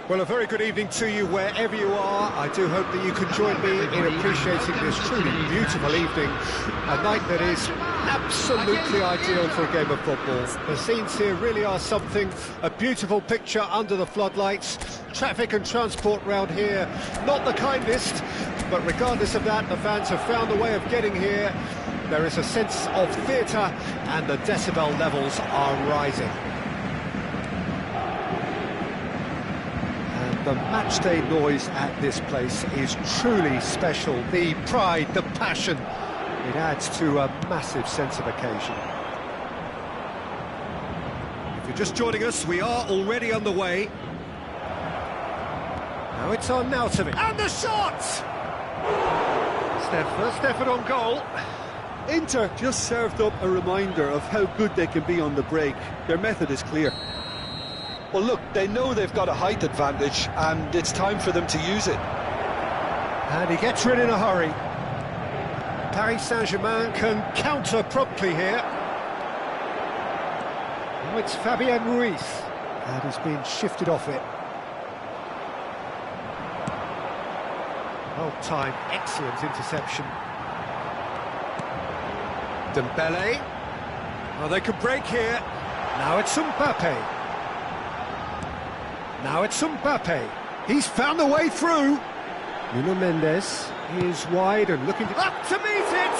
Well, a very good evening to you wherever you are. I do hope that you can join me in appreciating this truly beautiful evening, a night that is absolutely ideal for a game of football. The scenes here really are something, a beautiful picture under the floodlights. Traffic and transport round here, not the kindest, but regardless of that, the fans have found a way of getting here. There is a sense of theatre and the decibel levels are rising. The matchday noise at this place is truly special. The pride, the passion, it adds to a massive sense of occasion. If you're just joining us, we are already underway. Now it's on Arnautovic. And the shot! First effort on goal. Inter just served up a reminder of how good they can be on the break. Their method is clear. Well, look, they know they've got a height advantage, and it's time for them to use it. And he gets rid in a hurry. Paris Saint-Germain can counter promptly here. Now it's Fabian Ruiz. And he's been shifted off it. Well timed, excellent interception. Dembele. Oh, they could break here. Now it's Mbappe. Now it's Mbappe. He's found the way through. Nuno Mendes is wide and looking up to meet it.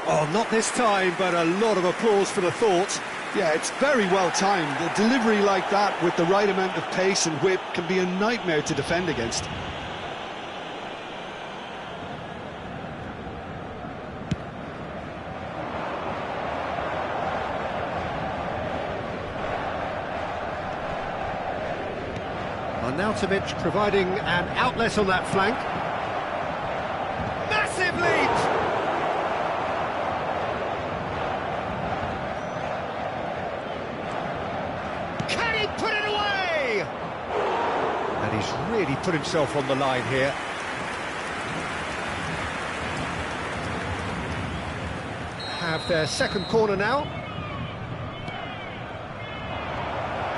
Oh, not this time, but a lot of applause for the thought. Yeah, it's very well timed. A delivery like that with the right amount of pace and whip can be a nightmare to defend against. Arnautovic providing an outlet on that flank. Massive lead! Can he put it away? And he's really put himself on the line here. Have their second corner now.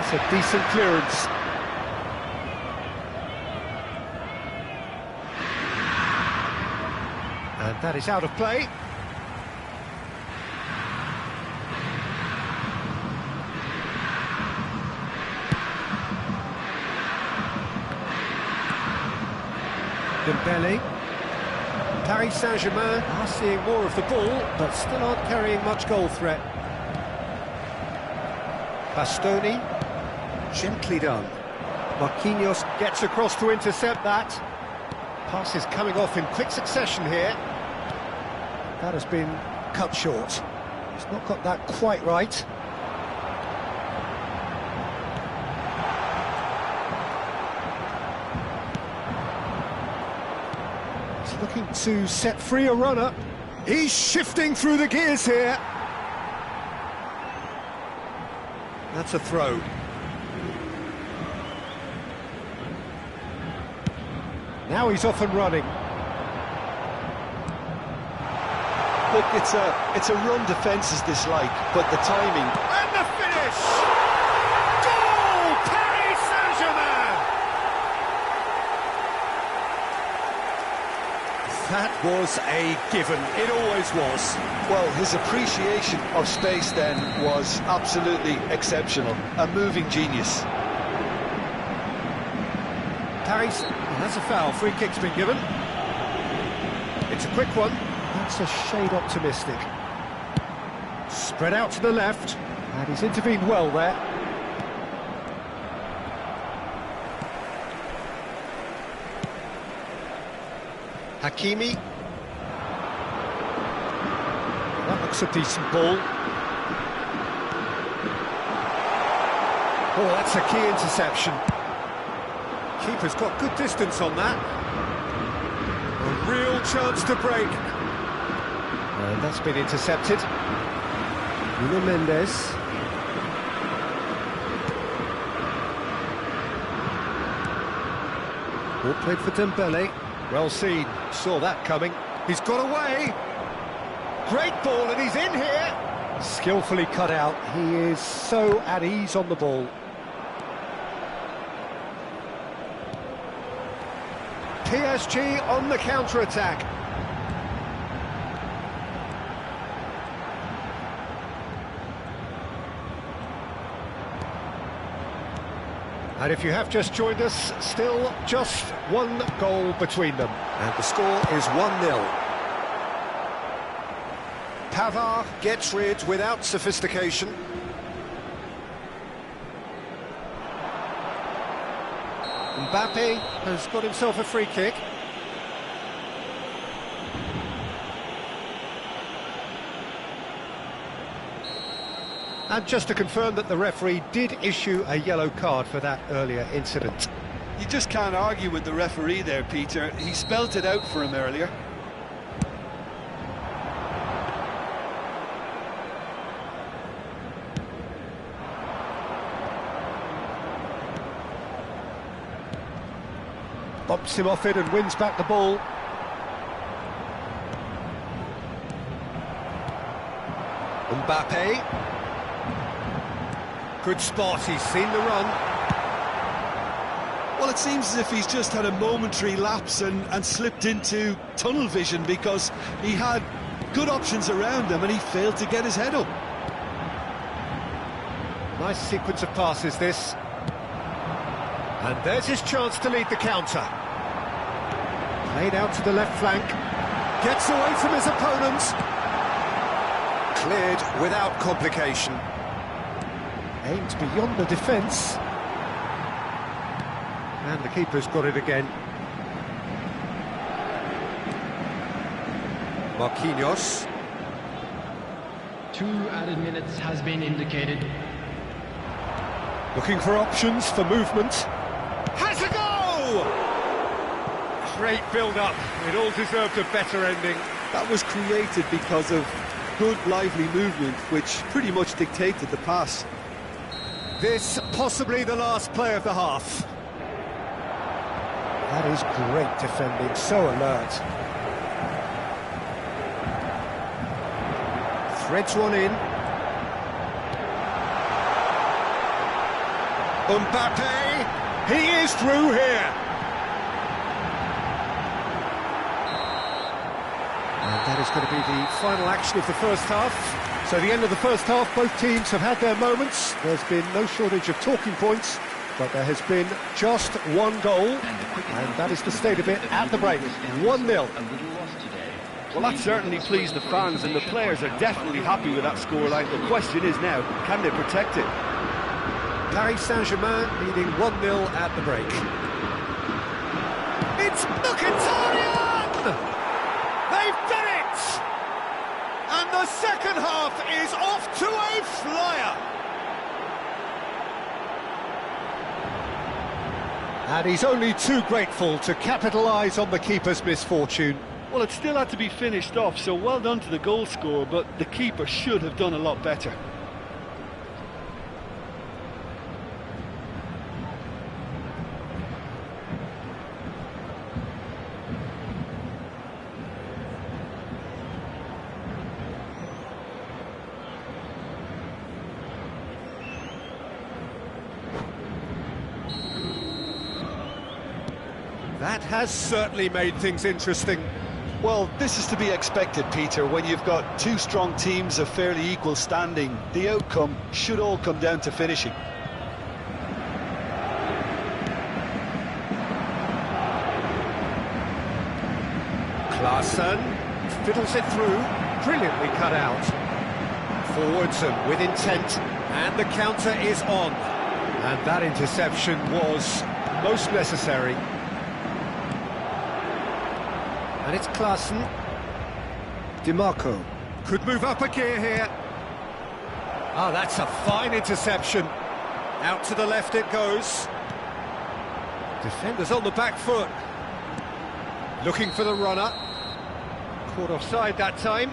It's a decent clearance. And that is out of play. Dembele. Paris Saint-Germain are seeing more of the ball, but still aren't carrying much goal threat. Bastoni. Gently done. Marquinhos gets across to intercept that. Pass is coming off in quick succession here. That has been cut short. He's not got that quite right. He's looking to set free a runner. He's shifting through the gears here. That's a throw. Now he's off and running. Look, it's a run defences dislike, but the timing... And the finish! Goal! Paris Saint-Germain! was a given. It always was. Well, his appreciation of space then was absolutely exceptional. A moving genius. Paris, that's a foul. Free kick's been given. It's a quick one. That's a shade optimistic. Spread out to the left. And he's intervened well there. Hakimi. That looks a decent ball. Oh, that's a key interception. Keeper's got good distance on that. A real chance to break. And that's been intercepted. Nuno Mendes. Ball played for Dembele. Well seen, saw that coming. He's got away. Great ball, and he's in here. Skillfully cut out. He is so at ease on the ball. PSG on the counter-attack. And if you have just joined us, still just one goal between them. And the score is 1-0. Pavard gets rid without sophistication. Mbappe has got himself a free kick. And just to confirm that the referee did issue a yellow card for that earlier incident. You just can't argue with the referee there, Peter. He spelt it out for him earlier. Bumps him off it and wins back the ball. Mbappe. Good spot, he's seen the run. Well, it seems as if he's just had a momentary lapse and slipped into tunnel vision, because he had good options around him and he failed to get his head up. Nice sequence of passes, this. And there's his chance to lead the counter. Played out to the left flank. Gets away from his opponents. Cleared without complication. Aimed beyond the defence. And the keeper's got it again. Marquinhos. 2 added minutes has been indicated. Looking for options for movement. Has a go! Great build-up. It all deserved a better ending. That was created because of good, lively movement, which pretty much dictated the pass. This possibly the last play of the half. That is great defending, so alert. Threads one in. Mbappe, he is through here. And that is going to be the final action of the first half. So the end of the first half, both teams have had their moments. There's been no shortage of talking points, but there has been just one goal, and that is the state of it at the break. 1-0. Well, that certainly pleased the fans, and the players are definitely happy with that scoreline. The question is now, can they protect it? Paris Saint-Germain leading 1-0 at the break. It's Mkhitaryan! They've done it! And the second half is off to a flyer! And he's only too grateful to capitalise on the keeper's misfortune. Well, it still had to be finished off, so well done to the goal scorer, but the keeper should have done a lot better. That has certainly made things interesting. Well, this is to be expected, Peter. When you've got two strong teams of fairly equal standing, the outcome should all come down to finishing. Klaassen fiddles it through, brilliantly cut out. Forwards and with intent, and the counter is on. And that interception was most necessary. And it's Klaassen. DiMarco could move up a gear here. Ah, that's a fine interception. Out to the left it goes. Defenders on the back foot. Looking for the runner. Caught offside that time.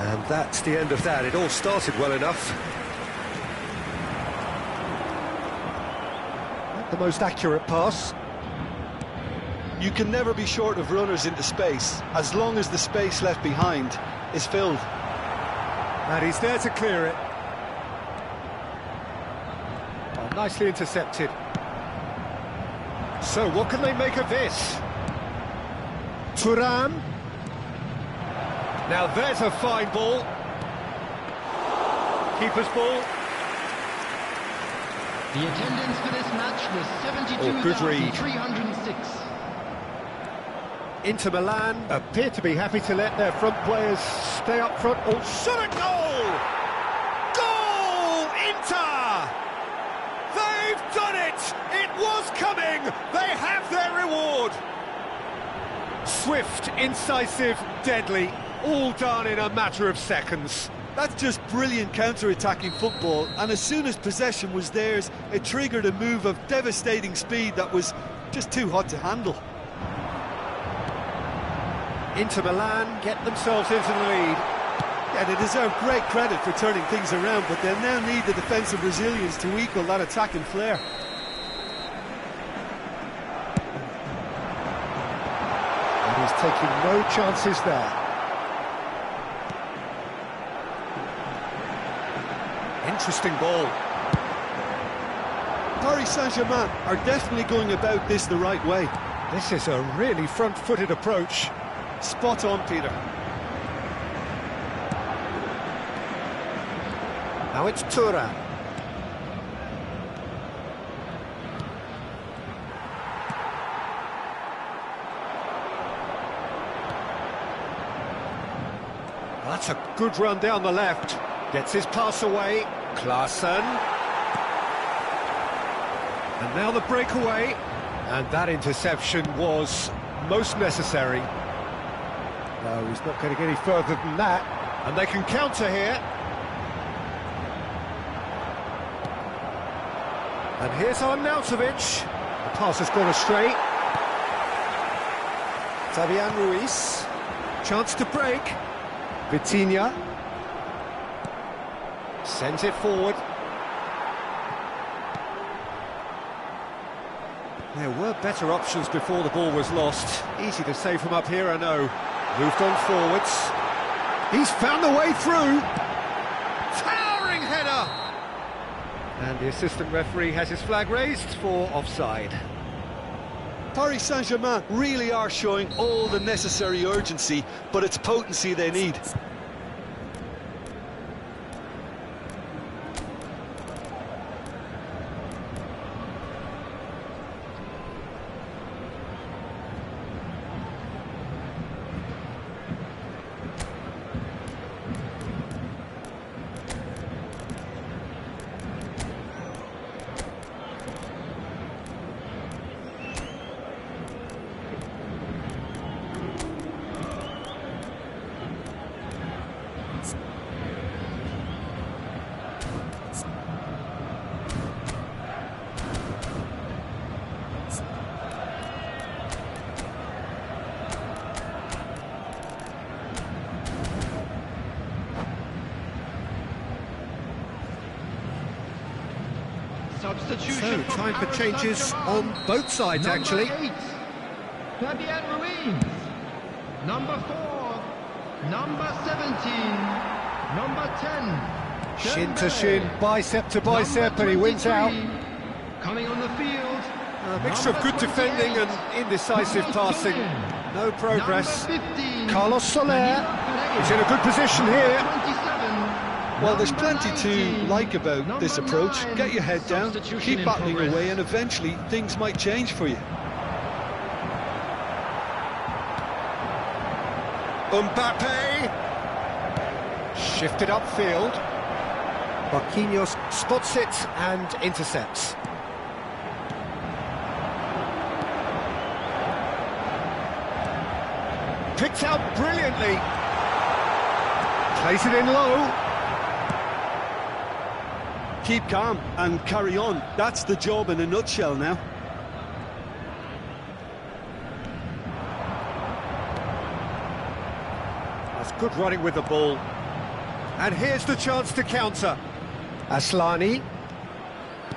And that's the end of that. It all started well enough. Not the most accurate pass. You can never be short of runners into space, as long as the space left behind is filled. And he's there to clear it. Oh, nicely intercepted. So, what can they make of this? Thuram. Now there's a fine ball. Keeper's ball. The attendance for this match was good read. 72,306. Inter Milan appear to be happy to let their front players stay up front. Oh, shot at goal! Goal! Inter! They've done it! It was coming! They have their reward! Swift, incisive, deadly, all done in a matter of seconds. That's just brilliant counter-attacking football, and as soon as possession was theirs, it triggered a move of devastating speed that was just too hot to handle. Inter Milan get themselves into the lead. Yeah, they deserve great credit for turning things around, but they'll now need the defensive resilience to equal that attacking flair. And he's taking no chances there. Interesting ball. Paris Saint-Germain are definitely going about this the right way. This is a really front-footed approach. Spot on, Peter. Now it's Thuram. That's a good run down the left. Gets his pass away. Klaassen. And now the breakaway. And that interception was most necessary. No, he's not going to get any further than that. And they can counter here. And here's Arnautovic. The pass has gone astray. Fabian Ruiz. Chance to break. Vitinha. Sends it forward. There were better options before the ball was lost. Easy to say from up here, I know. Moved on forwards. He's found the way through. Towering header. And the assistant referee has his flag raised for offside. Paris Saint-Germain really are showing all the necessary urgency, but it's potency they need. Substitution. So, time for changes on both sides, actually. Fabian Ruiz. Number 4, Number 17. Number 10. Shin to shin, bicep to bicep, and he wins out. Coming on the field. A mixture of good defending and indecisive passing. No progress. Carlos Soler is in a good position here. Well, there's plenty to like about this approach. Get your head down, keep battling away, and eventually things might change for you. Mbappe shifted upfield. Marquinhos spots it and intercepts. Picked out brilliantly. Plays it in low. Keep calm and carry on. That's the job in a nutshell now. That's good running with the ball. And here's the chance to counter. Aslani.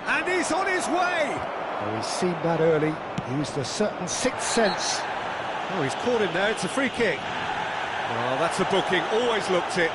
And he's on his way! Oh, he's seen that early. He used a certain sixth sense. Oh, he's caught him there. It's a free kick. Oh, that's a booking. Always looked it.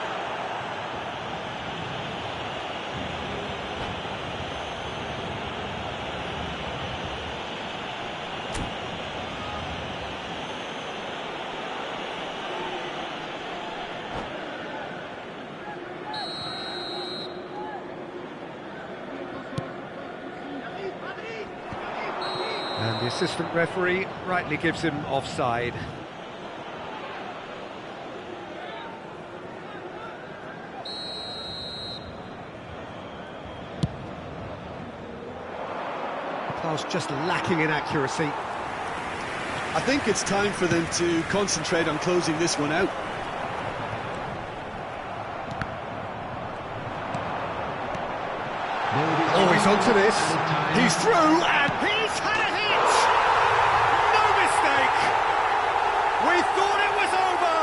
And the assistant referee rightly gives him offside. Pass just lacking in accuracy. I think it's time for them to concentrate on closing this one out. Oh, he's onto this. He's through and he's had a hit! No mistake! We thought it was over!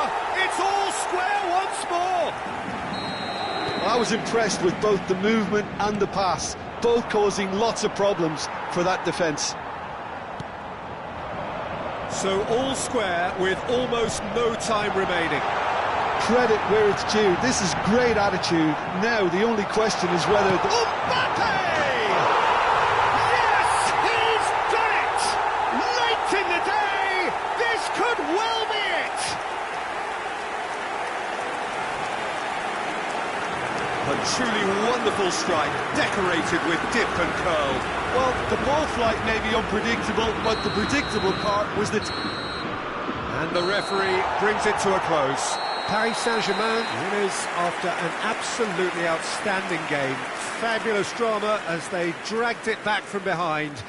It's all square once more! I was impressed with both the movement and the pass, both causing lots of problems for that defence. So all square with almost no time remaining. Credit where it's due. This is great attitude. Now the only question is whether... Mbappe! Yes, he's done it! Late in the day, this could well be it! A truly wonderful strike, decorated with dip and curl. Well, the ball flight may be unpredictable, but the predictable part was that... And the referee brings it to a close. Paris Saint-Germain winners after an absolutely outstanding game. Fabulous drama as they dragged it back from behind,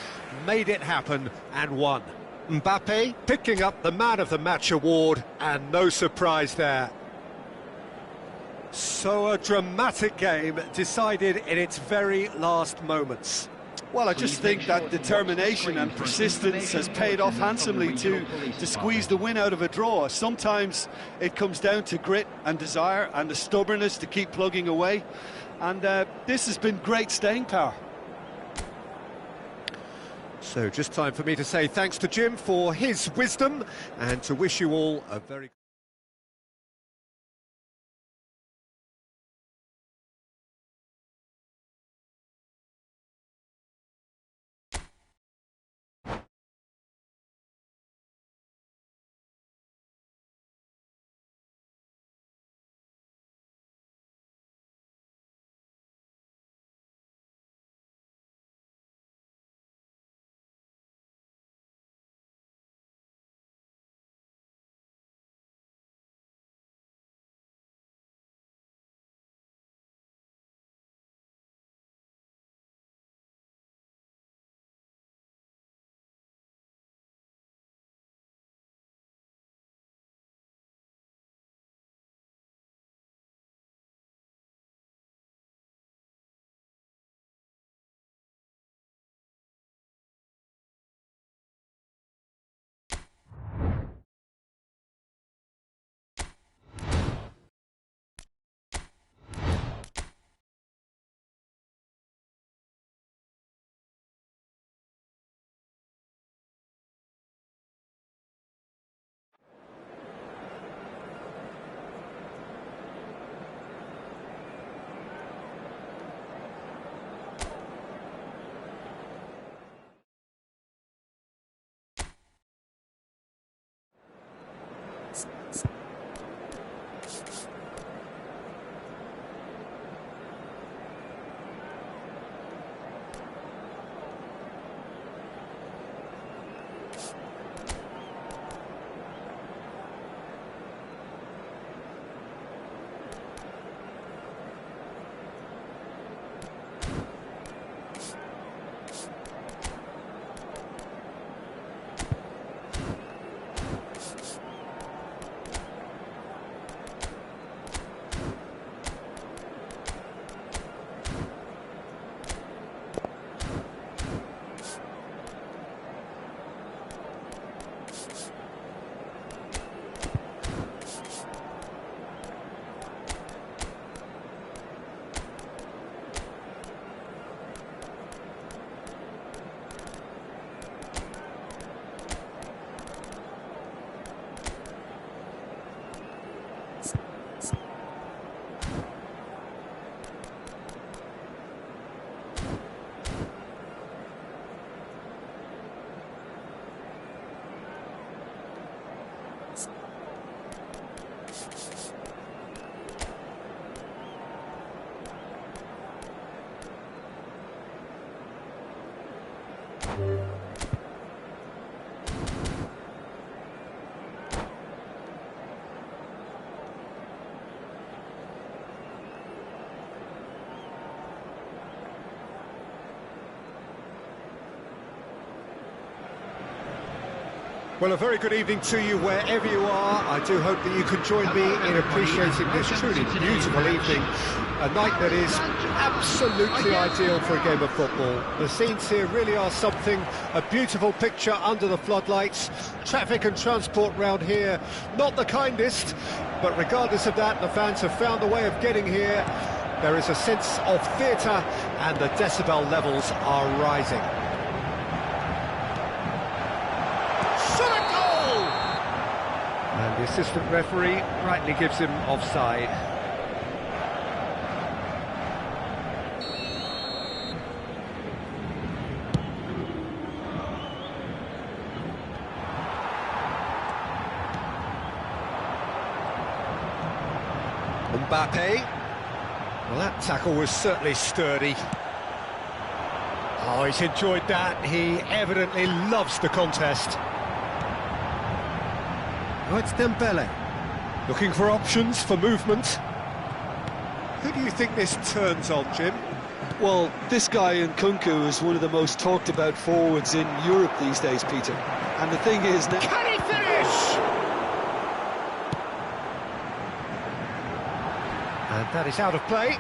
made it happen and won. Mbappe picking up the Man of the Match award, and no surprise there. So a dramatic game decided in its very last moments. Well, I just think that determination and persistence has paid off handsomely to squeeze the win out of a draw. Sometimes it comes down to grit and desire and the stubbornness to keep plugging away. And this has been great staying power. So just time for me to say thanks to Jim for his wisdom and to wish you all a very... Well, a very good evening to you wherever you are. I do hope that you can join me in appreciating this truly beautiful evening. A night that is absolutely ideal for a game of football. The scenes here really are something, a beautiful picture under the floodlights. Traffic and transport round here, not the kindest, but regardless of that, the fans have found a way of getting here. There is a sense of theatre and the decibel levels are rising. And the assistant referee rightly gives him offside. Mbappe. Well, that tackle was certainly sturdy. Oh, he's enjoyed that. He evidently loves the contest. Oh, it's Dembele, looking for options for movement. Who do you think this turns on, Jim? Well, this guy Nkunku is one of the most talked about forwards in Europe these days, Peter. And the thing is now... Can he finish? And that is out of play.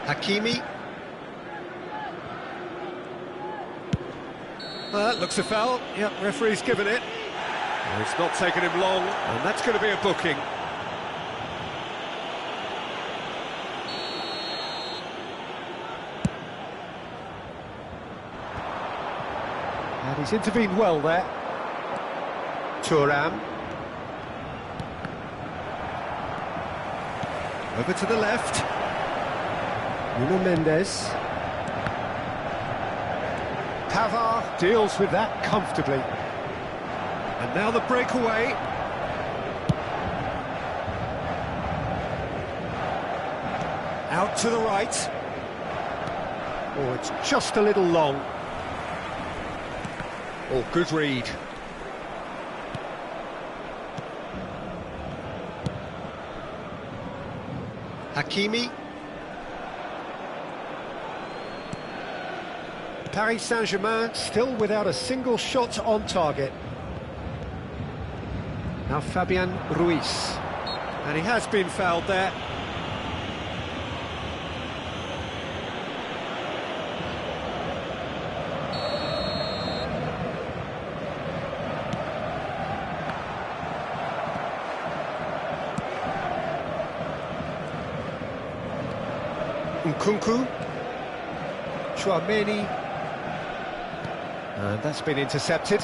Hakimi. Well, that looks a foul. Yep, referee's given it. Well, it's not taken him long, and that's going to be a booking. And he's intervened well there. Thuram. Over to the left. Nuno Mendes. Pavard deals with that comfortably. And now the breakaway. Out to the right. Oh, it's just a little long. Oh, good read. Hakimi. Paris Saint-Germain still without a single shot on target. Now Fabian Ruiz. And he has been fouled there. Nkunku. Chouameni. And that's been intercepted.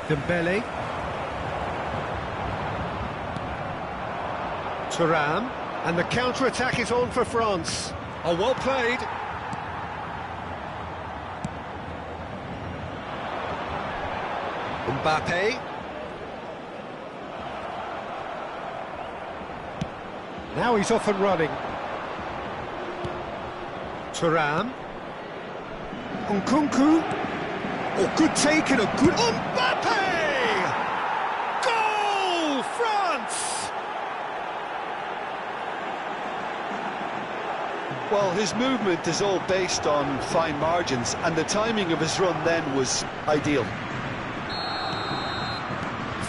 Dembele. Thuram. And the counter-attack is on for France. Oh, well played. Mbappe. Now he's off and running. Thuram. Nkunku. Oh, good take and a good... Mbappe! Goal! France! Well, his movement is all based on fine margins, and the timing of his run then was ideal.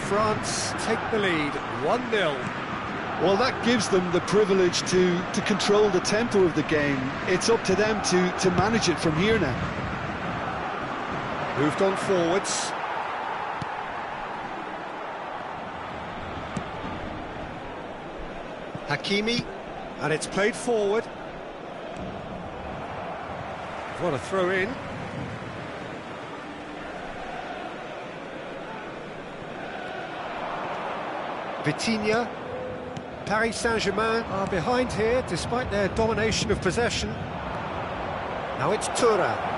France take the lead, 1-0. Well, that gives them the privilege to control the tempo of the game. It's up to them to manage it from here now. Moved on forwards. Hakimi, and it's played forward. What a throw in. Vitinha. Paris Saint-Germain are behind here despite their domination of possession. Now it's Thuram.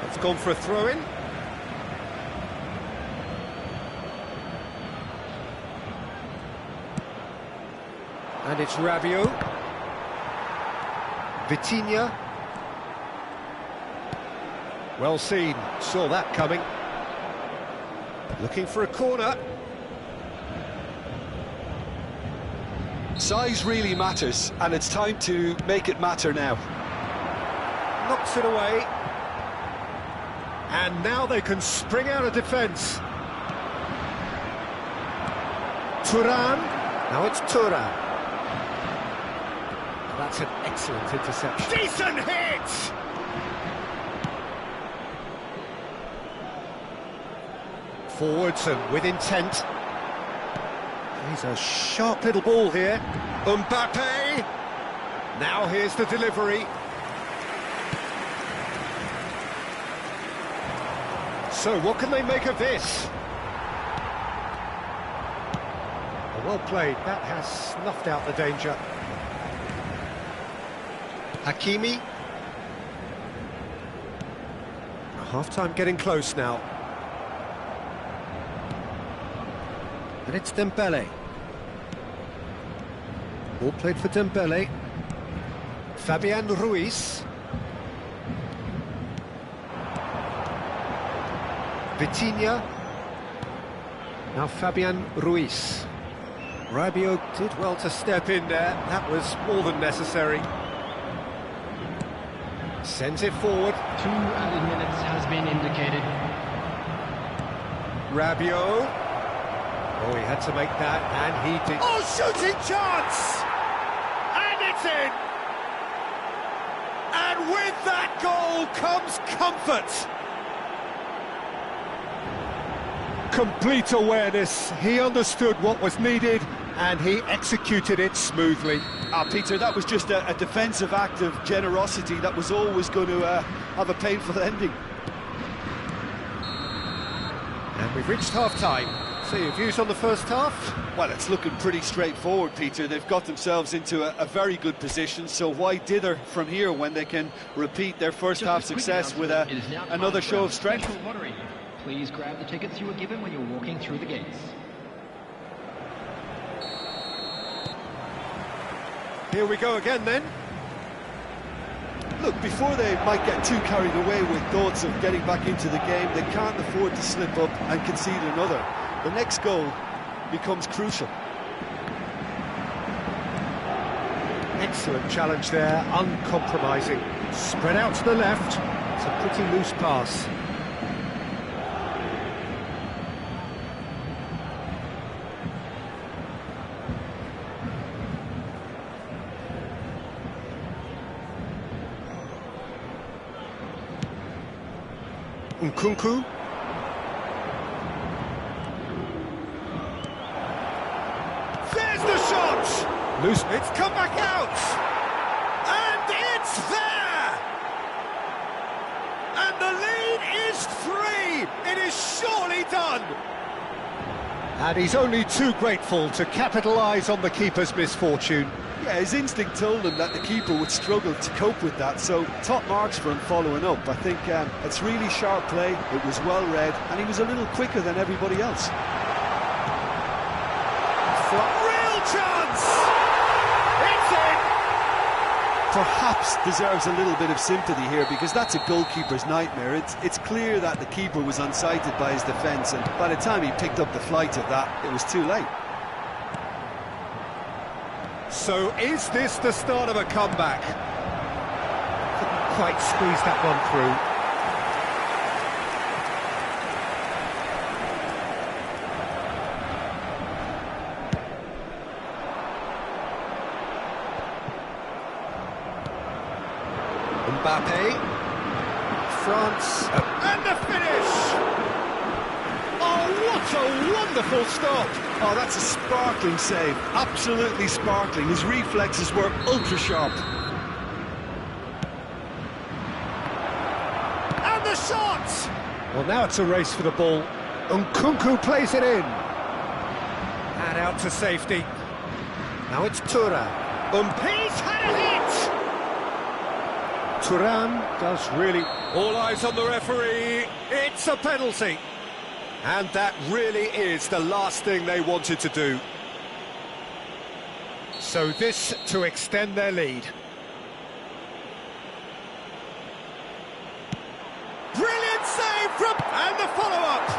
It's gone for a throw-in. And it's Rabiot. Vitinha. Well seen, saw that coming. Looking for a corner. Size really matters, and it's time to make it matter now. Knocks it away. And now they can spring out of defence. Turan. Now it's Turan. That's an excellent interception. Decent hit! Forwards and with intent. He's a sharp little ball here. Mbappe. Now here's the delivery. So what can they make of this? Well played. That has snuffed out the danger. Hakimi. Half-time getting close now. And it's Dembele. Ball played for Dembele. Fabian Ruiz. Vitinha. Now Fabian Ruiz. Rabiot did well to step in there. That was more than necessary. Sends it forward. 2 added minutes has been indicated. Rabiot. Oh, he had to make that, and he did. Oh, shooting chance! And it's in! And with that goal comes comfort. Complete awareness. He understood what was needed, and he executed it smoothly. Peter, that was just a defensive act of generosity that was always going to have a painful ending. And we've reached half-time. So your views on the first half? Well, it's looking pretty straightforward, Peter. They've got themselves into a very good position, so why dither from here when they can repeat their first half success with another show of strength? Please grab the tickets you were given when you're walking through the gates. Here we go again then. Look, before they might get too carried away with thoughts of getting back into the game, they can't afford to slip up and concede another. The next goal becomes crucial. Excellent challenge there, uncompromising. Spread out to the left. It's a pretty loose pass. Nkunku. There's the shot! Loose. It's come back out! And it's there! And the lead is 3! It is surely done! And he's only too grateful to capitalise on the keeper's misfortune. Yeah, his instinct told him that the keeper would struggle to cope with that, so top marks for him following up. I think it's really sharp play, it was well read, and he was a little quicker than everybody else. Real chance! It's in! Perhaps deserves a little bit of sympathy here, because that's a goalkeeper's nightmare. It's clear that the keeper was unsighted by his defence, and by the time he picked up the flight of that, it was too late. So is this the start of a comeback? Couldn't quite squeeze that one through. Mbappe. France. And the finish! Oh, what a wonderful stop! Oh, that's a sparkling save, absolutely sparkling. His reflexes were ultra-sharp. And the shot! Well, now it's a race for the ball. Nkunku plays it in. And out to safety. Now it's Turan. He's had a hit! Turan does really... All eyes on the referee. It's a penalty. And that really is the last thing they wanted to do. So this to extend their lead. Brilliant save from... And the follow-up!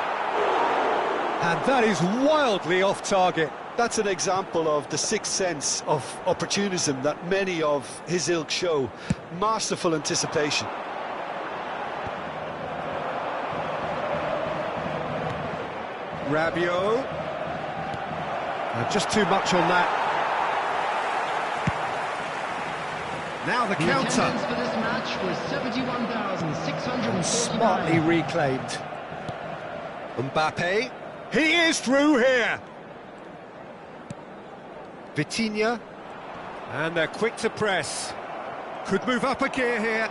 And that is wildly off target. That's an example of the sixth sense of opportunism that many of his ilk show. Masterful anticipation. Rabiot. Just too much on that. Now the counter. Attendance for this match was 71,649. Smartly reclaimed. Mbappe. He is through here. Vitinha. And they're quick to press. Could move up a gear here.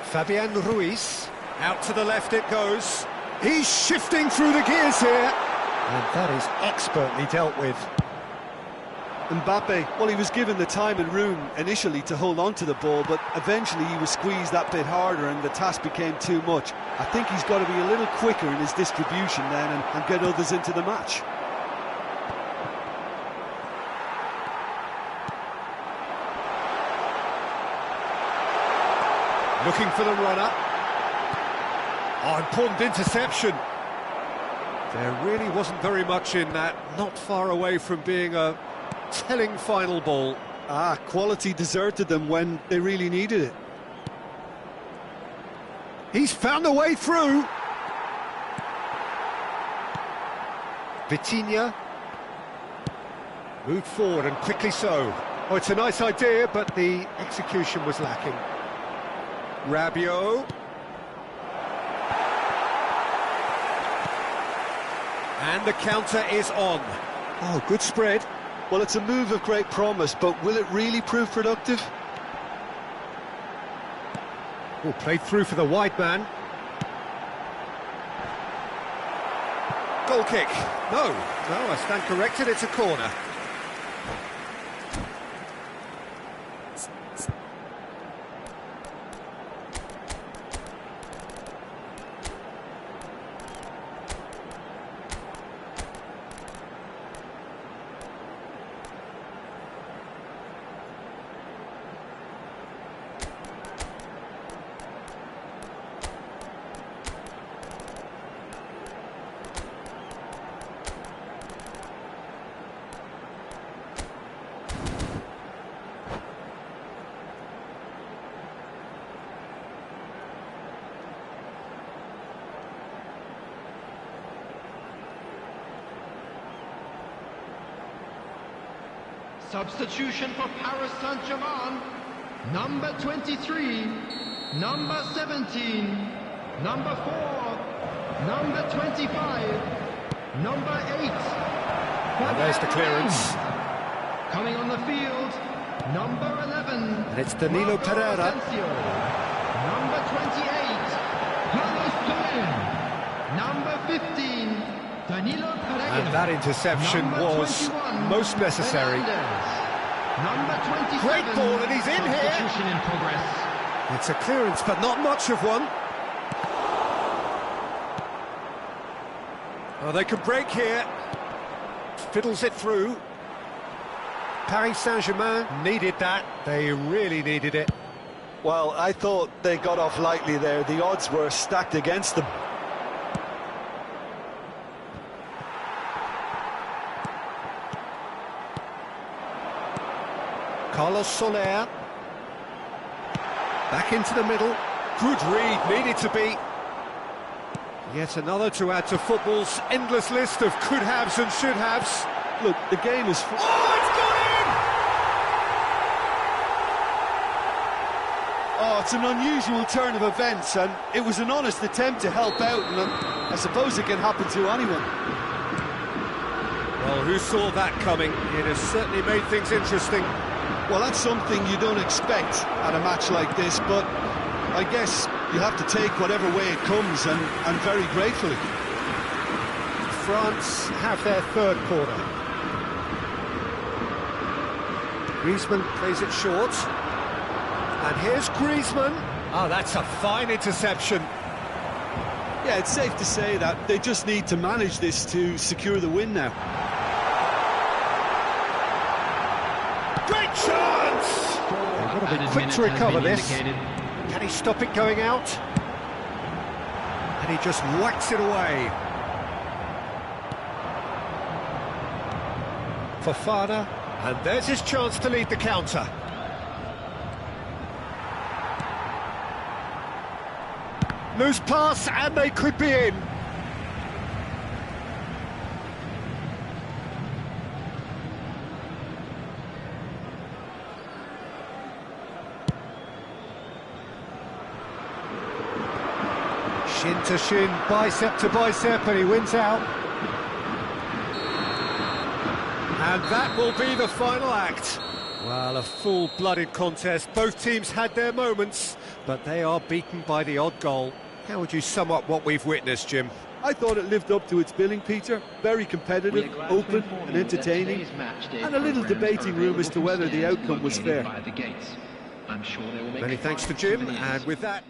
Fabian Ruiz. Out to the left it goes. He's shifting through the gears here. And that is expertly dealt with. Mbappe, well, he was given the time and room initially to hold on to the ball, but eventually he was squeezed that bit harder and the task became too much. I think he's got to be a little quicker in his distribution then and get others into the match. Looking for the runner. Oh, important interception. There really wasn't very much in that. Not far away from being a telling final ball. Quality deserted them when they really needed it. He's found a way through. Vitinha. Moved forward and quickly so. Oh, it's a nice idea, but the execution was lacking. Rabiot. And the counter is on. Oh, good spread. Well, it's a move of great promise, but will it really prove productive? Oh, played through for the wide man. Goal kick. No, I stand corrected, it's a corner. Substitution for Paris Saint-Germain. Number 23, number 17, number 4, number 25, number 8. Well, there's the clearance. Coming on the field, number 11. And it's Danilo Marco Pereira. Asensio. Number 28, Carlos Turin. Number 15, Danilo Pereira. And that interception Number was 21, most necessary. Fernandes. Number 27. Great ball, and he's in here. Substitution in progress. It's a clearance, but not much of one. Oh, they could break here. Fiddles it through. Paris Saint-Germain needed that. They really needed it. Well, I thought they got off lightly there. The odds were stacked against them. Carlos Soler. Back into the middle. Good read, needed to be. Yet another to add to football's endless list of could-haves and should-haves. Look, the game is... Oh, it's gone in! Oh, it's an unusual turn of events, and it was an honest attempt to help out, and I suppose it can happen to anyone. Well, who saw that coming? It has certainly made things interesting. Well, that's something you don't expect at a match like this, but I guess you have to take whatever way it comes, and very gratefully. France have their third corner. Griezmann plays it short. And here's Griezmann. Oh, that's a fine interception. Yeah, it's safe to say that they just need to manage this to secure the win now. Great chance! They've got to be quick to recover this. Can he stop it going out? And he just whacks it away. Fofana, and there's his chance to lead the counter. Loose pass, and they could be in. Shin to shin, bicep to bicep, and he wins out. And that will be the final act. Well, a full-blooded contest. Both teams had their moments, but they are beaten by the odd goal. How would you sum up what we've witnessed, Jim? I thought it lived up to its billing, Peter. Very competitive, open and entertaining, and a little debating room as to whether the outcome was fair. Many thanks to Jim, and with that...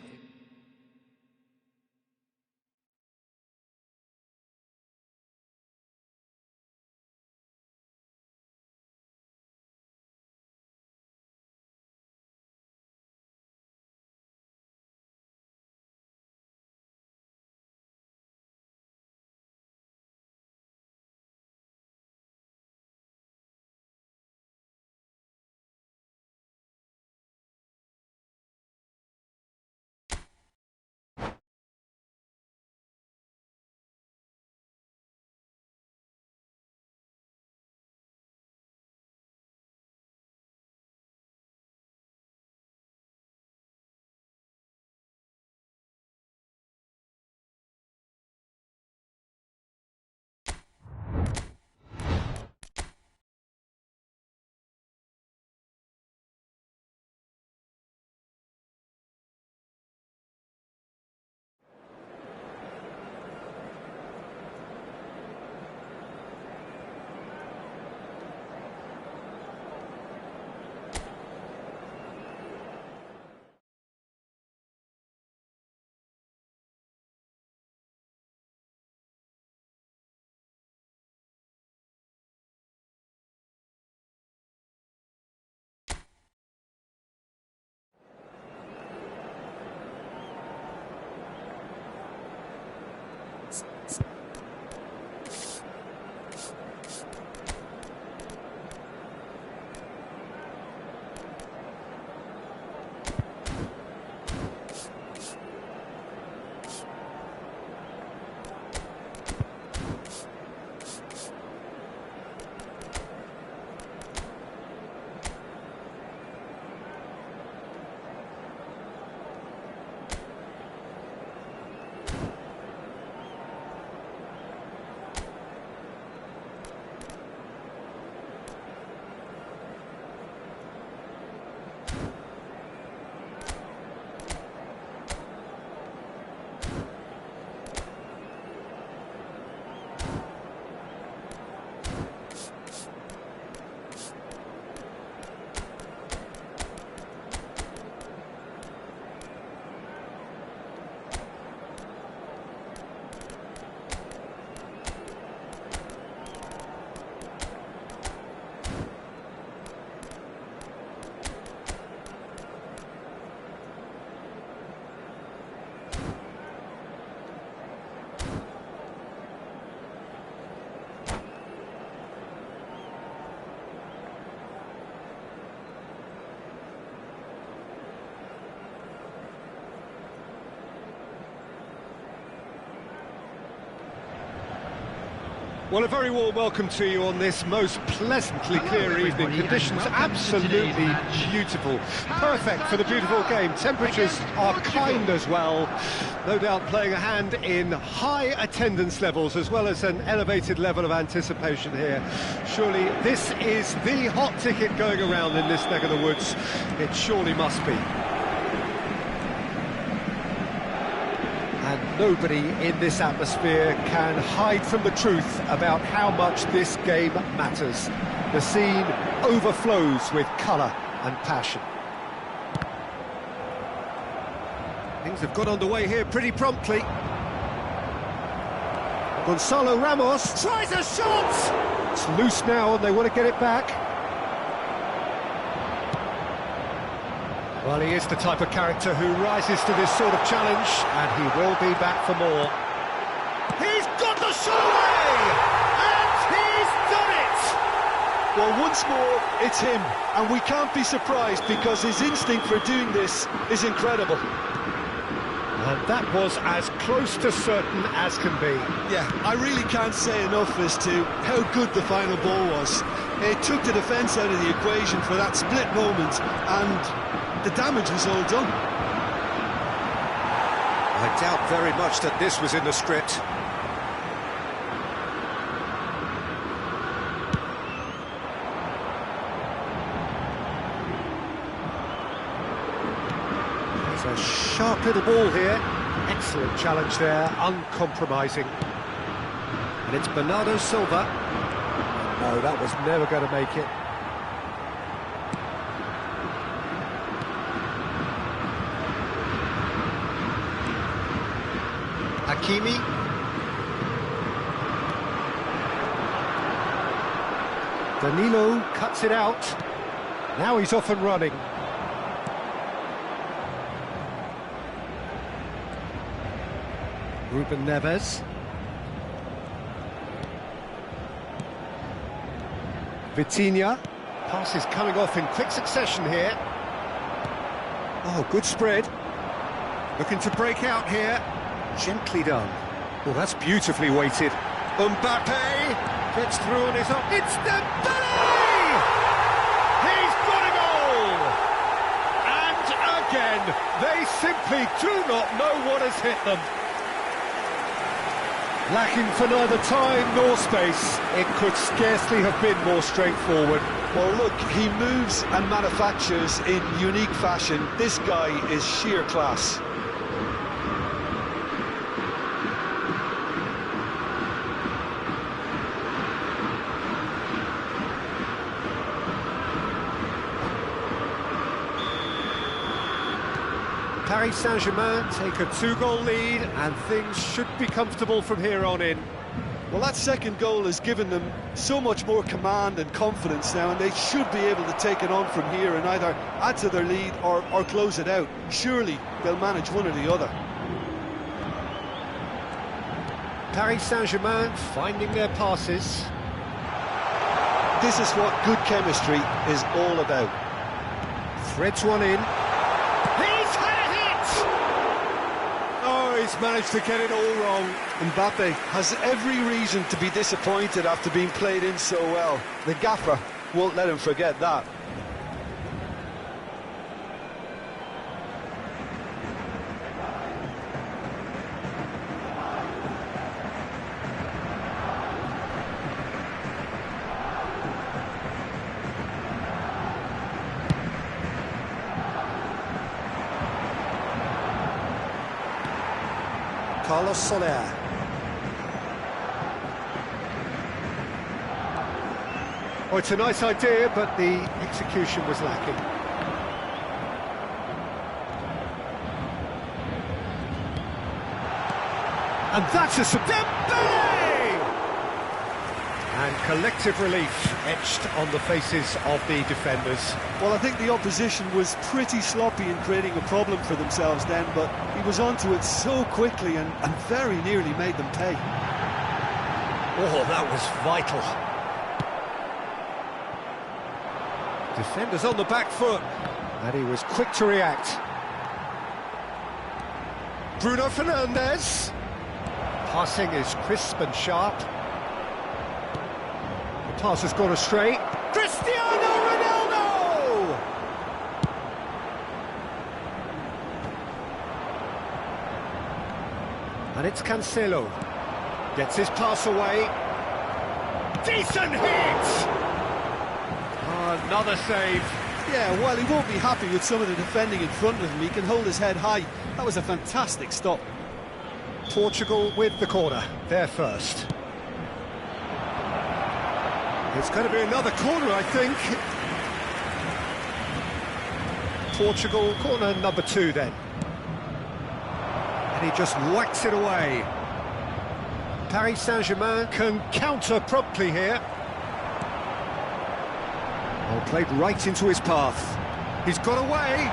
Well, a very warm welcome to you on this most pleasantly clear evening. Conditions absolutely beautiful. Perfect for the beautiful game. Temperatures are kind as well. No doubt playing a hand in high attendance levels as well as an elevated level of anticipation here. Surely this is the hot ticket going around in this neck of the woods. It surely must be. And nobody in this atmosphere can hide from the truth about how much this game matters. The scene overflows with colour and passion. Things have got underway here pretty promptly. Gonzalo Ramos tries a shot! It's loose now and they want to get it back. Well, he is the type of character who rises to this sort of challenge, and he will be back for more. He's got the shot away! And he's done it! Well, once more, it's him, and we can't be surprised because his instinct for doing this is incredible. And that was as close to certain as can be. Yeah, I really can't say enough as to how good the final ball was. It took the defence out of the equation for that split moment, and the damage was all done. I doubt very much that this was in the script. There's a sharp little ball here. Excellent challenge there, uncompromising. And it's Bernardo Silva. No, that was never going to make it. Hakimi. Danilo cuts it out. Now he's off and running. Ruben Neves. Vitinha. Pass is coming off in quick succession here. Oh, good spread. Looking to break out here. Gently done. Well, that's beautifully weighted. Mbappe gets through and is up. It's Dembele! He's got a goal! And again, they simply do not know what has hit them. Lacking for neither time nor space, it could scarcely have been more straightforward. Well, look, he moves and manufactures in unique fashion. This guy is sheer class. Paris Saint-Germain take a 2-goal lead, and things should be comfortable from here on in. Well, that second goal has given them so much more command and confidence now, and they should be able to take it on from here and either add to their lead or close it out. Surely they'll manage one or the other. Paris Saint-Germain finding their passes. This is what good chemistry is all about. Threads one in. He's had a hit! Oh, he's managed to get it all wrong. Mbappe has every reason to be disappointed after being played in so well. The gaffer won't let him forget that. Carlos Soler. Oh, it's a nice idea, but the execution was lacking. And that's a Dembele! And collective relief etched on the faces of the defenders. Well, I think the opposition was pretty sloppy in creating a problem for themselves then, but he was onto it so quickly and very nearly made them pay. Oh, that was vital. Defenders on the back foot, and he was quick to react. Bruno Fernandes. Passing is crisp and sharp. The pass has gone astray. Cristiano Ronaldo! And it's Cancelo. Gets his pass away. Decent hit! Another save. Yeah, well, he won't be happy with some of the defending in front of him. He can hold his head high. That was a fantastic stop. Portugal with the corner. They're first. It's going to be another corner, I think. Portugal, corner number 2 then. And he just whacks it away. Paris Saint-Germain can counter promptly here. Well, played right into his path. He's got away.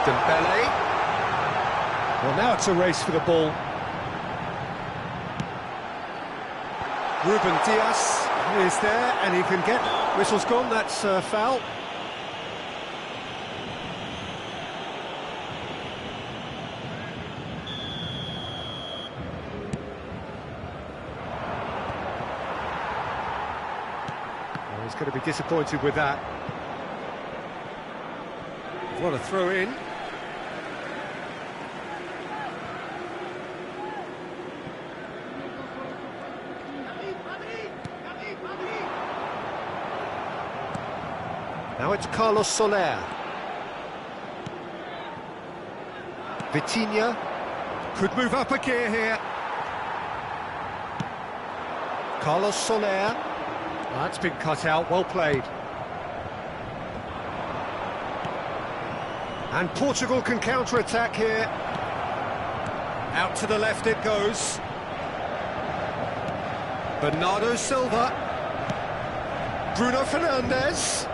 Dembele. Well, now it's a race for the ball. Ruben Dias is there, and he can get... Whistle's gone, that's foul. Well, he's going to be disappointed with that. What a throw in. Now it's Carlos Soler. Vitinha could move up a gear here. Carlos Soler. That's been cut out, well played. And Portugal can counter-attack here. Out to the left it goes. Bernardo Silva. Bruno Fernandes.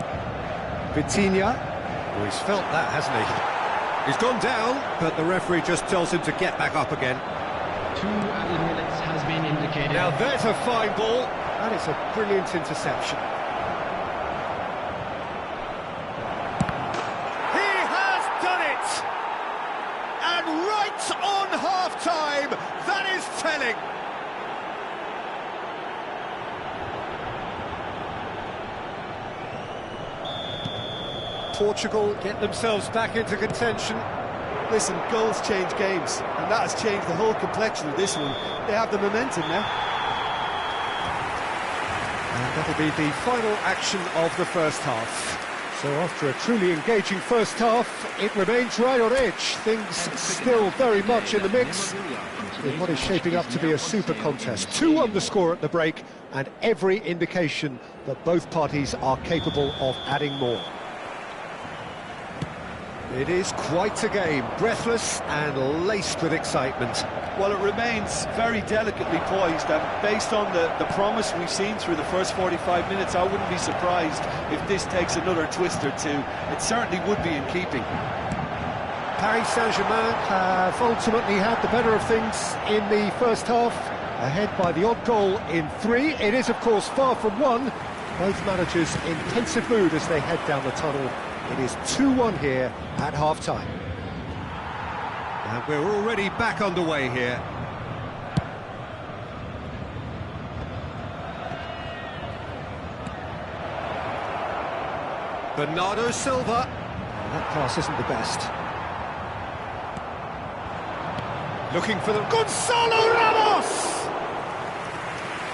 Vitinha. Oh, he's felt that, hasn't he? He's gone down, but the referee just tells him to get back up again. 2 added minutes has been indicated. Now there's a fine ball. That is a brilliant interception. He has done it! And right on half-time, that is telling. Portugal get themselves back into contention. Listen, goals change games, and that has changed the whole complexion of this one. They have the momentum now. And that'll be the final action of the first half. So after a truly engaging first half, it remains right on edge. Things still very much in the mix in what is shaping up to be a super contest. 2-1 the score at the break, and every indication that both parties are capable of adding more. It is quite a game, breathless and laced with excitement. Well, it remains very delicately poised, and based on the promise we've seen through the first 45 minutes, I wouldn't be surprised if this takes another twist or two. It certainly would be in keeping. Paris Saint-Germain have ultimately had the better of things in the first half, ahead by the odd goal in 3. It is, of course, far from 1. Both managers in pensive mood as they head down the tunnel. It is 2-1 here at half-time. And we're already back underway here. Bernardo Silva. Oh, that pass isn't the best. Looking for them. Gonzalo Ramos!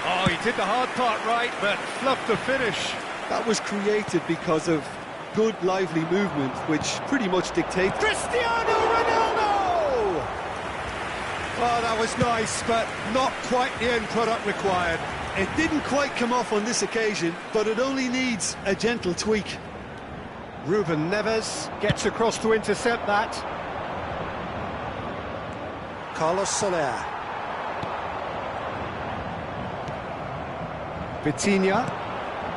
Oh, he did the hard part right, but fluffed the finish. That was created because of good, lively movement, which pretty much dictates... Cristiano Ronaldo! Oh, that was nice, but not quite the end product required. It didn't quite come off on this occasion, but it only needs a gentle tweak. Ruben Neves gets across to intercept that. Carlos Soler. Vitinha.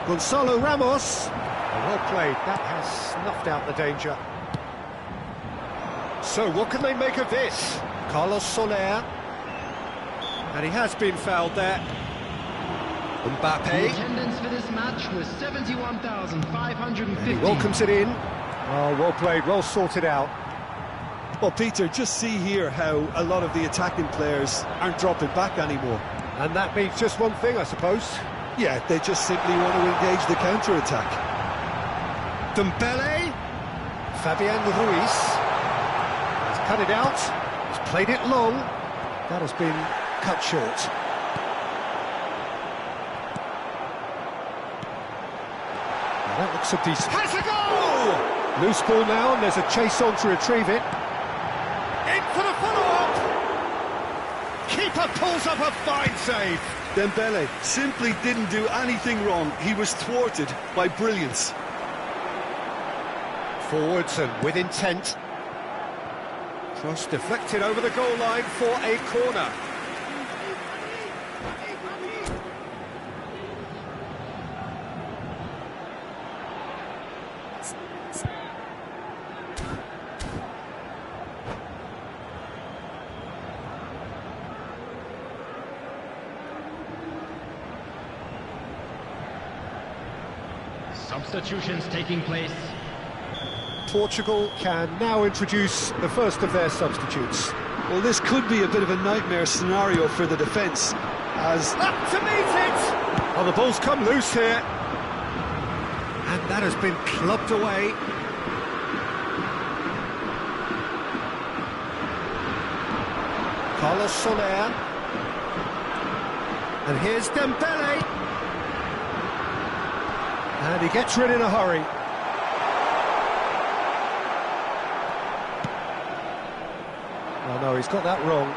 Gonzalo Ramos. Well played, that has snuffed out the danger. So what can they make of this? Carlos Soler. And he has been fouled there. Mbappe. The attendance for this match was 71,550. He welcomes it in. Oh, well played, well sorted out. Well, Peter, just see here how a lot of the attacking players aren't dropping back anymore. And that means just one thing, I suppose. Yeah, they just simply want to engage the counter-attack. Dembele. Fabian Ruiz. He's cut it out. He's played it long. That has been cut short. Now that looks a decent... Has a goal! Loose ball now, and there's a chase on to retrieve it. In for the follow-up! Keeper pulls up a fine save. Dembele simply didn't do anything wrong. He was thwarted by brilliance. Forwards and with intent. Cross deflected over the goal line for a corner. Substitutions taking place. Portugal can now introduce the first of their substitutes. Well, this could be a bit of a nightmare scenario for the defence, as... Up to meet it! Oh, the ball's come loose here. And that has been clubbed away. Carlos Soler. And here's Dembele. And he gets rid in a hurry. Oh no, he's got that wrong.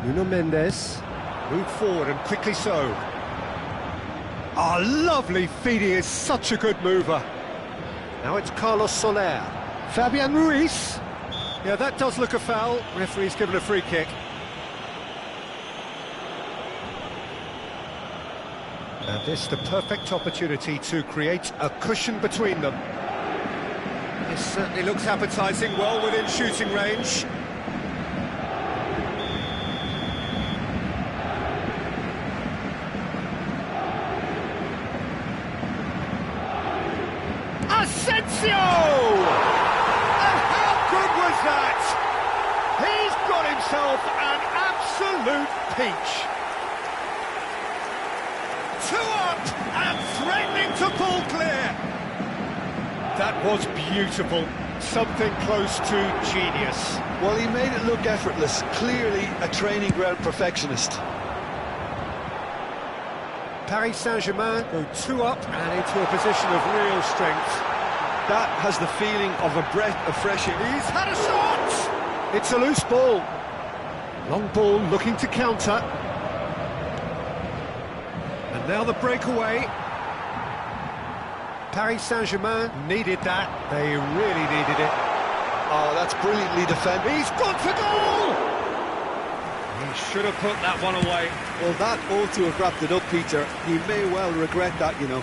Nuno Mendes. Move forward, and quickly so. Oh, lovely feed, he is such a good mover. Now it's Carlos Soler. Fabian Ruiz. Yeah, that does look a foul. Referee's given a free kick. And this the perfect opportunity to create a cushion between them. This certainly looks appetising, well within shooting range. Asensio! And how good was that? He's got himself an absolute peach. 2 up and threatening to pull clear. That was beautiful. Something close to genius. Well, he made it look effortless. Clearly a training ground perfectionist. Paris Saint-Germain go 2 up and into a position of real strength. That has the feeling of a breath of fresh air. He's had a shot! It's a loose ball. Long ball looking to counter. And now the breakaway. Paris Saint-Germain needed that. They really needed it. Oh, that's brilliantly defended. He's gone for goal! He should have put that one away. Well, that ought to have wrapped it up, Peter. He may well regret that, you know.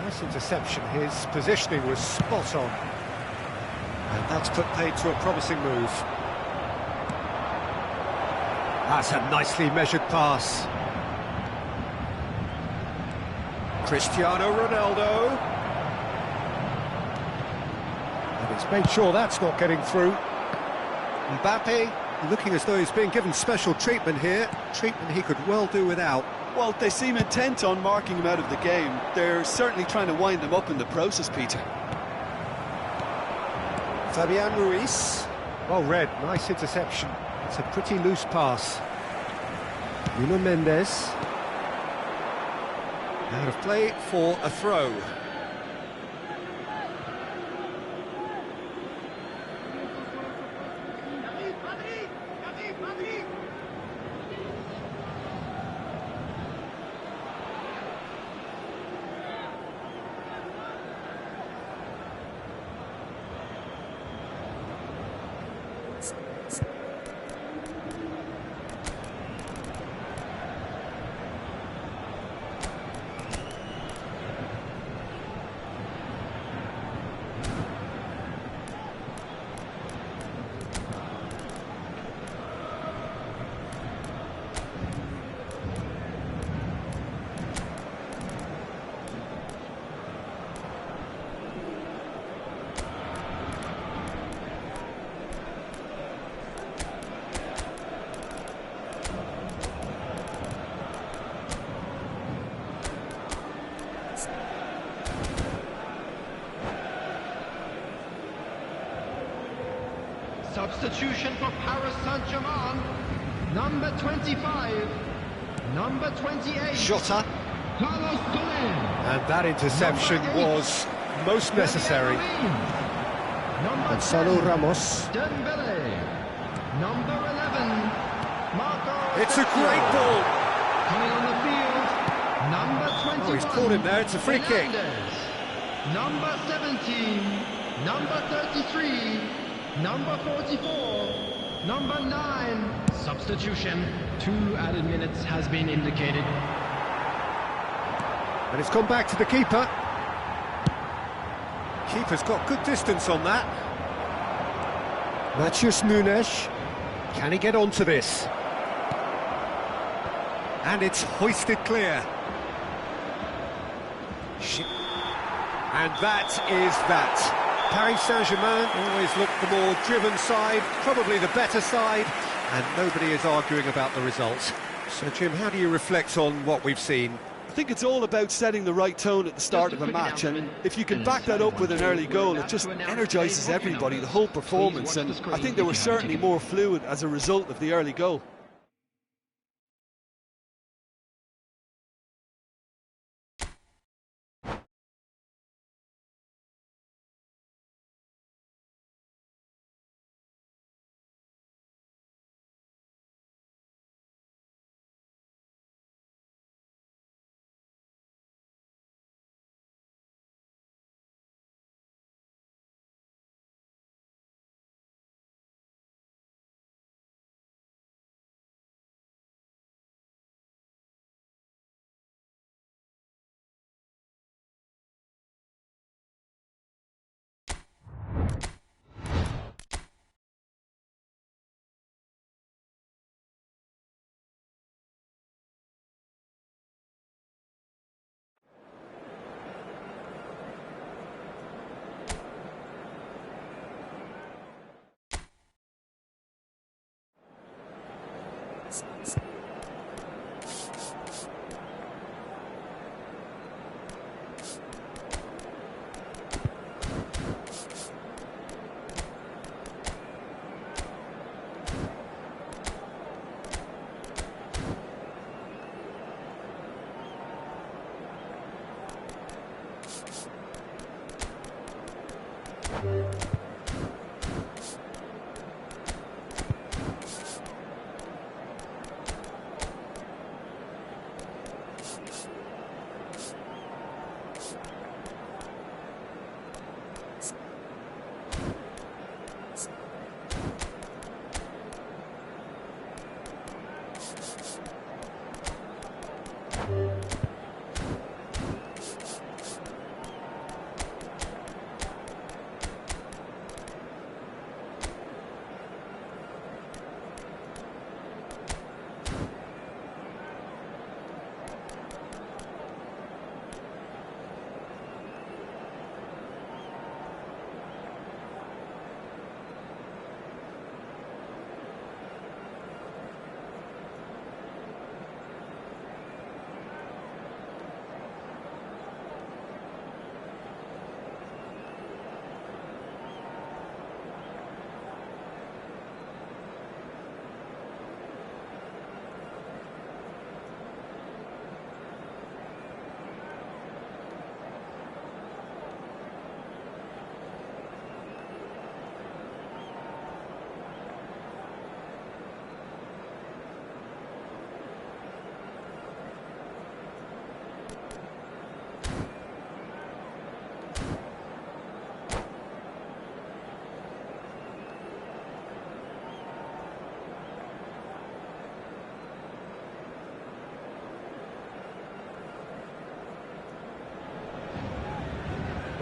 Nice interception. His positioning was spot on. And that's put paid to a promising move. That's a nicely measured pass. Cristiano Ronaldo. And he's made sure that's not getting through. Mbappe, looking as though he's being given special treatment here. Treatment he could well do without. Well, they seem intent on marking him out of the game. They're certainly trying to wind him up in the process, Peter. Fabian Ruiz. Well read, nice interception. It's a pretty loose pass. Nuno Mendes. Out of play for a throw. Substitution for Paris Saint-Germain. Number 25. Number 28. Jota. Carlos Soler. And that interception was most necessary. Gonzalo Ramos. Dembele. Number 11. Marco. It's a great ball. Coming on the field. Number 21. Oh, he's caught him there. It's a free kick. Number 17. Number 33. Number 44, number 9. Substitution. 2 added minutes has been indicated. And it's gone back to the keeper. Keeper's got good distance on that. Matheus Nunes. Can he get onto this? And it's hoisted clear. And that is that. Paris Saint-Germain always look the more driven side, probably the better side, and nobody is arguing about the result. So, Jim, how do you reflect on what we've seen? I think it's all about setting the right tone at the start of a match, and if you can back that up with an early goal, it just energises everybody, the whole performance, and I think they were certainly more fluid as a result of the early goal.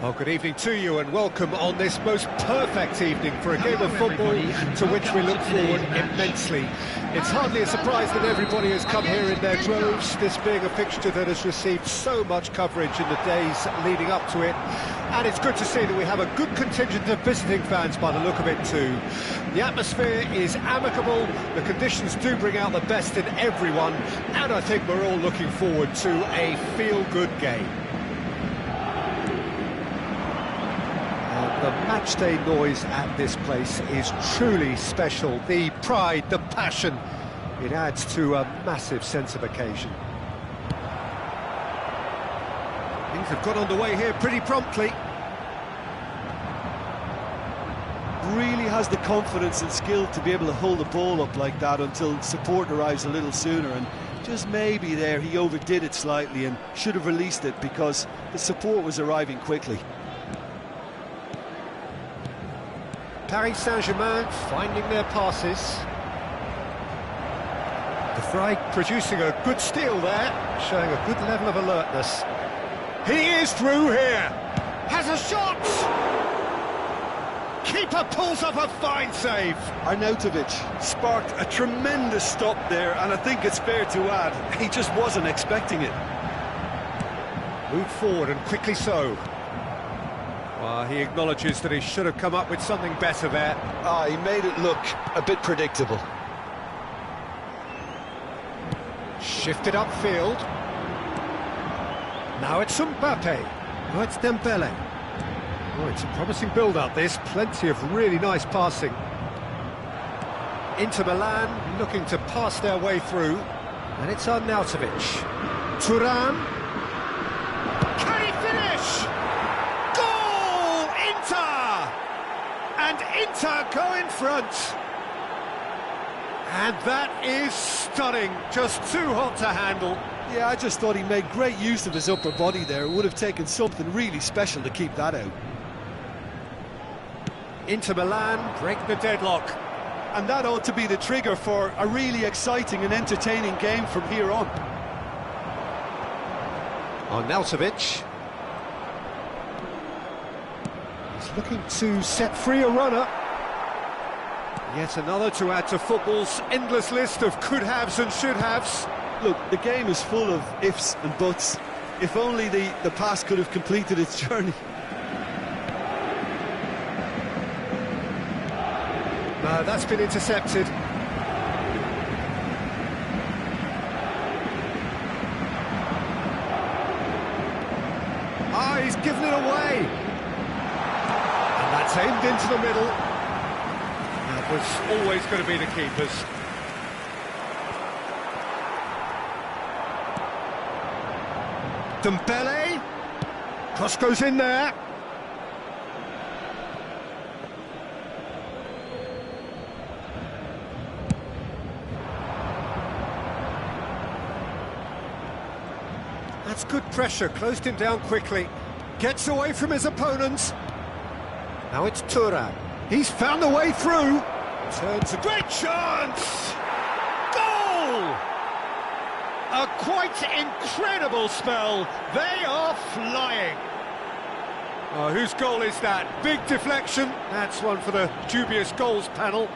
Well, good evening to you and welcome on this most perfect evening for a game of football to which we look forward immensely. It's hardly a surprise that everybody has come here in their droves, this being a fixture that has received so much coverage in the days leading up to it. And it's good to see that we have a good contingent of visiting fans by the look of it too. The atmosphere is amicable, the conditions do bring out the best in everyone, and I think we're all looking forward to a feel-good game. The matchday noise at this place is truly special. The pride, the passion, it adds to a massive sense of occasion. Things have got underway here pretty promptly. Really has the confidence and skill to be able to hold the ball up like that until support arrives a little sooner, and just maybe there he overdid it slightly and should have released it because the support was arriving quickly. Paris Saint-Germain finding their passes. De Vrij producing a good steal there, showing a good level of alertness. He is through here, has a shot! keeper pulls off a fine save. Arnautovic sparked a tremendous stop there, and I think it's fair to add, he just wasn't expecting it. Moved forward, and quickly so. Well, he acknowledges that he should have come up with something better there. He made it look a bit predictable. Shifted upfield. Now it's Mbappe. Now it's Dembele. Oh, it's a promising build-up, this. Plenty of really nice passing. Inter Milan looking to pass their way through. And it's Arnautovic. Thuram. Can he finish? Goal! Inter! And Inter go in front. And that is stunning. Just too hot to handle. Yeah, I just thought he made great use of his upper body there. It would have taken something really special to keep that out. Inter Milan break the deadlock. And that ought to be the trigger for a really exciting and entertaining game from here on. Arnautovic. He's looking to set free a runner. Yet another to add to football's endless list of could-haves and should-haves. Look, the game is full of ifs and buts. If only the pass could have completed its journey. No, that's been intercepted. Ah, he's given it away. And that's aimed into the middle. That was always going to be the keeper's. Dembele. Cross goes in there. That's good pressure, closed him down quickly. Gets away from his opponents. Now it's Thuram. He's found a way through. Turns a great chance! Goal! A quite incredible spell. They are flying. Oh, whose goal is that? Big deflection. That's one for the dubious goals panel.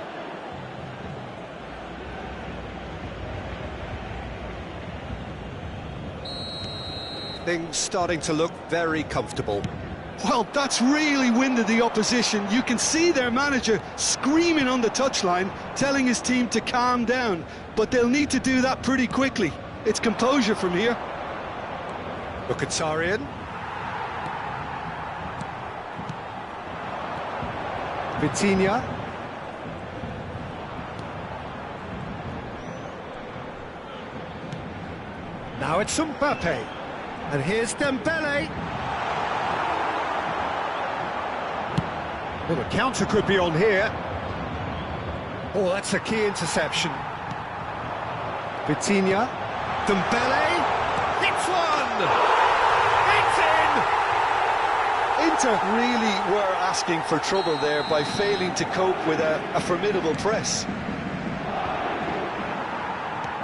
Things starting to look very comfortable. Well, that's really winded the opposition. You can see their manager screaming on the touchline, telling his team to calm down. But they'll need to do that pretty quickly. It's composure from here. Mkhitaryan. Vitinha. Now it's Mbappe. And here's Dembele. Well, the counter could be on here. Oh, that's a key interception. Vitinha. Dembele. Hits one! It's in! Inter really were asking for trouble there by failing to cope with a formidable press.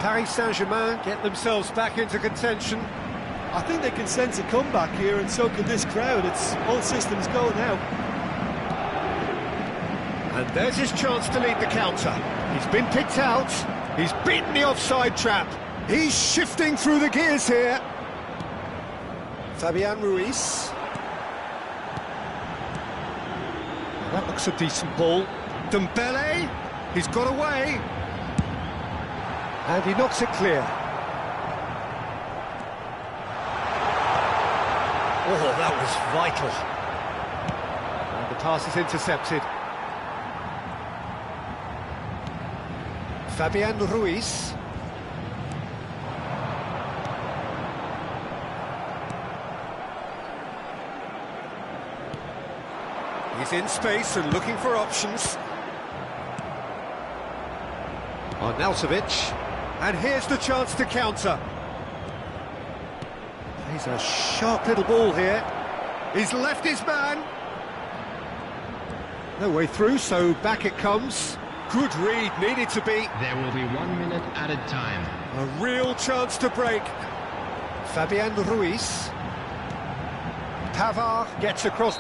Paris Saint-Germain get themselves back into contention. I think they can sense a comeback here, and so can this crowd. It's all systems go now. And there's his chance to lead the counter. He's been picked out. He's beaten the offside trap. He's shifting through the gears here. Fabian Ruiz. That looks a decent ball. Dembele. He's got away. And he knocks it clear. Oh, that was vital. And the pass is intercepted. Fabian Ruiz. He's in space and looking for options. Arnautovic. And here's the chance to counter. He's a sharp little ball here. He's left his man. No way through, so back it comes. Good read, needed to be. There will be 1 minute added time. A real chance to break. Fabian Ruiz. Pavard gets across.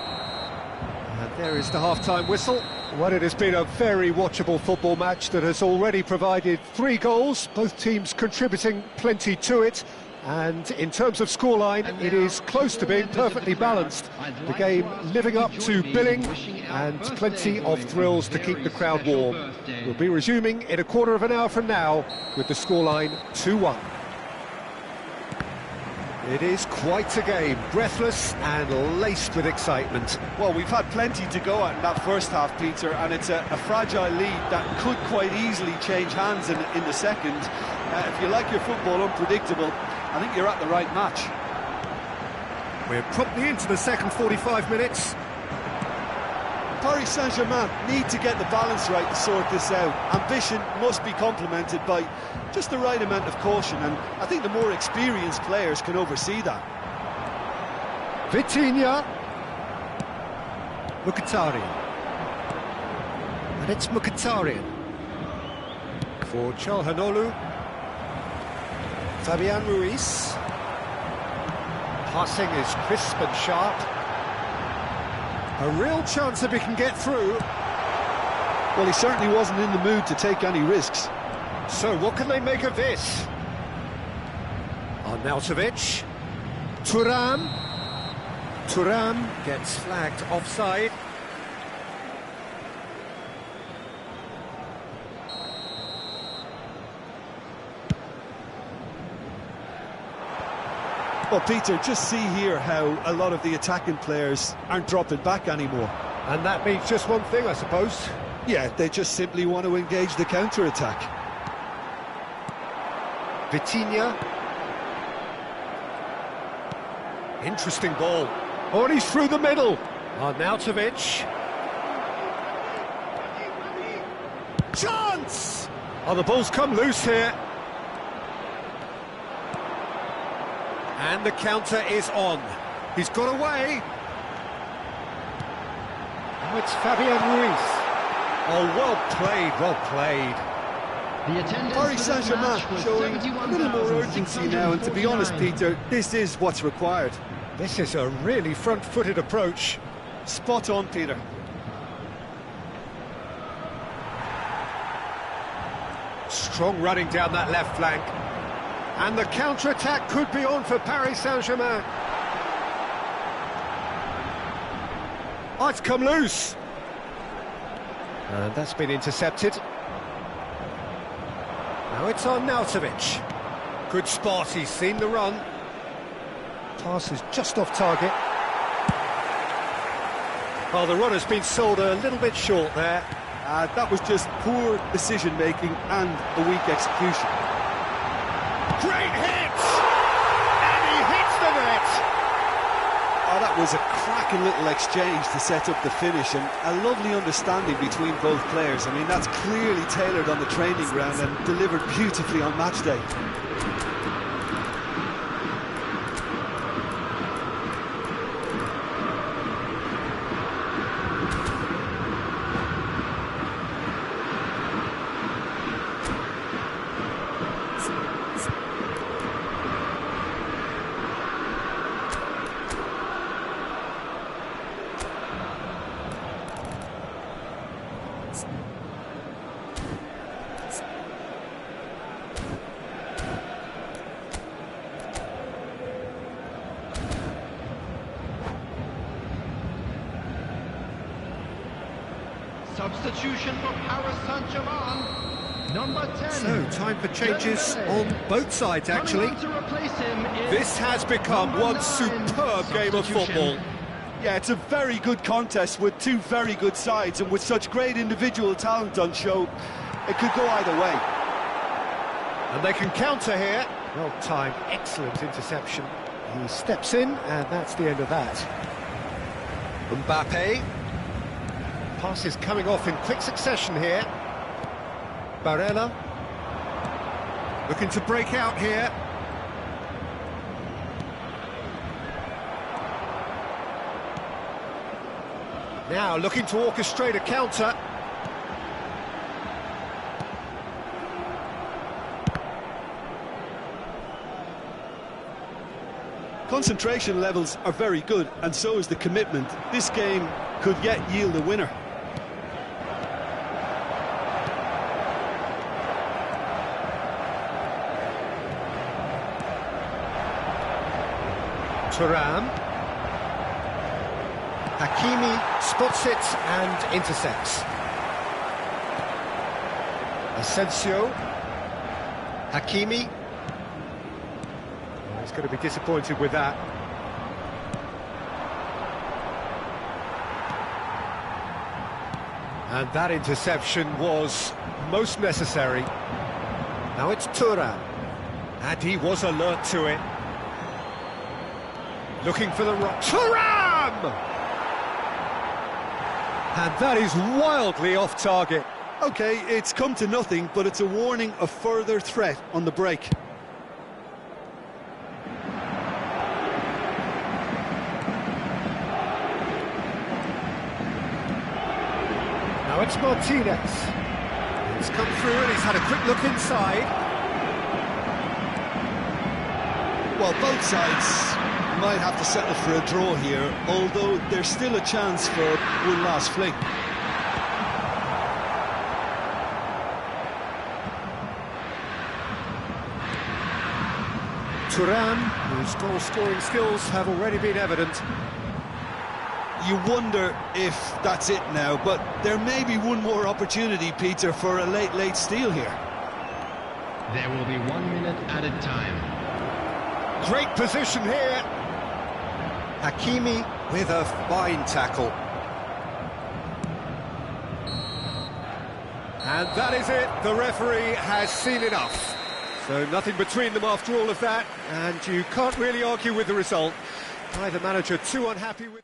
And there is the half-time whistle. Well, it has been a very watchable football match that has already provided 3 goals, both teams contributing plenty to it. And in terms of scoreline, it is close to being perfectly balanced. The game living up to billing and plenty of thrills to keep the crowd warm. We'll be resuming in a quarter of an hour from now with the scoreline 2-1. It is quite a game, breathless and laced with excitement. Well, we've had plenty to go at in that first half, Peter, and it's a fragile lead that could quite easily change hands in the second. If you like your football unpredictable, I think you're at the right match. We're promptly into the second 45 minutes. Paris Saint-Germain need to get the balance right to sort this out. Ambition must be complemented by just the right amount of caution, and I think the more experienced players can oversee that. Vitinha. Mkhitaryan. And it's Mkhitaryan. For Çalhanoğlu. Fabian Ruiz. Passing is crisp and sharp. A real chance if he can get through. Well, he certainly wasn't in the mood to take any risks. So what can they make of this? Arnautovic. Thuram. Thuram gets flagged offside. Well, Peter, just see here how a lot of the attacking players aren't dropping back anymore. And that means just one thing, I suppose. Yeah, they just simply want to engage the counter-attack. Vitinha. Interesting ball. Oh, and he's through the middle. Arnautovic. Chance! Oh, the ball's come loose here. And the counter is on. He's got away. Now it's Fabian Ruiz. Oh, well played, well played. Paris Saint-Germain showing a little more urgency now, and to be honest, Peter, this is what's required. This is a really front-footed approach. Spot on, Peter. Strong running down that left flank. And the counter-attack could be on for Paris Saint-Germain. Oh, it's come loose. And that's been intercepted. Now it's Arnautovic. Good spot, he's seen the run. Pass is just off target. Well, the run has been sold a little bit short there. That was just poor decision-making and a weak execution. Great hit! And he hits the net! Oh, that was a cracking little exchange to set up the finish, and a lovely understanding between both players. I mean, that's clearly tailored on the training ground and delivered beautifully on match day. Substitution for Paris Saint-Germain, number 10. So, time for changes on both sides, actually. To replace him is This has become one superb game of football. Yeah, it's a very good contest with two very good sides, and with such great individual talent on show, it could go either way. And they can counter here. Well timed, excellent interception. He steps in, and that's the end of that. Mbappe. Passes coming off in quick succession here. Barella. Looking to break out here. Now looking to orchestrate a counter. Concentration levels are very good, and so is the commitment. This game could yet yield a winner. Thuram. Hakimi spots it and intercepts. Asensio. Hakimi. Oh, he's going to be disappointed with that. And that interception was most necessary. Now it's Thuram. And he was alert to it. Looking for the rock. Thuram! And that is wildly off target. Okay, it's come to nothing, but it's a warning of further threat on the break. Now it's Martinez. He's come through and he's had a quick look inside. Well, both sides might have to settle for a draw here, although there's still a chance for one last fling. Thuram, whose goal-scoring skills have already been evident. You wonder if that's it now, but there may be one more opportunity, Peter, for a late steal here. There will be 1 minute added time. Great position here. Hakimi with a fine tackle. And that is it. The referee has seen enough. So nothing between them after all of that, and you can't really argue with the result. Neither manager too unhappy with...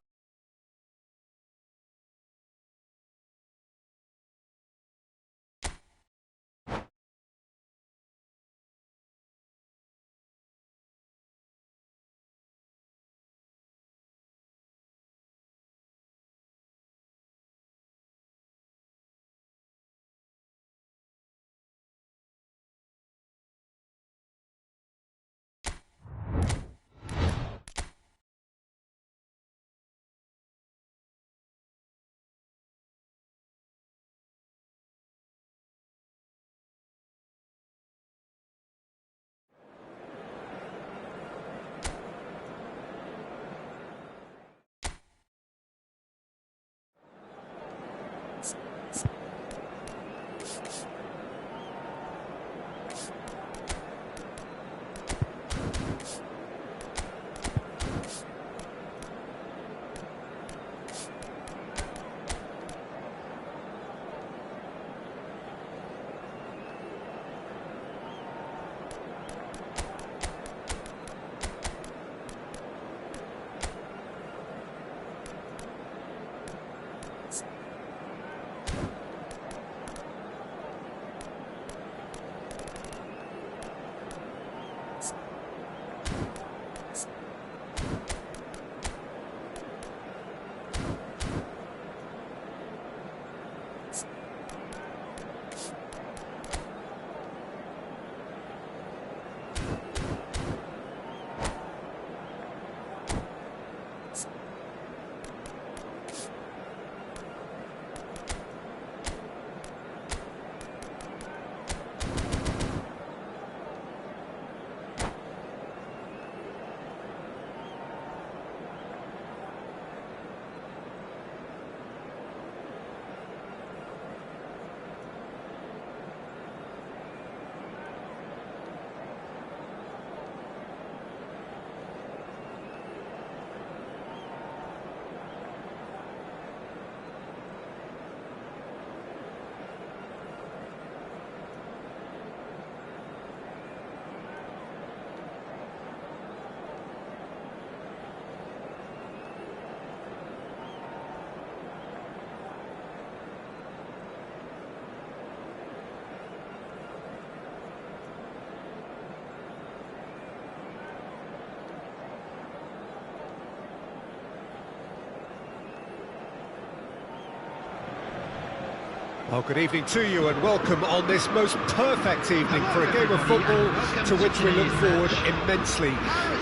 Well, good evening to you and welcome on this most perfect evening for a game of football to which we look forward immensely.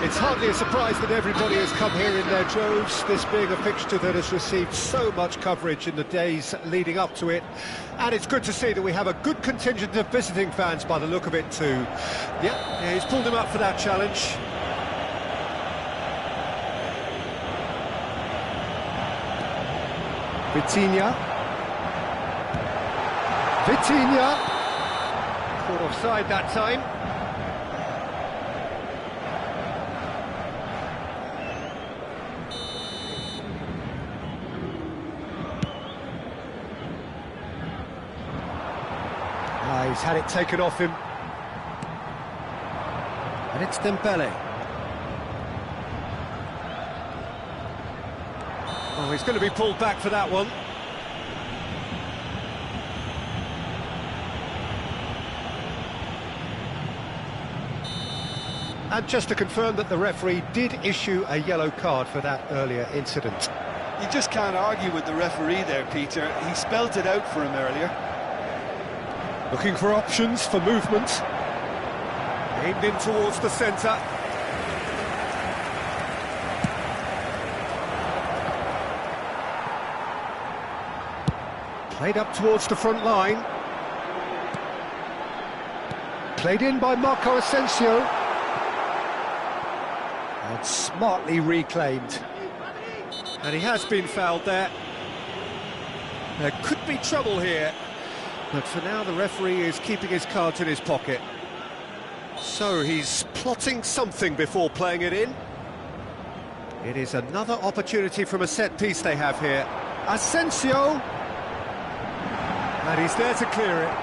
It's hardly a surprise that everybody has come here in their droves, this being a fixture that has received so much coverage in the days leading up to it. And it's good to see that we have a good contingent of visiting fans by the look of it too. Yeah, he's pulled him up for that challenge. Vitinha, caught offside that time. He's had it taken off him. And it's Dembele. Oh, he's going to be pulled back for that one. And just to confirm that the referee did issue a yellow card for that earlier incident. You just can't argue with the referee there, Peter. He spelt it out for him earlier. Looking for options for movement. Aimed in towards the centre. Played up towards the front line. Played in by Marco Asensio. And smartly reclaimed. And he has been fouled there. There could be trouble here. But for now, the referee is keeping his cards in his pocket. So he's plotting something before playing it in. It is another opportunity from a set piece they have here. Asensio! And he's there to clear it.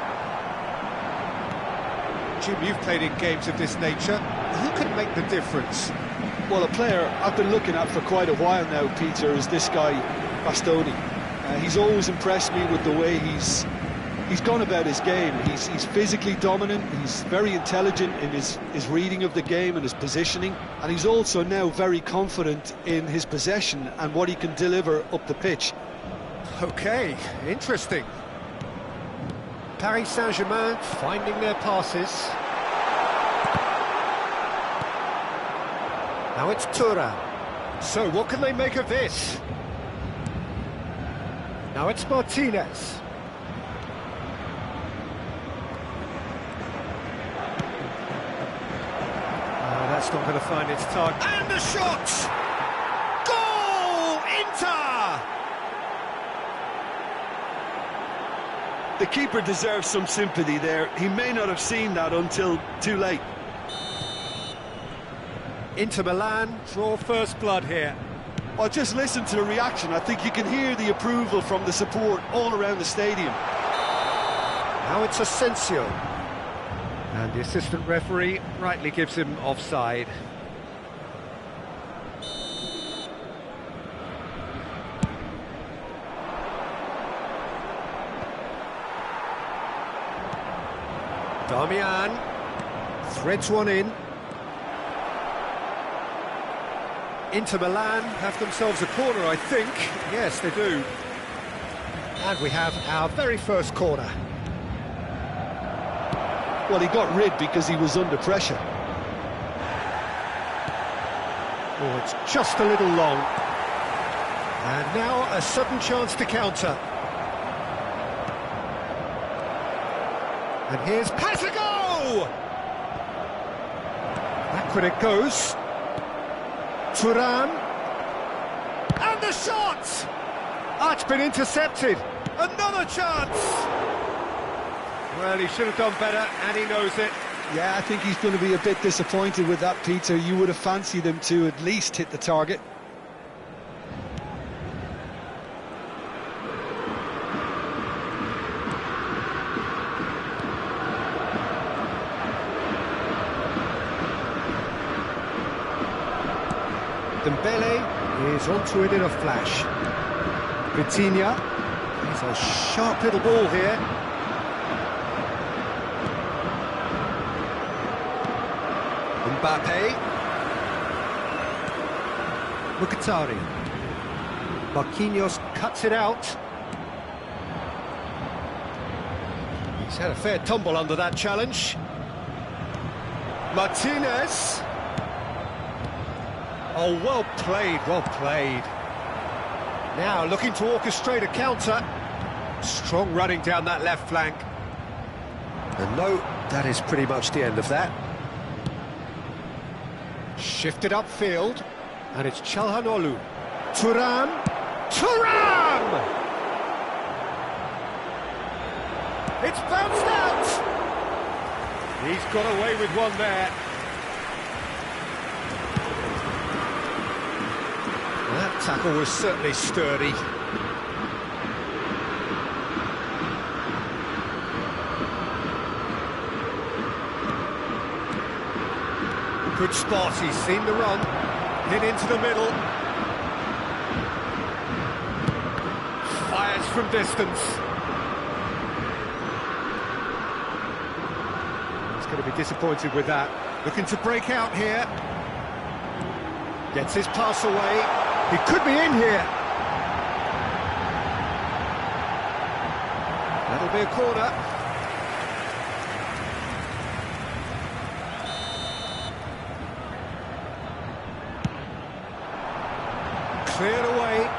Jim, you've played in games of this nature. Who can make the difference? Well, a player I've been looking at for quite a while now, Peter, is this guy, Bastoni. He's always impressed me with the way he's gone about his game. He's physically dominant, he's very intelligent in his reading of the game and his positioning, and he's also now very confident in his possession and what he can deliver up the pitch. Okay, interesting. Paris Saint-Germain finding their passes. Now it's Thuram. So what can they make of this? Now it's Martinez. That's not going to find its target. And the shot! Goal! Inter! The keeper deserves some sympathy there. He may not have seen that until too late. Inter Milan draw first blood here. Well, just listen to the reaction. I think you can hear the approval from the support all around the stadium. Now it's Asensio. And the assistant referee rightly gives him offside. Damian threads one in. Inter Milan have themselves a corner, I think. Yes, they do. And we have our very first corner. Well, he got rid because he was under pressure. Oh, it's just a little long. And now a sudden chance to counter. And here's Pasigo! Backward it goes. Thuram. And the shot! Ah, it's been intercepted. Another chance! Well, he should have done better, and he knows it. Yeah, I think he's going to be a bit disappointed with that, Peter. You would have fancied him to at least hit the target. Dembele is onto it in a flash. Vitinha. He's a sharp little ball here. Mbappe. Mkhitaryan. Marquinhos cuts it out. He's had a fair tumble under that challenge. Martinez. Oh, well played, well played. Now looking to orchestrate a counter. Strong running down that left flank. And no, that is pretty much the end of that. Shifted upfield, and it's Çalhanoğlu. Thuram. Thuram! It's bounced out! He's got away with one there. That tackle was certainly sturdy. Good spot, he's seen the run. Hit into the middle. Fires from distance. He's going to be disappointed with that. Looking to break out here. Gets his pass away. He could be in here. That'll be a corner. Cleared away.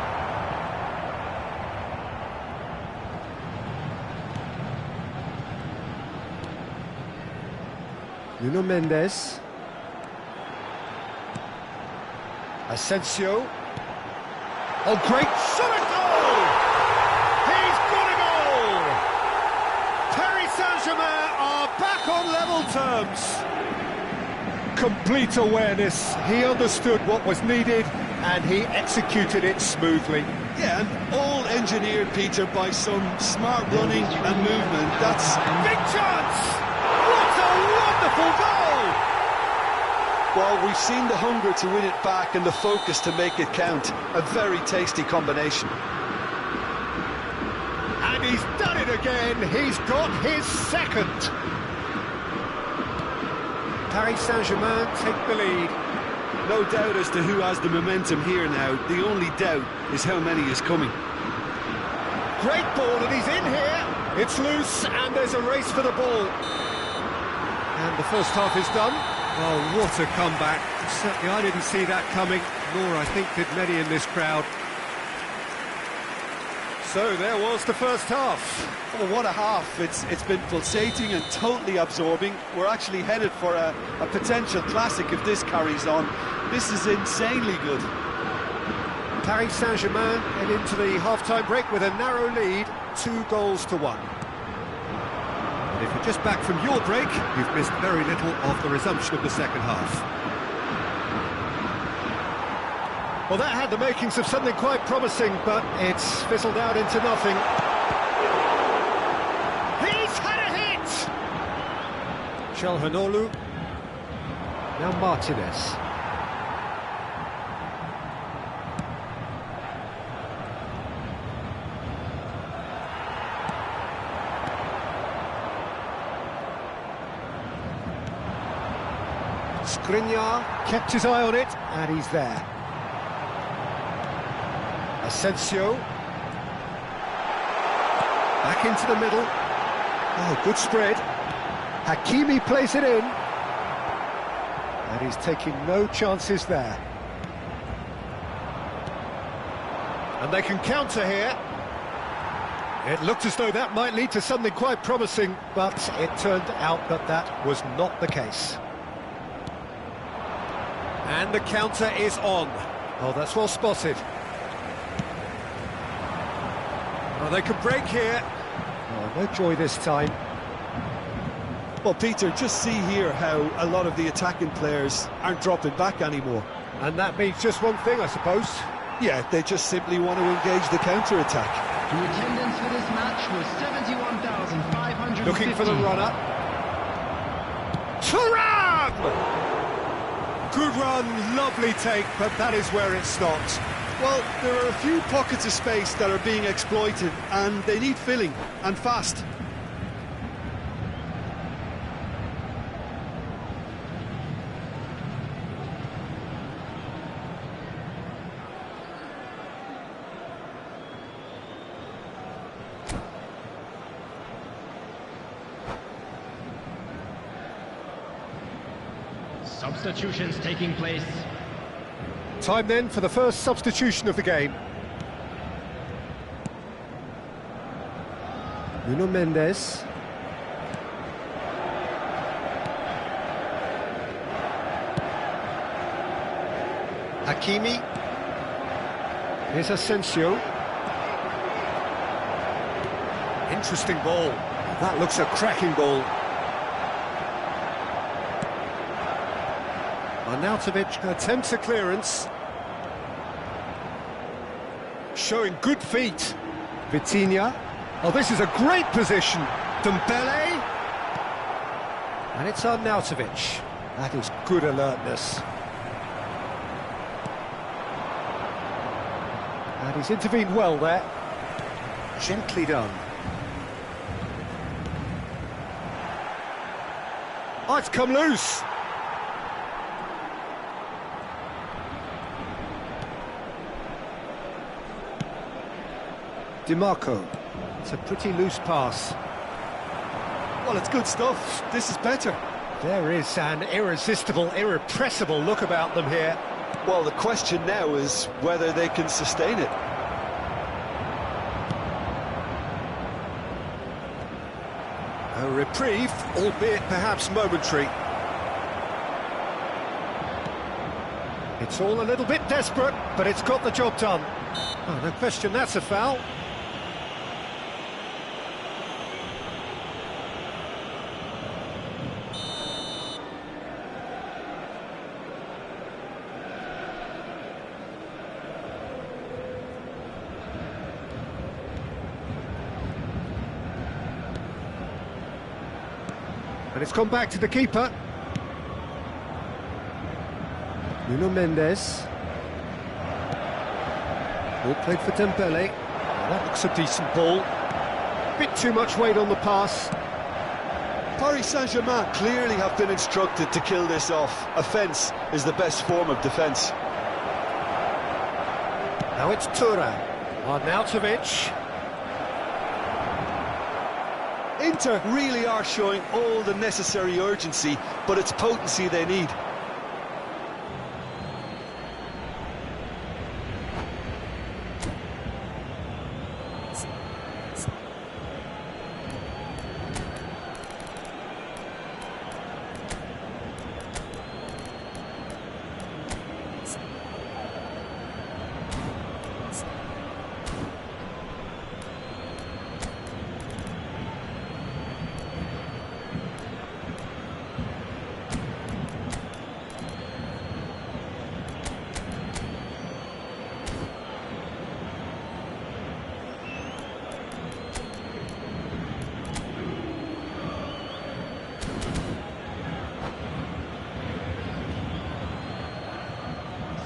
Nuno Mendes. Asensio. Oh, great shot at goal! He's got a goal! Paris Saint-Germain are back on level terms. Complete awareness. He understood what was needed and he executed it smoothly. Yeah, and all engineered, Peter, by some smart running and movement. That's big chance! What a wonderful goal! Well, we've seen the hunger to win it back and the focus to make it count. A very tasty combination. And he's done it again. He's got his second. Paris Saint-Germain take the lead. No doubt as to who has the momentum here now. The only doubt is how many is coming. Great ball, and he's in here. It's loose, and there's a race for the ball. And the first half is done. Oh, what a comeback. Certainly I didn't see that coming, nor I think did many in this crowd. So there was the first half. Oh, what a half. It's been pulsating and totally absorbing. We're actually headed for a potential classic if this carries on. This is insanely good. Paris Saint-Germain head into the half-time break with a narrow lead, 2-1. And if you're just back from your break, you've missed very little of the resumption of the second half. Well, that had the makings of something quite promising, but it's fizzled out into nothing. He's had a hit! Çalhanoğlu. Now Martinez. Skriniar kept his eye on it, and he's there. Asensio. Back into the middle. Oh, good spread. Hakimi plays it in. And he's taking no chances there. And they can counter here. It looked as though that might lead to something quite promising, but it turned out that that was not the case. And the counter is on. Oh, that's well spotted. Well, they could break here. Oh, no joy this time. Well, Peter, just see here how a lot of the attacking players aren't dropping back anymore. And that means just one thing, I suppose. Yeah, they just simply want to engage the counter-attack. The attendance for this match was 71,550. Looking for the runner. Thuram! Good run, lovely take, but that is where it stopped. Well, there are a few pockets of space that are being exploited, and they need filling, and fast. Substitutions taking place. Time then for the first substitution of the game. Nuno Mendes. Hakimi. Here's Asensio. Interesting ball. That looks a cracking ball. Arnautovic attempts a clearance. Showing good feet. Vitinha. Oh, this is a great position. Dembele. And it's Arnautovic. That is good alertness. And he's intervened well there. Gently done. Oh, it's come loose. DiMarco. It's a pretty loose pass. Well, it's good stuff. This is better. There is an irresistible, irrepressible look about them here. Well, the question now is whether they can sustain it. A reprieve, albeit perhaps momentary. It's all a little bit desperate, but it's got the job done. Oh, no question, that's a foul. And it's gone back to the keeper. Nuno Mendes. Ball played for Dembele. That looks a decent ball. Bit too much weight on the pass. Paris Saint-Germain clearly have been instructed to kill this off. Offence is the best form of defence. Now it's Thuram. Arnautovic. Inter really are showing all the necessary urgency, but it's potency they need.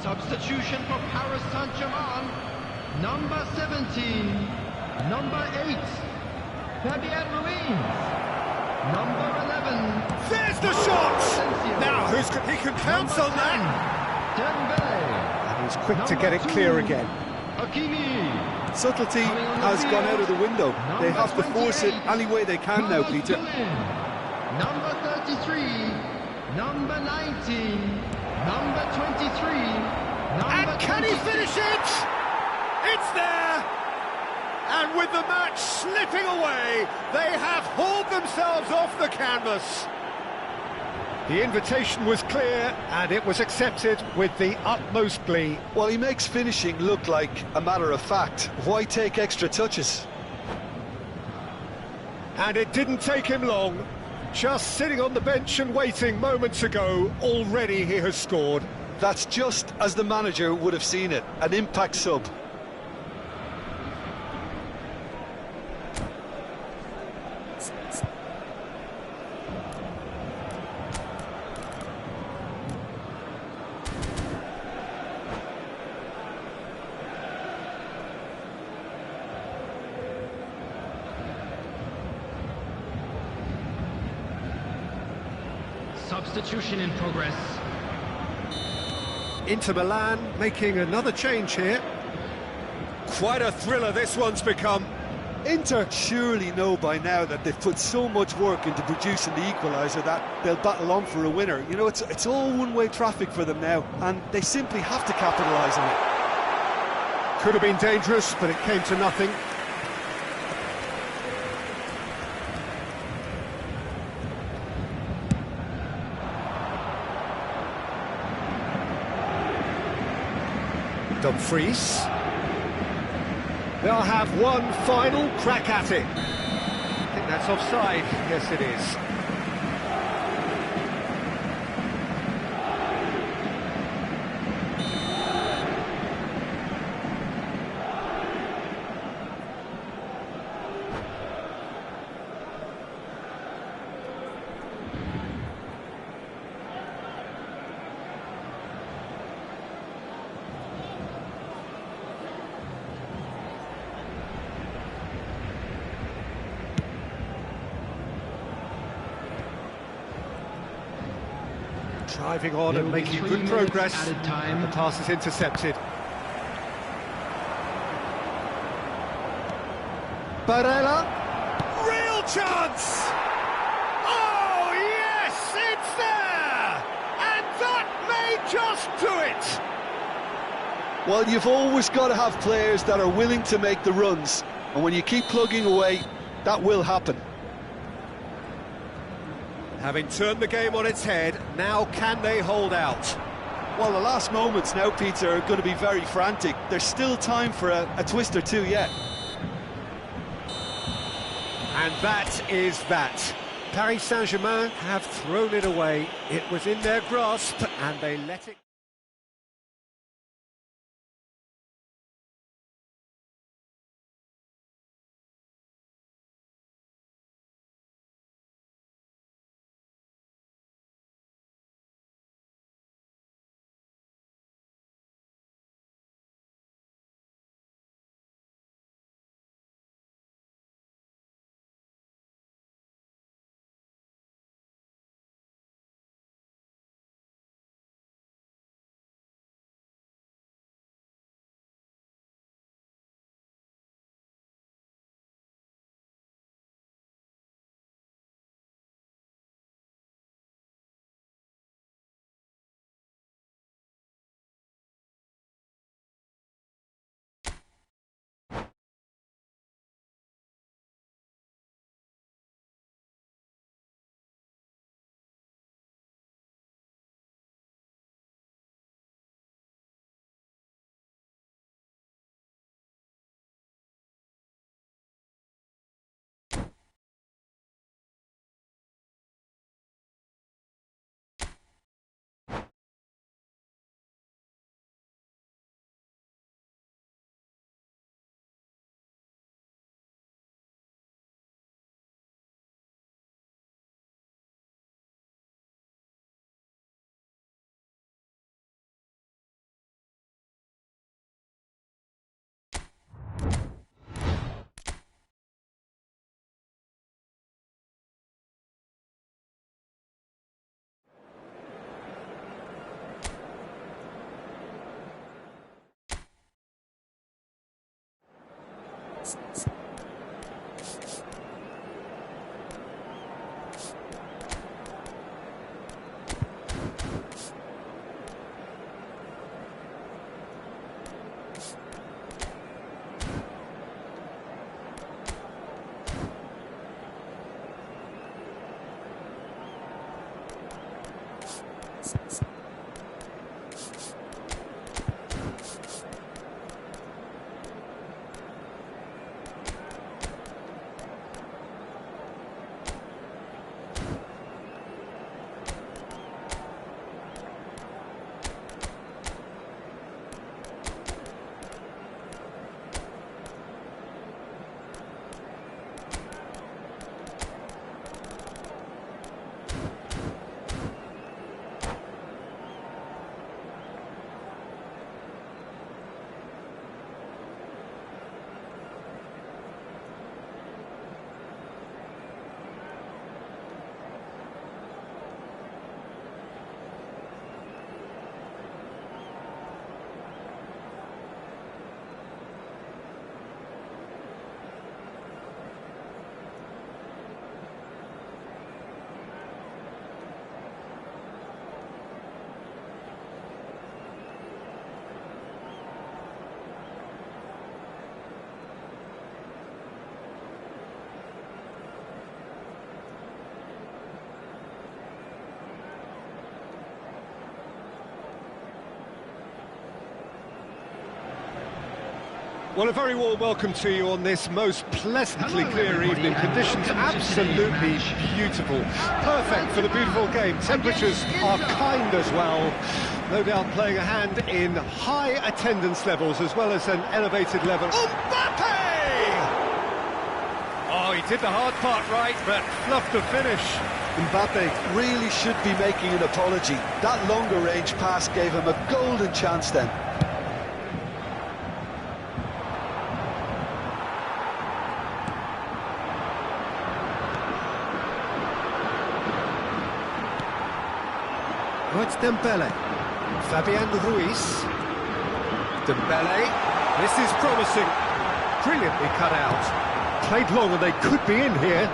Substitution for Paris Saint-Germain. Number 17, number 8, Fabian Ruiz. Number 11. There's the shot! Now, he can pounce on that! Dembele. And he's quick to get it clear again. Hakimi. Subtlety has gone out of the window. They have to force it any way they can now, Peter. Number 33, number 19, number 23. And can he finish it? It's there! And with the match slipping away, they have hauled themselves off the canvas. The invitation was clear, and it was accepted with the utmost glee. Well, he makes finishing look like a matter of fact. Why take extra touches? And it didn't take him long. Just sitting on the bench and waiting moments ago, already he has scored. That's just as the manager would have seen it, an impact sub. Substitution in progress. Inter Milan making another change here. Quite a thriller this one's become. Inter surely know by now that they've put so much work into producing the equaliser that they'll battle on for a winner. You know, it's all one-way traffic for them now, and they simply have to capitalise on it. Could have been dangerous, but it came to nothing. Dumfries. They'll have one final crack at it. I think that's offside. Yes, it is. Driving on and making good progress. Added time. The pass is intercepted. Barella. Real chance! Oh, yes, it's there! And that may just do it! Well, you've always got to have players that are willing to make the runs, and when you keep plugging away, that will happen. Having turned the game on its head, now can they hold out? Well, the last moments now, Peter, are going to be very frantic. There's still time for a twist or two yet. And that is that. Paris Saint-Germain have thrown it away. It was in their grasp, and they let it... Well, a very warm welcome to you on this most pleasantly clear evening. Conditions absolutely beautiful. Perfect for the beautiful game. Temperatures are kind as well. No doubt playing a hand in high attendance levels as well as an elevated level. Mbappe! Oh, he did the hard part right, but fluffed the finish. Mbappe really should be making an apology. That longer range pass gave him a golden chance then. Oh, it's Dembele. Fabian Ruiz. Dembele. This is promising. Brilliantly cut out. Played long and they could be in here.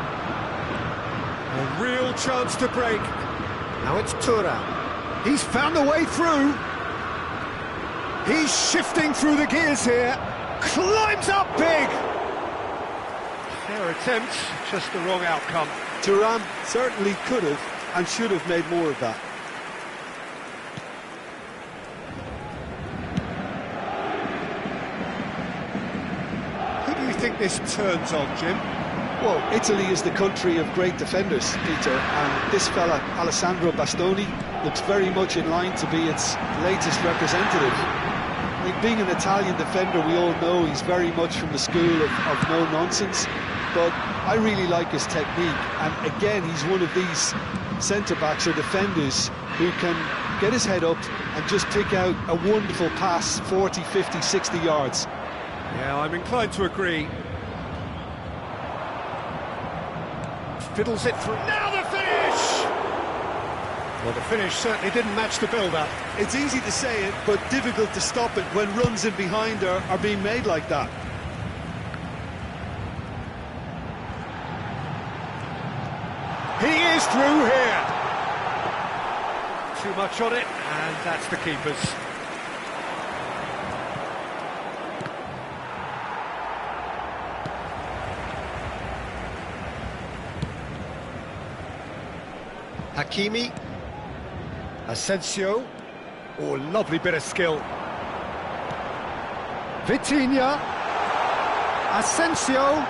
A real chance to break. Now it's Thuram. He's found a way through. He's shifting through the gears here. Climbs up big. Fair attempt, just the wrong outcome. Thuram certainly could have and should have made more of that. Who do you think this turns on, Jim? Well, Italy is the country of great defenders, Peter, and this fella, Alessandro Bastoni, looks very much in line to be its latest representative. Being an Italian defender, we all know he's very much from the school of no-nonsense, but I really like his technique, and again, he's one of these centre-backs or defenders who can get his head up and just pick out a wonderful pass, 40, 50, 60 yards. Yeah, I'm inclined to agree. Fiddles it through. Now the finish! Well, the finish certainly didn't match the build-up. It's easy to say it, but difficult to stop it when runs in behind are being made like that. He is through here. Too much on it, and that's the keeper's. Hakimi, Asensio, oh, lovely bit of skill. Vitinha, Asensio,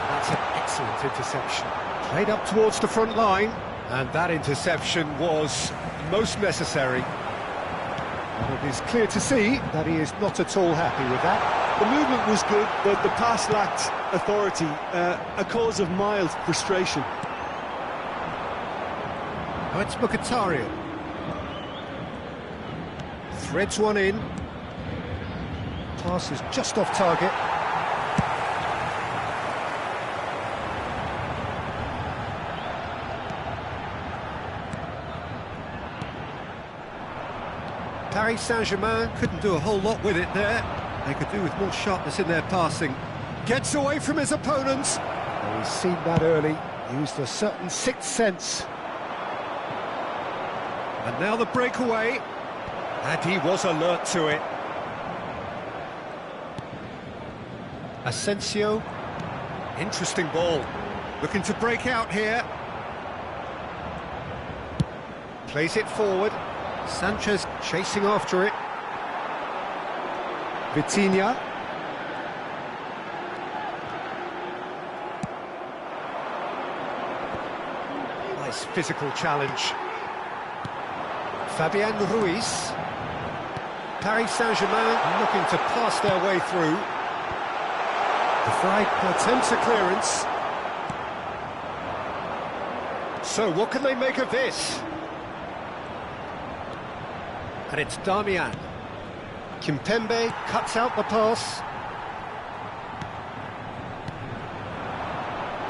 that's an excellent interception. Played up towards the front line, and that interception was most necessary. And it is clear to see that he is not at all happy with that. The movement was good, but the pass lacked authority, a cause of mild frustration. Oh, it's Mkhitaryan. Threads one in. Pass is just off target. Paris Saint-Germain couldn't do a whole lot with it there. They could do with more sharpness in their passing. Gets away from his opponents. Oh, he's seen that early. Used a certain sixth sense. And now the breakaway, and he was alert to it. Asensio, interesting ball, looking to break out here. Plays it forward, Sanchez chasing after it. Vitinha. Nice physical challenge. Fabian Ruiz. Paris Saint-Germain looking to pass their way through. De Vrij attempts a clearance. So what can they make of this? And it's Darmian. Kimpembe cuts out the pass.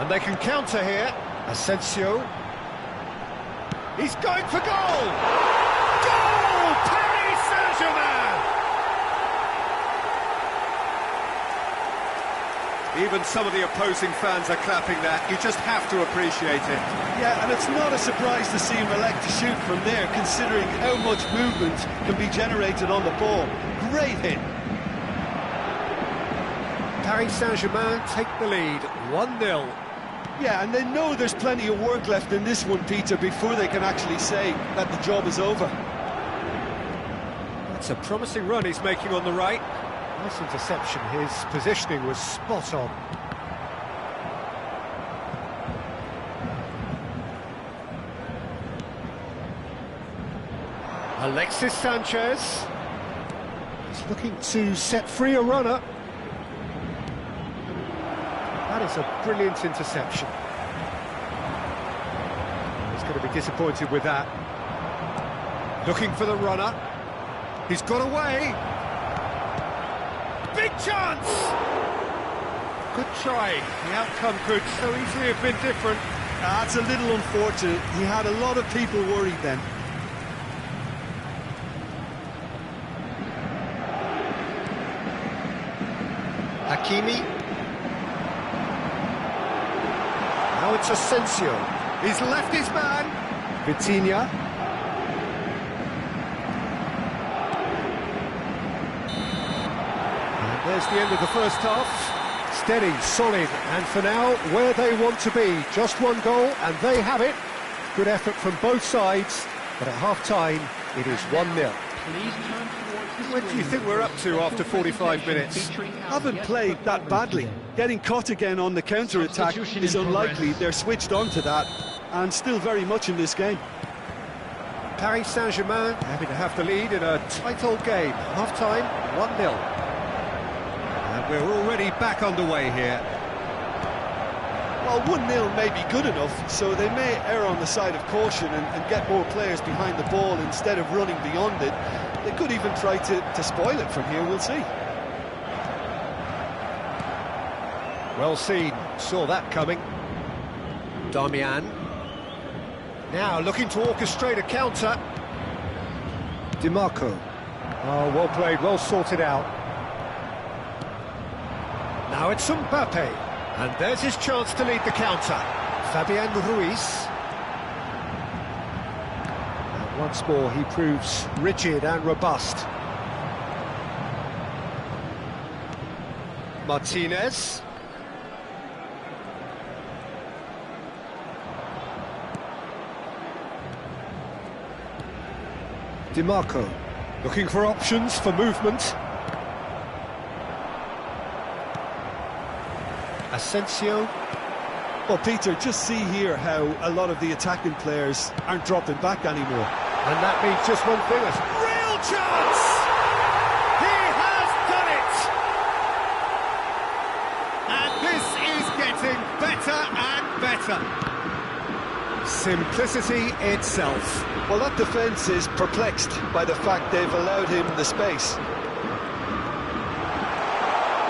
And they can counter here. Asensio. He's going for goal! Paris Saint-Germain! Even some of the opposing fans are clapping that. You just have to appreciate it. Yeah, and it's not a surprise to see him elect to shoot from there, considering how much movement can be generated on the ball. Great hit. Paris Saint-Germain take the lead, 1-0. Yeah, and they know there's plenty of work left in this one, Peter, before they can actually say that the job is over. That's a promising run he's making on the right. Nice interception, his positioning was spot on. Alexis Sanchez. He's looking to set free a runner. That is a brilliant interception. He's going to be disappointed with that. Looking for the runner. He's got away. Big chance! Good try. The outcome could so easily have been different. That's a little unfortunate. He had a lot of people worried then. Hakimi. Now it's Asensio. He's left his man. Vitinha. And there's the end of the first half. Steady, solid, and for now, where they want to be. Just one goal, and they have it. Good effort from both sides, but at half-time, it is 1-0. When do you think we're up to after 45 minutes? Haven't played that badly. Getting caught again on the counter-attack is unlikely. They're switched on to that, and still very much in this game. Paris Saint-Germain happy to have the lead in a tight old game. Half-time, 1-0. And we're already back underway here. Well, 1-0 may be good enough, so they may err on the side of caution and get more players behind the ball instead of running beyond it. They could even try to spoil it from here, we'll see. Well seen, saw that coming. Darmian. Now looking to orchestrate a counter. DiMarco. Oh, well played, well sorted out. Now it's Mbappe. And there's his chance to lead the counter. Fabian Ruiz. And once more he proves rigid and robust. Martinez. DiMarco. Looking for options for movement. Asensio. Well, Peter, just see here how a lot of the attacking players aren't dropping back anymore. And that means just one thing. Real chance! He has done it! And this is getting better and better. Simplicity itself. Well, that defence is perplexed by the fact they've allowed him the space.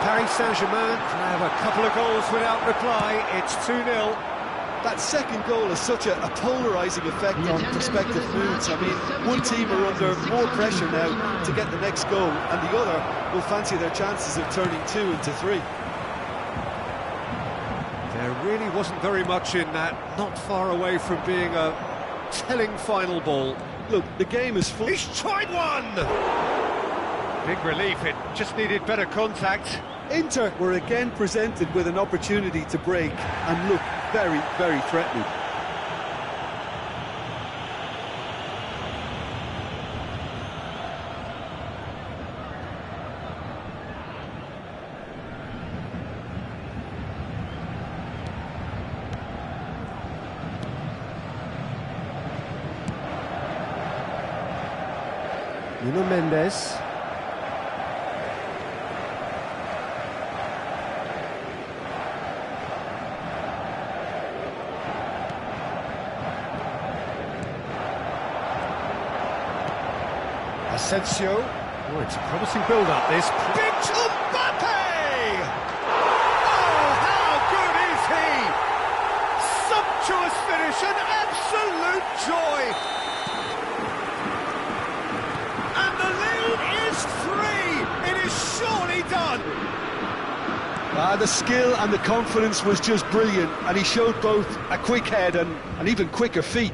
Paris Saint-Germain have a couple of goals without reply. It's 2-0. That second goal has such a polarising effect on prospective moods. I mean, one team are under more pressure now to get the next goal, and the other will fancy their chances of turning 2 into 3. There really wasn't very much in that, not far away from being a telling final ball. Look, the game is full. He's tried one! Big relief, it just needed better contact. Inter were again presented with an opportunity to break and look very, very threatening. Nuno Mendes. Asensio. Oh, it's a promising build-up, this. Big Mbappe! Oh, how good is he? Sumptuous finish, an absolute joy! And the lead is 3! It is surely done! The skill and the confidence was just brilliant, and he showed both a quick head and even quicker feet.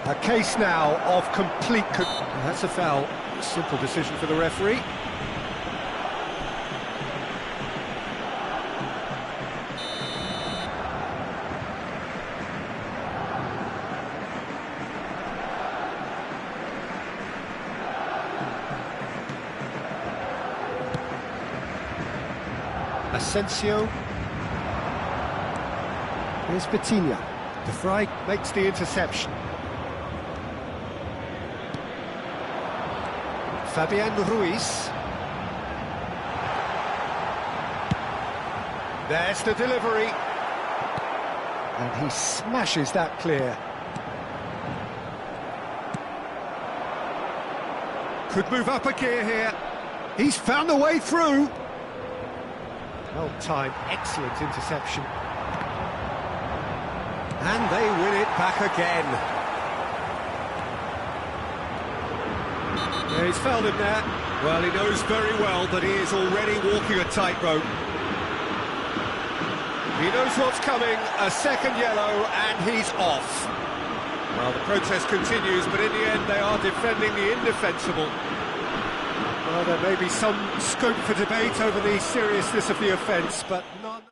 A case now of complete... That's a foul. Simple decision for the referee. Asensio. Here's Vitinha. De Vrij makes the interception. Fabian Ruiz. There's the delivery. And he smashes that clear. Could move up a gear here. He's found a way through. Well timed, excellent interception. And they win it back again. Yeah, he's fouled him there. Well, he knows very well that he is already walking a tightrope. He knows what's coming, a second yellow, and he's off. Well, the protest continues, but in the end they are defending the indefensible. Well, there may be some scope for debate over the seriousness of the offence, but none...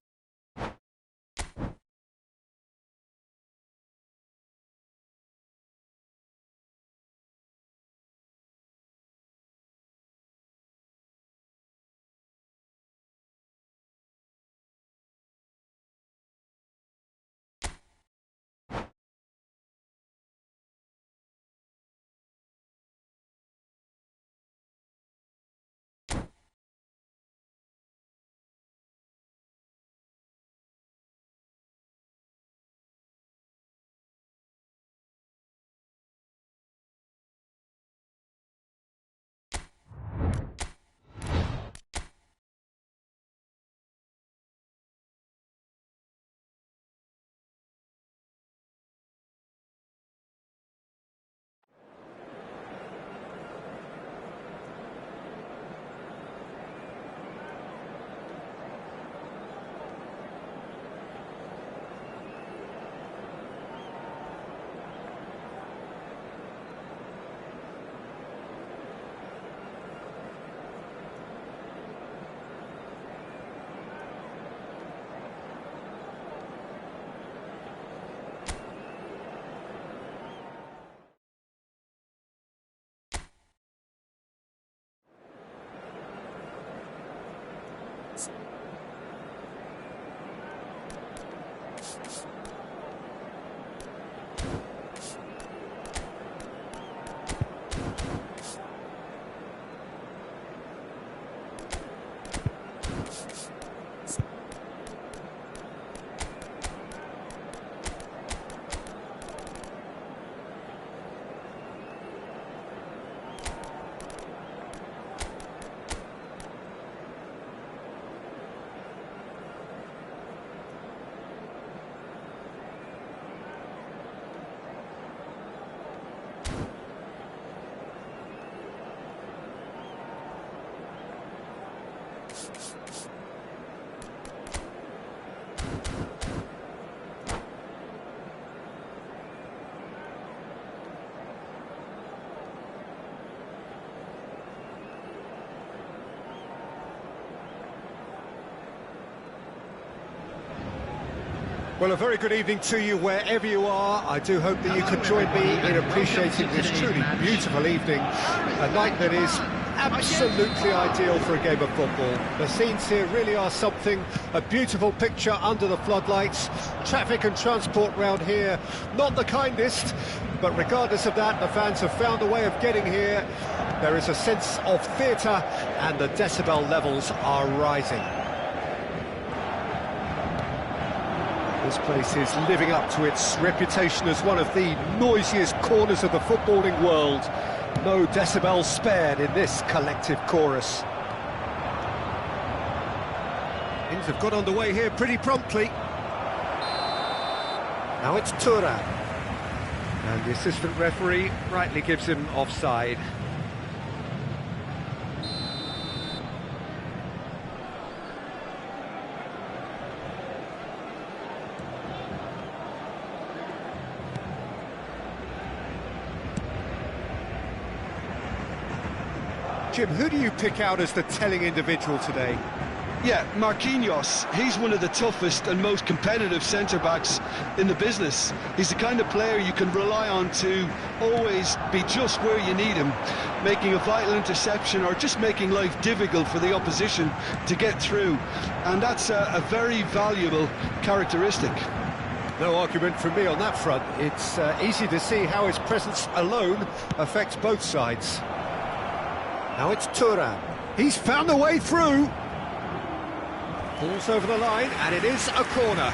Well, a very good evening to you wherever you are. I do hope that you can join me in appreciating this truly beautiful evening, a night that is absolutely ideal for a game of football. The scenes here really are something, a beautiful picture under the floodlights. Traffic and transport round here, not the kindest, but regardless of that, the fans have found a way of getting here. There is a sense of theatre and the decibel levels are rising. This place is living up to its reputation as one of the noisiest corners of the footballing world. No decibels spared in this collective chorus. Things have got underway here pretty promptly. Now it's Tura. And the assistant referee rightly gives him offside. Jim, who do you pick out as the telling individual today? Yeah, Marquinhos, he's one of the toughest and most competitive centre-backs in the business. He's the kind of player you can rely on to always be just where you need him, making a vital interception or just making life difficult for the opposition to get through. And that's a very valuable characteristic. No argument from me on that front. It's easy to see how his presence alone affects both sides. Now it's Thuram. He's found a way through. Pulls over the line, and it is a corner.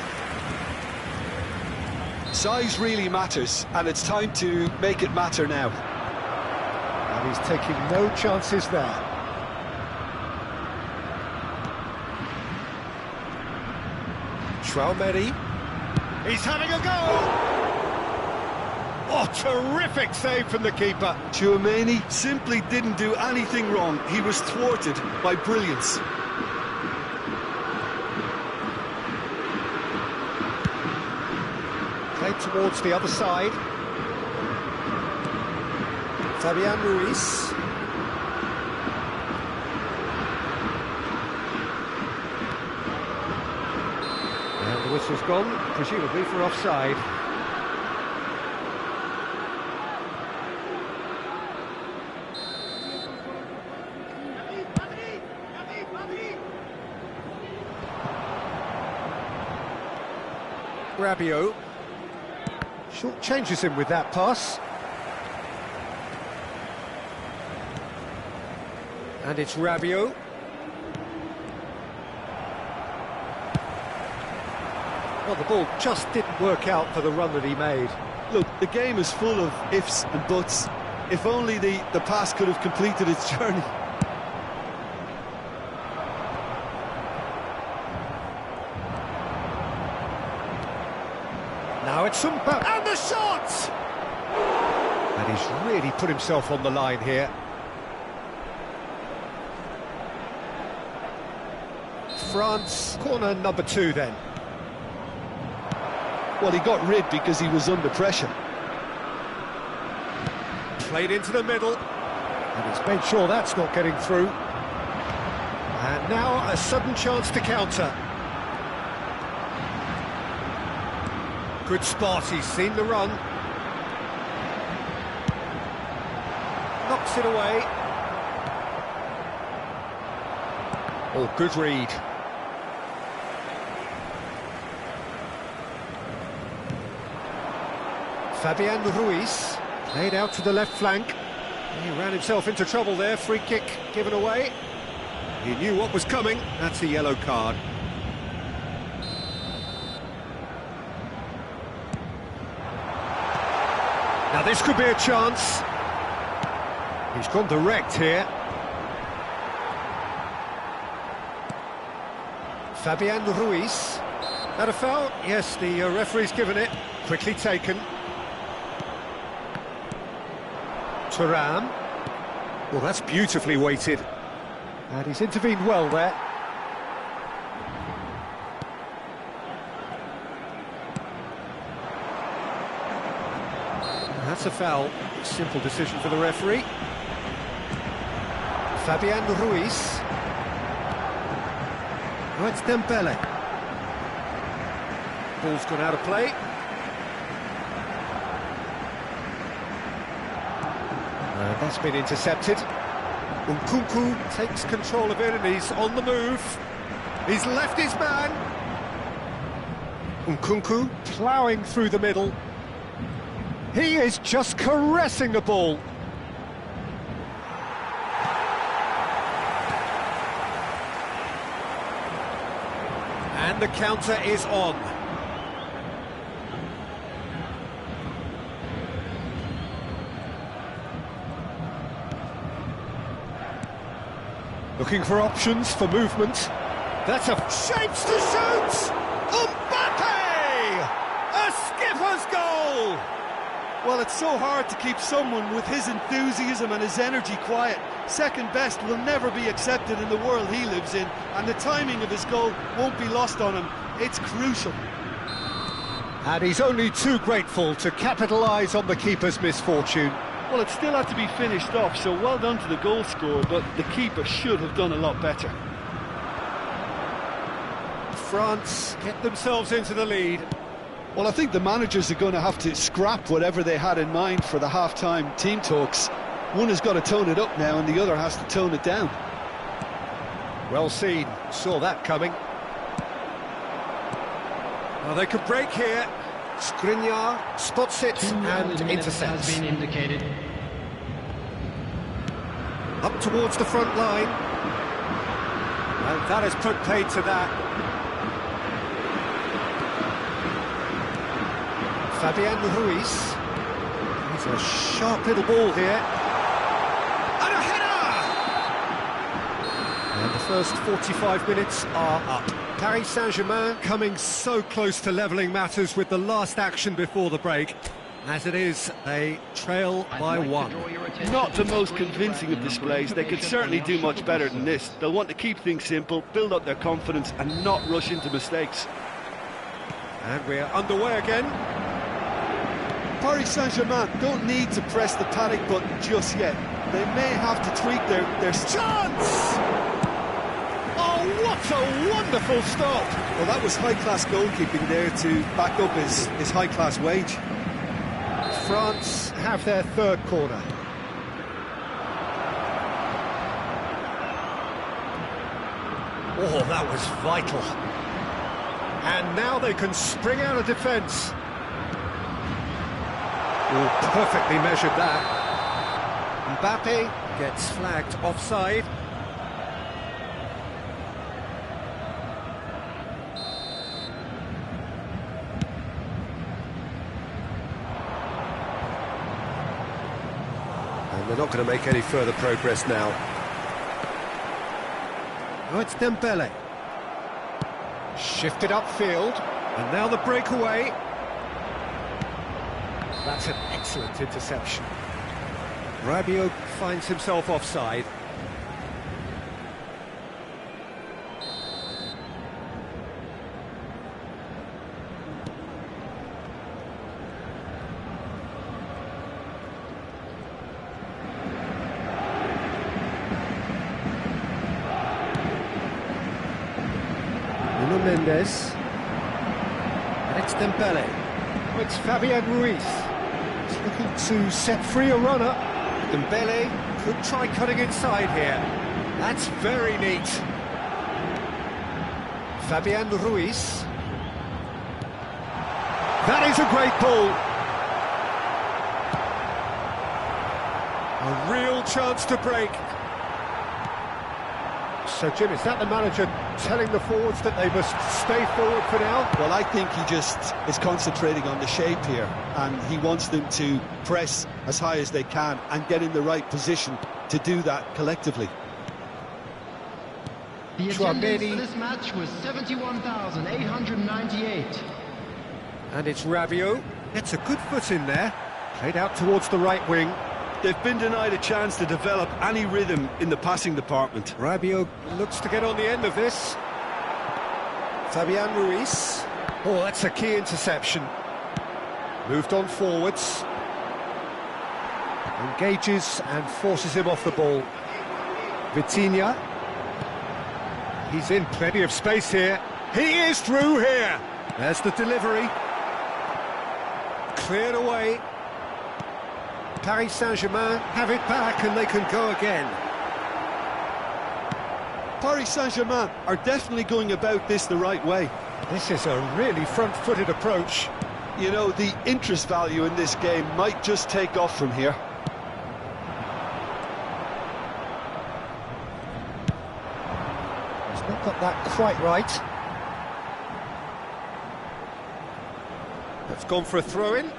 Size really matters, and it's time to make it matter now. And he's taking no chances there. Traoré. He's having a go! Oh, terrific save from the keeper. Tchouaméni simply didn't do anything wrong. He was thwarted by brilliance. Played towards the other side. Fabian Ruiz. And the whistle's gone, presumably for offside. Rabiot. Short changes him with that pass. And it's Rabiot. Well, the ball just didn't work out for the run that he made. Look, the game is full of ifs and buts. If only the pass could have completed its journey. Now it's Sumpa, and the shot! And he's really put himself on the line here. France, corner number 2 then. Well, he got rid because he was under pressure. Played into the middle, and he's made sure that's not getting through. And now a sudden chance to counter. Good spot, he's seen the run. Knocks it away. Oh, good read. Fabian Ruiz, played out to the left flank. He ran himself into trouble there, free kick given away. He knew what was coming, that's a yellow card. Now this could be a chance. He's gone direct here. Fabian Ruiz. That a foul? Yes, the referee's given it. Quickly taken. Thuram. Well, that's beautifully weighted. And he's intervened well there. That's a foul. Simple decision for the referee. Fabian Ruiz. Oh, it's Dembele. Ball's gone out of play. That's been intercepted. Nkunku takes control of it and he's on the move. He's left his man. Nkunku ploughing through the middle. He is just caressing the ball. And the counter is on. Looking for options for movement. That's a shapes to shoot! Mbappe! A skipper's goal! Well, it's so hard to keep someone with his enthusiasm and his energy quiet. Second best will never be accepted in the world he lives in, and the timing of his goal won't be lost on him. It's crucial. And he's only too grateful to capitalise on the keeper's misfortune. Well, it still had to be finished off, so well done to the goal scorer, but the keeper should have done a lot better. France get themselves into the lead. Well, I think the managers are going to have to scrap whatever they had in mind for the half-time team talks. One has got to tone it up now and the other has to tone it down. Well seen, saw that coming. Well, they could break here. Skriniar spots it and intercepts. Has been indicated. Up towards the front line. And that has put paid to that. Fabian Ruiz. He's a sharp little ball here. And a header! And the first 45 minutes are up. Paris Saint-Germain coming so close to levelling matters with the last action before the break. As it is, they trail by one. Not the most convincing of displays. They could certainly do much better than this. They'll want to keep things simple, build up their confidence and not rush into mistakes. And we're underway again. Paris Saint-Germain don't need to press the panic button just yet. They may have to tweak their chance! Oh, what a wonderful stop! Well, that was high-class goalkeeping there to back up his high-class wage. France have their third corner. Oh, that was vital. And now they can spring out of defence. Oh, perfectly measured that. Mbappe gets flagged offside. And they're not going to make any further progress now. Oh, it's Dembele. Shifted upfield, and now the breakaway. That's an excellent interception. Rabiot finds himself offside. Nuno Mendes. And it's Dembele. Oh, it's Fabian Ruiz. He's looking to set free a runner. Dembele could try cutting inside here. That's very neat. Fabian Ruiz. That is a great ball. A real chance to break. So, Jim, is that the manager telling the forwards that they must stay forward for now? Well, I think he just is concentrating on the shape here, and he wants them to press as high as they can and get in the right position to do that collectively. The attendance for this match was 71,898. And it's Rabiot. Gets a good foot in there. Played out towards the right wing. They've been denied a chance to develop any rhythm in the passing department. Rabiot looks to get on the end of this. Fabian Ruiz. Oh, that's a key interception. Moved on forwards. Engages and forces him off the ball. Vitinha. He's in plenty of space here. He is through here. There's the delivery. Cleared away. Paris Saint-Germain have it back and they can go again. Paris Saint-Germain are definitely going about this the right way. This is a really front-footed approach. You know, the interest value in this game might just take off from here. He's not got that quite right. That's gone for a throw-in.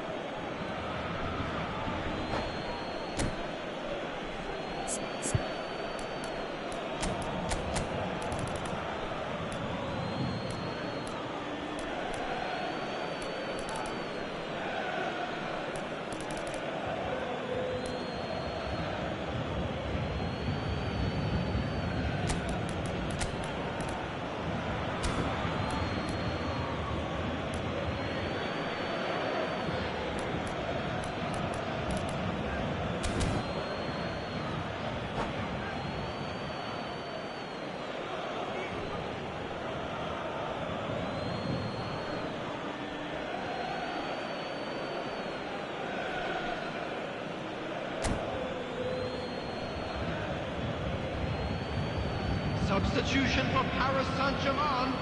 Substitution for Paris Saint-Germain.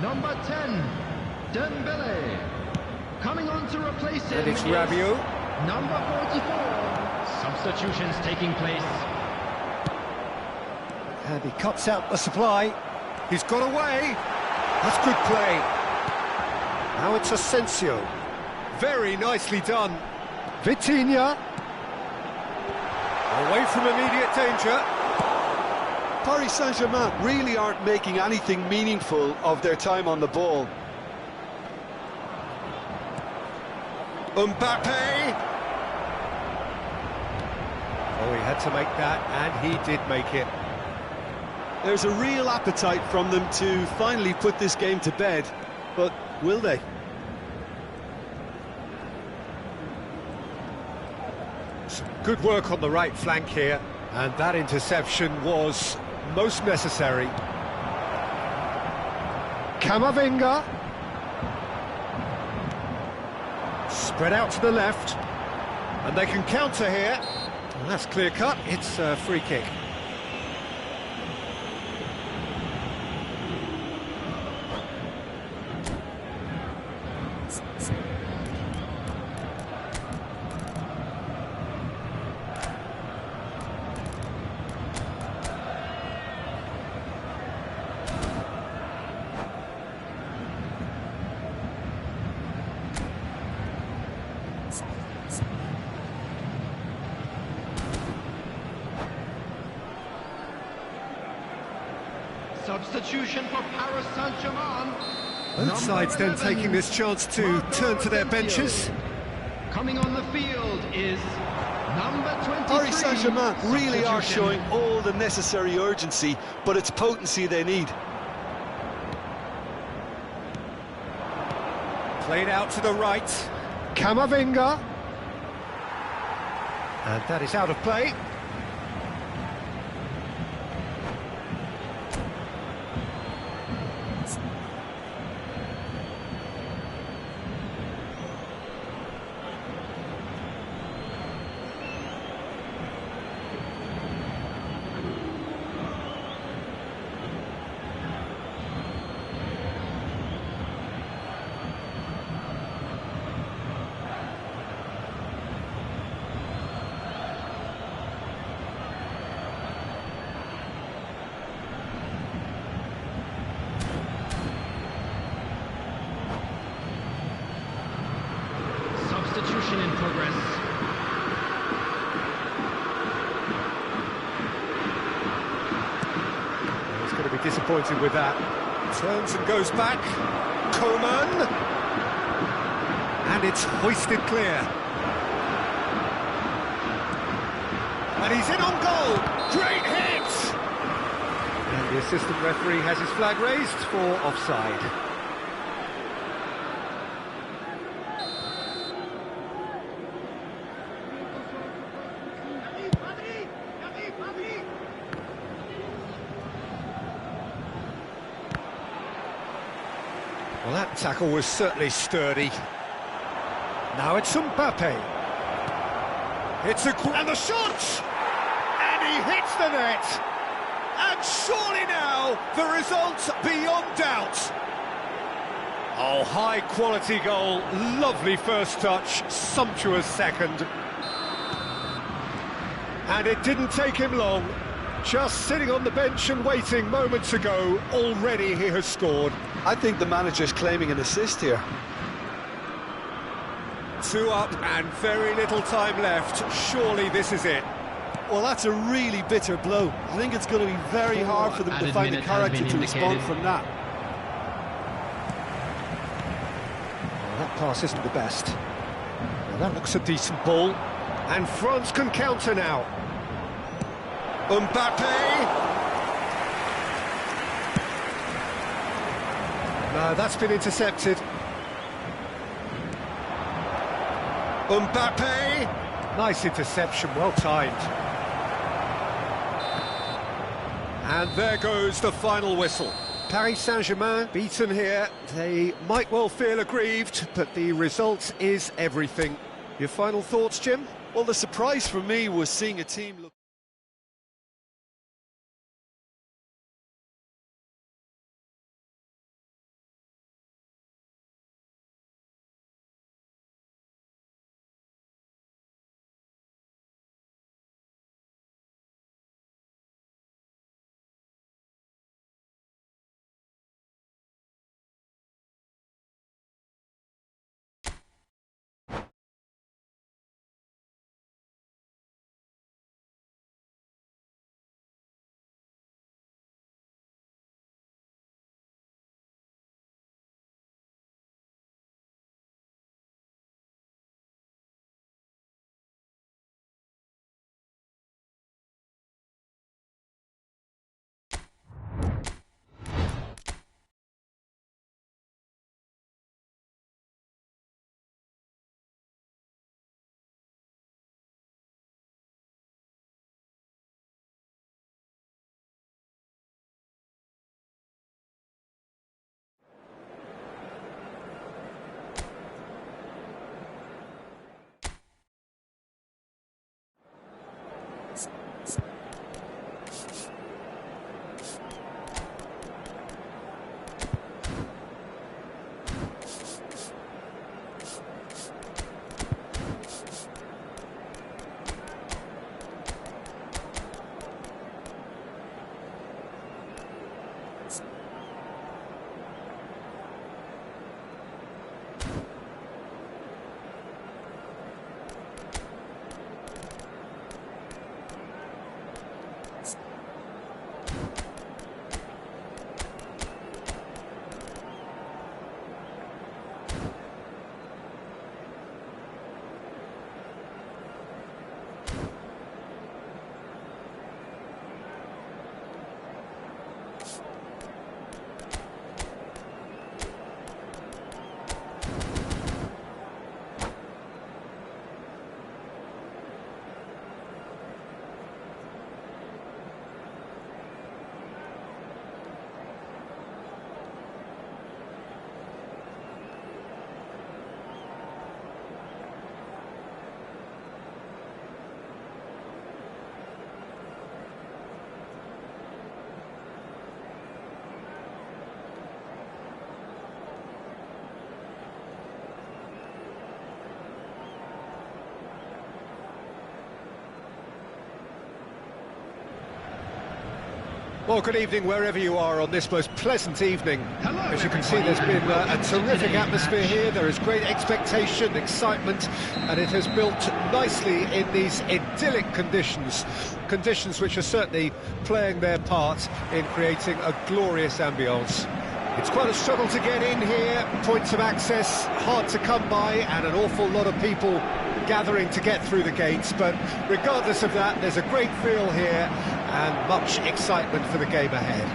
Number 10, Dembele. Coming on to replace him And it's is Rabiot. number 44. Substitutions taking place. And he cuts out the supply. He's got away. That's good play. Now it's Asensio. Very nicely done. Vitinha. Away from immediate danger. Paris Saint-Germain really aren't making anything meaningful of their time on the ball. Mbappe. Oh, he had to make that, and he did make it. There's a real appetite from them to finally put this game to bed, but will they? Some good work on the right flank here, and that interception was most necessary. Camavinga. Spread out to the left, and they can counter here. And that's clear cut, it's a free kick. Substitution for Paris Saint-Germain. Both sides then taking this chance to turn to their benches. Coming on the field is number 23. Paris Saint-Germain really are Substitution. showing all the necessary urgency, but it's potency they need. Played out to the right. Camavinga. And that is out of play. Substitution in progress. He's going to be disappointed with that. Turns and goes back. Coman. And it's hoisted clear. And he's in on goal. Great hit! And the assistant referee has his flag raised for offside. Well, that tackle was certainly sturdy. Now it's Mbappe. It's and the shot! And he hits the net! And surely now, the result beyond doubt. Oh, high-quality goal, lovely first touch, sumptuous second. And it didn't take him long. Just sitting on the bench and waiting moments ago, already he has scored. I think the manager's claiming an assist here. 2 up and very little time left. Surely this is it. Well, that's a really bitter blow. I think it's going to be very hard for them to find the character to respond from that. Well, that pass isn't the best. Well, that looks a decent ball. And France can counter now. Mbappe! No, that's been intercepted. Mbappe! Nice interception, well timed. And there goes the final whistle. Paris Saint-Germain beaten here. They might well feel aggrieved, but the result is everything. Your final thoughts, Jim? Well, the surprise for me was seeing a team look Well, good evening wherever you are on this most pleasant evening. Hello, As you can see, there's been a terrific atmosphere here. There is great expectation, excitement, and it has built nicely in these idyllic conditions. Conditions which are certainly playing their part in creating a glorious ambience. It's quite a struggle to get in here, points of access hard to come by, and an awful lot of people gathering to get through the gates, but regardless of that, there's a great feel here and much excitement for the game ahead.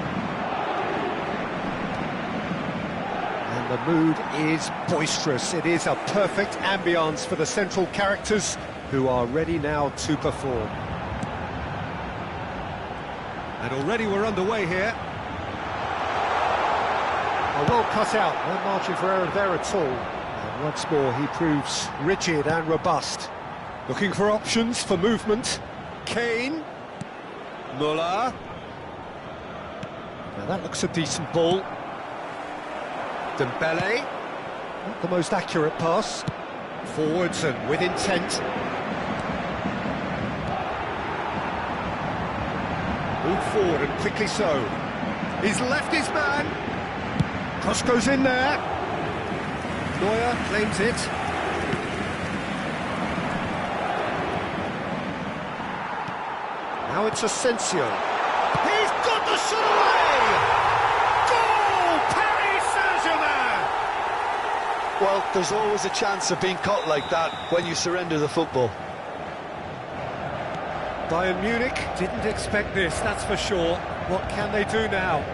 And the mood is boisterous. It is a perfect ambience for the central characters who are ready now to perform. And already we're underway here. Well cut out, no margin for error there at all. And once more he proves rigid and robust. Looking for options for movement. Kane. Muller. Now that looks a decent ball. Dembele. Not the most accurate pass. Forwards and with intent. Move forward and quickly so. He's left his man. Cross goes in there. Neuer claims it. Now it's Asensio. He's got the shot away! Goal! Paris Saint-Germain! Well, there's always a chance of being caught like that when you surrender the football. Bayern Munich didn't expect this, that's for sure. What can they do now?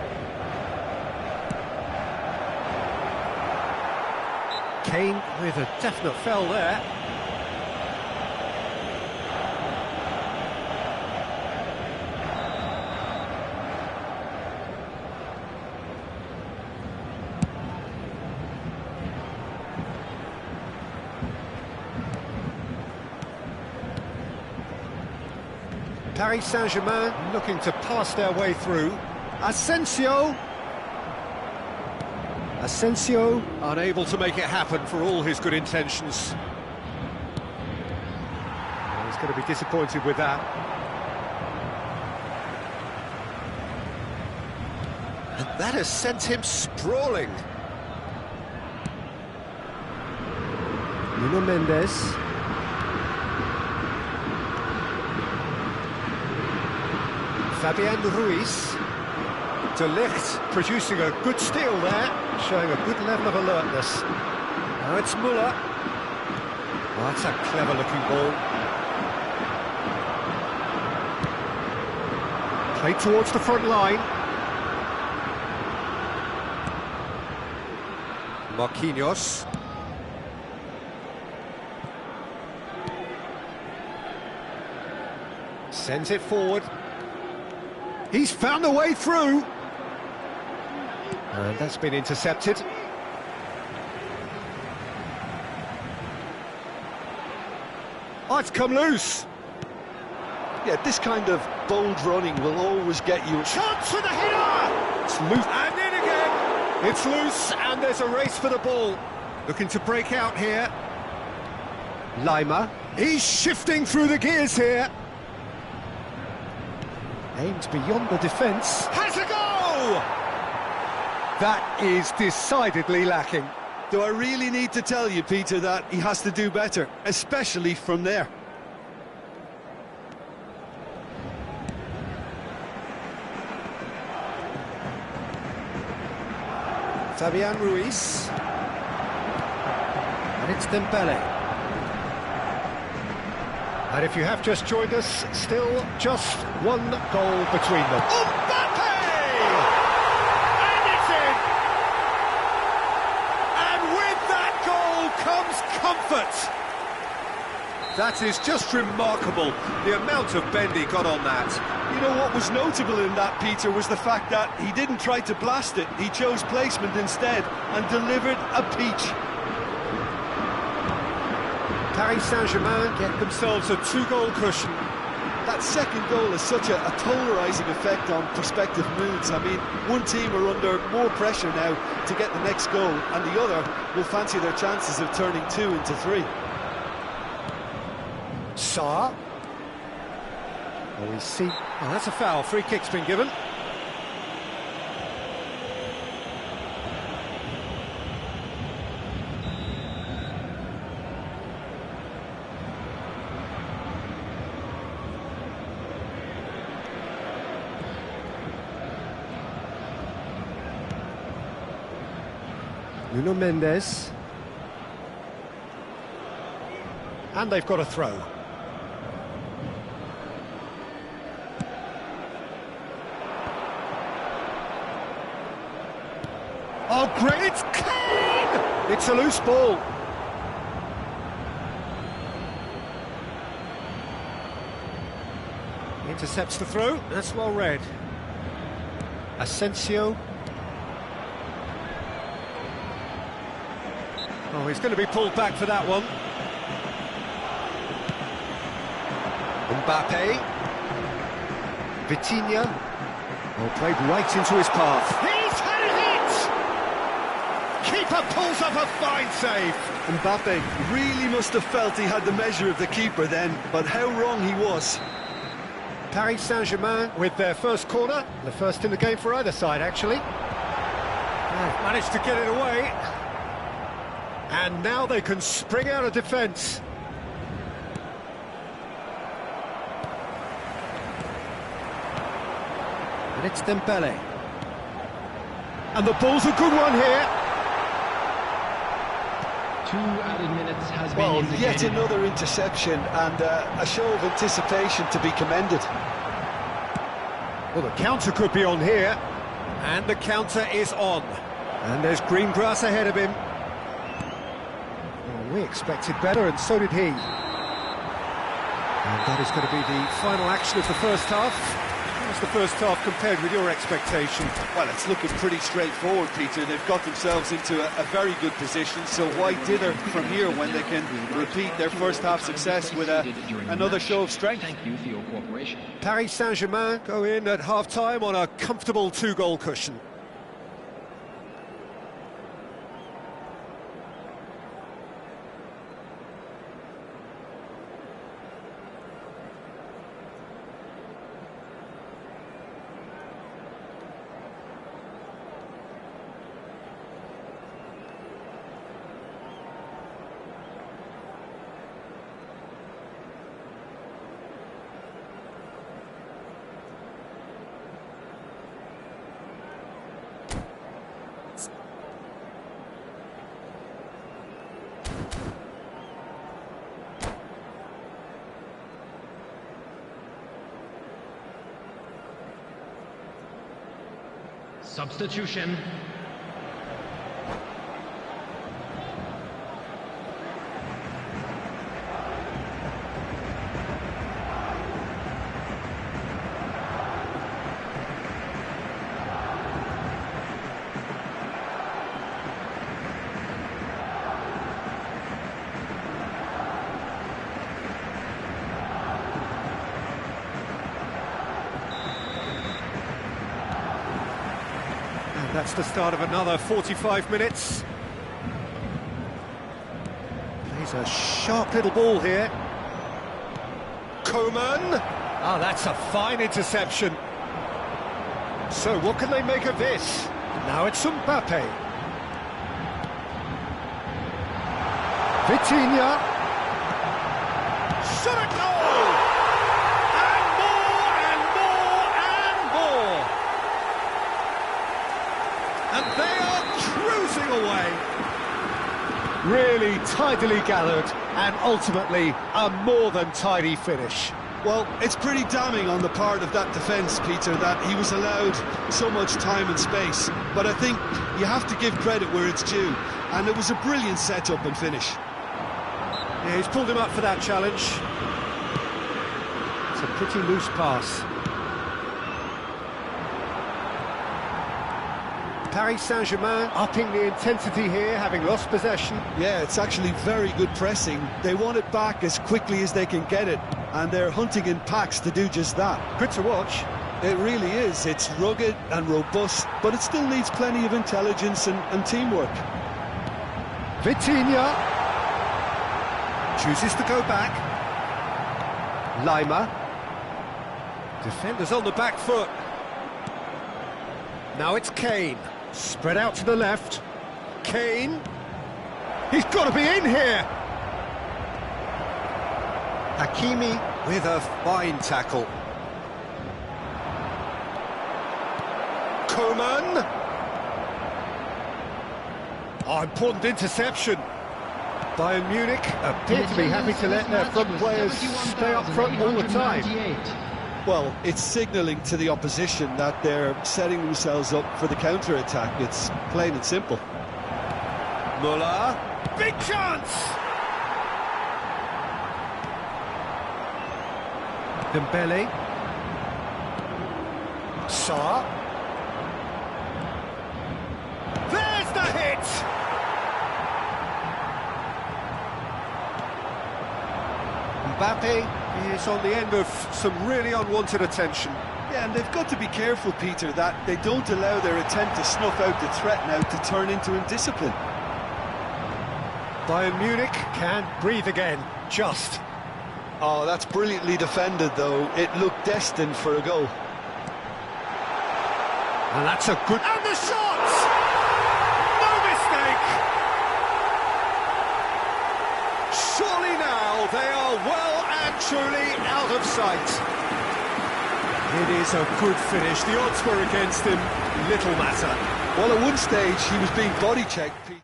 Kane with a definite foul there. Paris Saint-Germain looking to pass their way through. Asensio. Asensio unable to make it happen for all his good intentions. Well, he's going to be disappointed with that. And that has sent him sprawling. Nuno Mendes. Fabian Ruiz. De Ligt producing a good steal there, showing a good level of alertness. Now it's Muller. Oh, that's a clever-looking ball. Played towards the front line. Marquinhos. Sends it forward. He's found a way through. And that's been intercepted. Oh, it's come loose. Yeah, this kind of bold running will always get you. Chance for the header! It's loose. And in again. It's loose, and there's a race for the ball. Looking to break out here. Lima. He's shifting through the gears here. Aimed beyond the defence. Has a goal! That is decidedly lacking. Do I really need to tell you, Peter, that he has to do better, especially from there? Fabian Ruiz. And it's Dembele. And if you have just joined us, still just one goal between them. Mbappe! And it's in! And with that goal comes comfort. That is just remarkable, the amount of bend he got on that. You know what was notable in that, Peter, was the fact that he didn't try to blast it. He chose placement instead and delivered a peach. Paris Saint-Germain get themselves a two-goal cushion. That second goal has such a polarising effect on prospective moods. I mean, one team are under more pressure now to get the next goal, and the other will fancy their chances of turning 2 into 3. Sarr. Oh, we see. Oh, that's a foul. Free kick's been given. Nuno Mendes. And they've got a throw. Oh, great! It's Kane! It's a loose ball. Intercepts the throw. That's well read. Asensio. Oh, he's going to be pulled back for that one. Mbappe. Vitinha. Oh, played right into his path. He's had it! Keeper pulls up a fine save. Mbappe really must have felt he had the measure of the keeper then, but how wrong he was. Paris Saint-Germain with their first corner, the first in the game for either side, actually. They've managed to get it away. And now they can spring out of defence. And it's Dembele. And the ball's a good one here. 2 added minutes has been indicated. Yet another interception and a show of anticipation to be commended. Well, the counter could be on here. And the counter is on. And there's green grass ahead of him. Well, we expected better, and so did he. And that is going to be the final action of the first half. How's the first half compared with your expectation? Well, it's looking pretty straightforward, Peter. They've got themselves into a very good position, so why dither from here when they can repeat their first half success with another show of strength? Thank you for your cooperation. Paris Saint-Germain go in at half-time on a comfortable 2-goal cushion. Substitution. That's the start of another 45 minutes. Plays a sharp little ball here. Coman! Ah, that's a fine interception. So what can they make of this? Now it's Mbappe. Vitinha. Shot at goal! And more, and more, and more! And they are cruising away. Really tidily gathered, and ultimately a more than tidy finish. Well, it's pretty damning on the part of that defence, Peter, that he was allowed so much time and space. But I think you have to give credit where it's due, and it was a brilliant setup and finish. Yeah, he's pulled him up for that challenge. It's a pretty loose pass. Paris Saint-Germain upping the intensity here, having lost possession. Yeah, it's actually very good pressing. They want it back as quickly as they can get it, and they're hunting in packs to do just that. Good to watch. It really is. It's rugged and robust, but it still needs plenty of intelligence and teamwork. Vitinha chooses to go back. Lima. Defenders on the back foot. Now it's Kane. Spread out to the left. Kane. He's got to be in here. Hakimi with a fine tackle. Coman. Oh, important interception. Bayern Munich appear to be happy to let their front players stay up front all the time. Well, it's signalling to the opposition that they're setting themselves up for the counter-attack. It's plain and simple. Muller, big chance! Dembele. Sarr. There's the hit! Mbappe is on the end of some really unwanted attention. Yeah, and they've got to be careful, Peter, that they don't allow their attempt to snuff out the threat now to turn into indiscipline. Bayern Munich can't breathe again, just. Oh, that's brilliantly defended, though. It looked destined for a goal. And that's a good... And the shot! No mistake! Surely now they are well and truly out of sight. It is a good finish. The odds were against him. Little matter. Well, at one stage, he was being body-checked, Pete.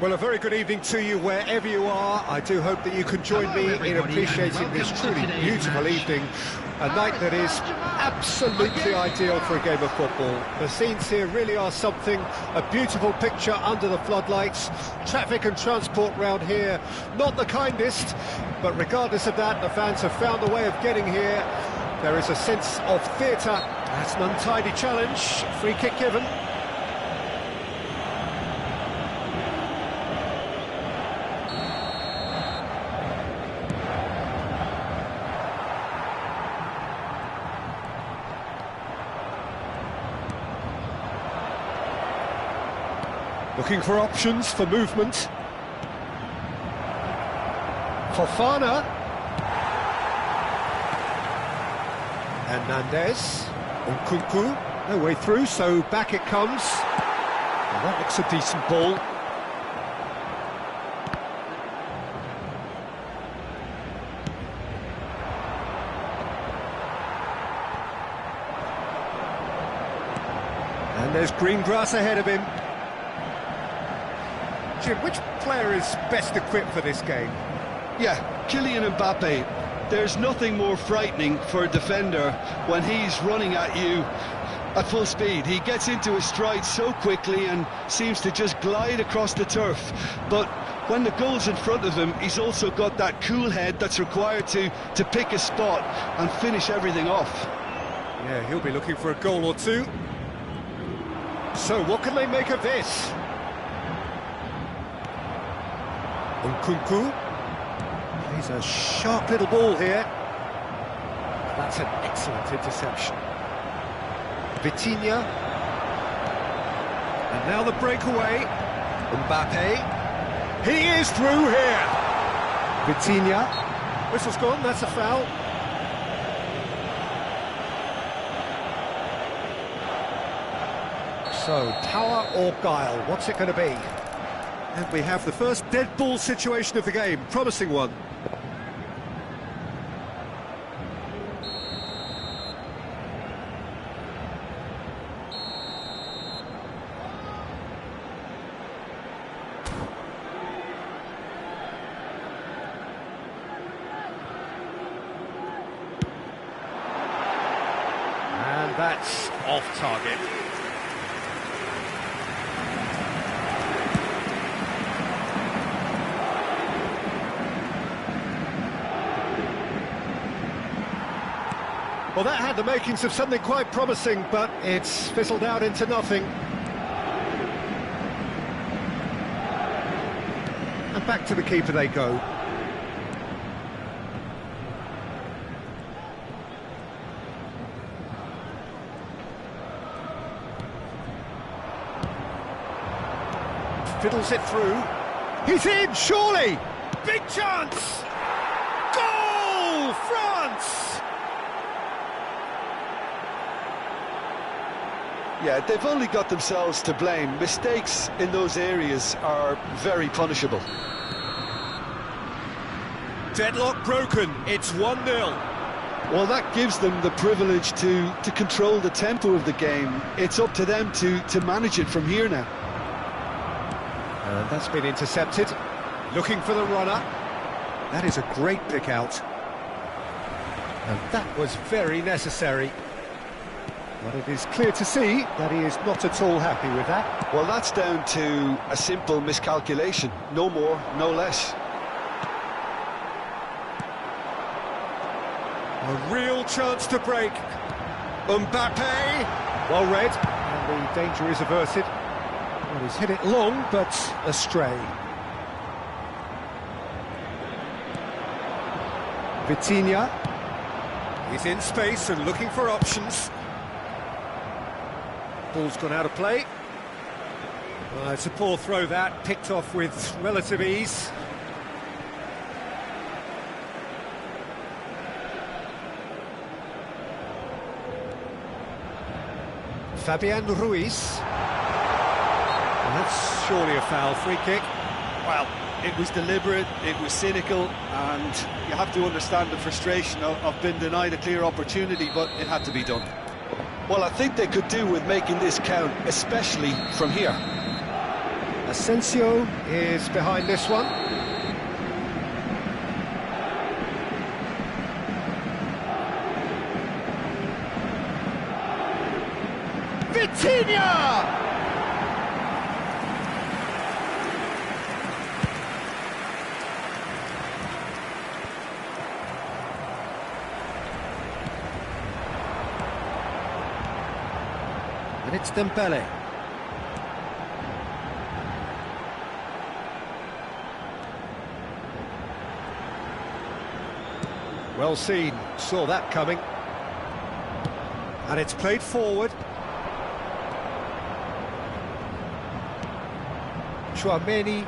Well, a very good evening to you wherever you are. I do hope that you can join me in appreciating this truly beautiful evening, a night that is absolutely ideal for a game of football. The scenes here really are something, a beautiful picture under the floodlights. Traffic and transport round here, not the kindest, but regardless of that, the fans have found a way of getting here. There is a sense of theatre. That's an untidy challenge, free kick given. Looking for options for movement. Fofana. Hernandez. Nkunku. No way through, so back it comes. Well, that looks a decent ball. And there's green grass ahead of him. Jim, which player is best equipped for this game? Yeah, Kylian Mbappe. There's nothing more frightening for a defender when he's running at you at full speed. He gets into his stride so quickly and seems to just glide across the turf. But when the goal's in front of him, he's also got that cool head that's required to pick a spot and finish everything off. Yeah, he'll be looking for a goal or two. So what can they make of this? Nkunku plays a sharp little ball here. That's an excellent interception. Vitinha. And now the breakaway. Mbappe. He is through here. Vitinha. Whistle's gone, that's a foul. So, power or guile, what's it going to be? And we have the first dead ball situation of the game, promising one. And that's off target. Well, that had the makings of something quite promising, but it's fizzled out into nothing. And back to the keeper they go. Fiddles it through. He's in, surely! Big chance! Goal! France! Yeah, they've only got themselves to blame. Mistakes in those areas are very punishable. Deadlock broken, it's 1-0. Well, that gives them the privilege to control the tempo of the game. It's up to them to manage it from here now. And that's been intercepted. Looking for the runner. That is a great pick out. And that was very necessary. But it is clear to see that he is not at all happy with that. Well, that's down to a simple miscalculation. No more, no less. A real chance to break. Mbappe! Well read, and the danger is averted. Well, he's hit it long, but astray. Vitinha. He's in space and looking for options. Ball's gone out of play. Well, it's a poor throw that, picked off with relative ease. Fabian Ruiz. Well, that's surely a foul, free kick. Well, it was deliberate, it was cynical, and you have to understand the frustration of being denied a clear opportunity, but it had to be done. Well, I think they could do with making this count, especially from here. Asensio is behind this one. Vitinha! And it's Dembele. Well seen, saw that coming. And it's played forward. Chouameni.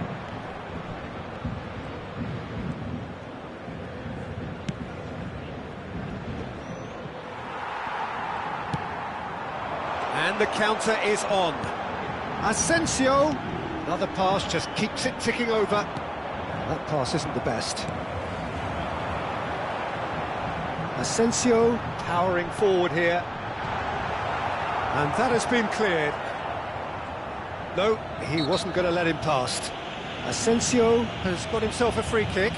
And the counter is on. Asensio. Another pass just keeps it ticking over. That pass isn't the best. Asensio powering forward here. And that has been cleared. No, he wasn't going to let him past. Asensio has got himself a free kick.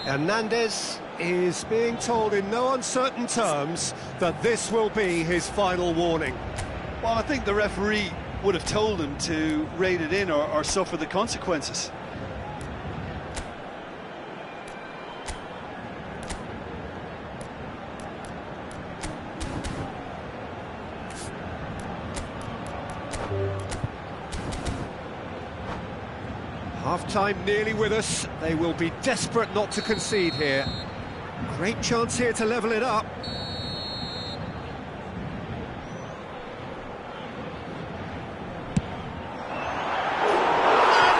Hernandez is being told in no uncertain terms that this will be his final warning. Well, I think the referee would have told him to rein it in or suffer the consequences. Half-time nearly with us. They will be desperate not to concede here. Great chance here to level it up. And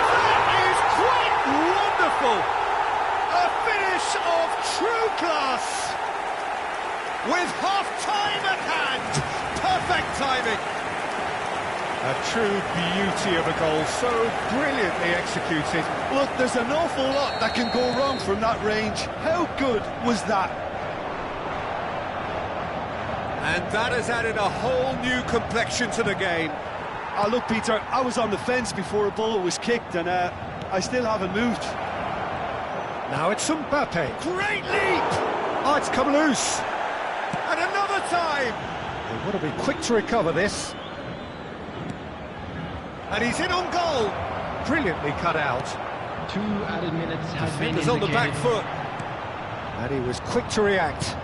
that is quite wonderful! A finish of true class! With half-time at hand! Perfect timing! A true beauty of a goal, so brilliantly executed. Look, there's an awful lot that can go wrong from that range. How good was that? And that has added a whole new complexion to the game. Look, Peter, I was on the fence before a bullet was kicked, and I still haven't moved. Now it's Mbappe. Great leap! Oh, it's come loose. And another time! They want to be quick to recover this. And he's in on goal. Brilliantly cut out. 2 added minutes has been Defenders on the back indicated. foot. And he was quick to react.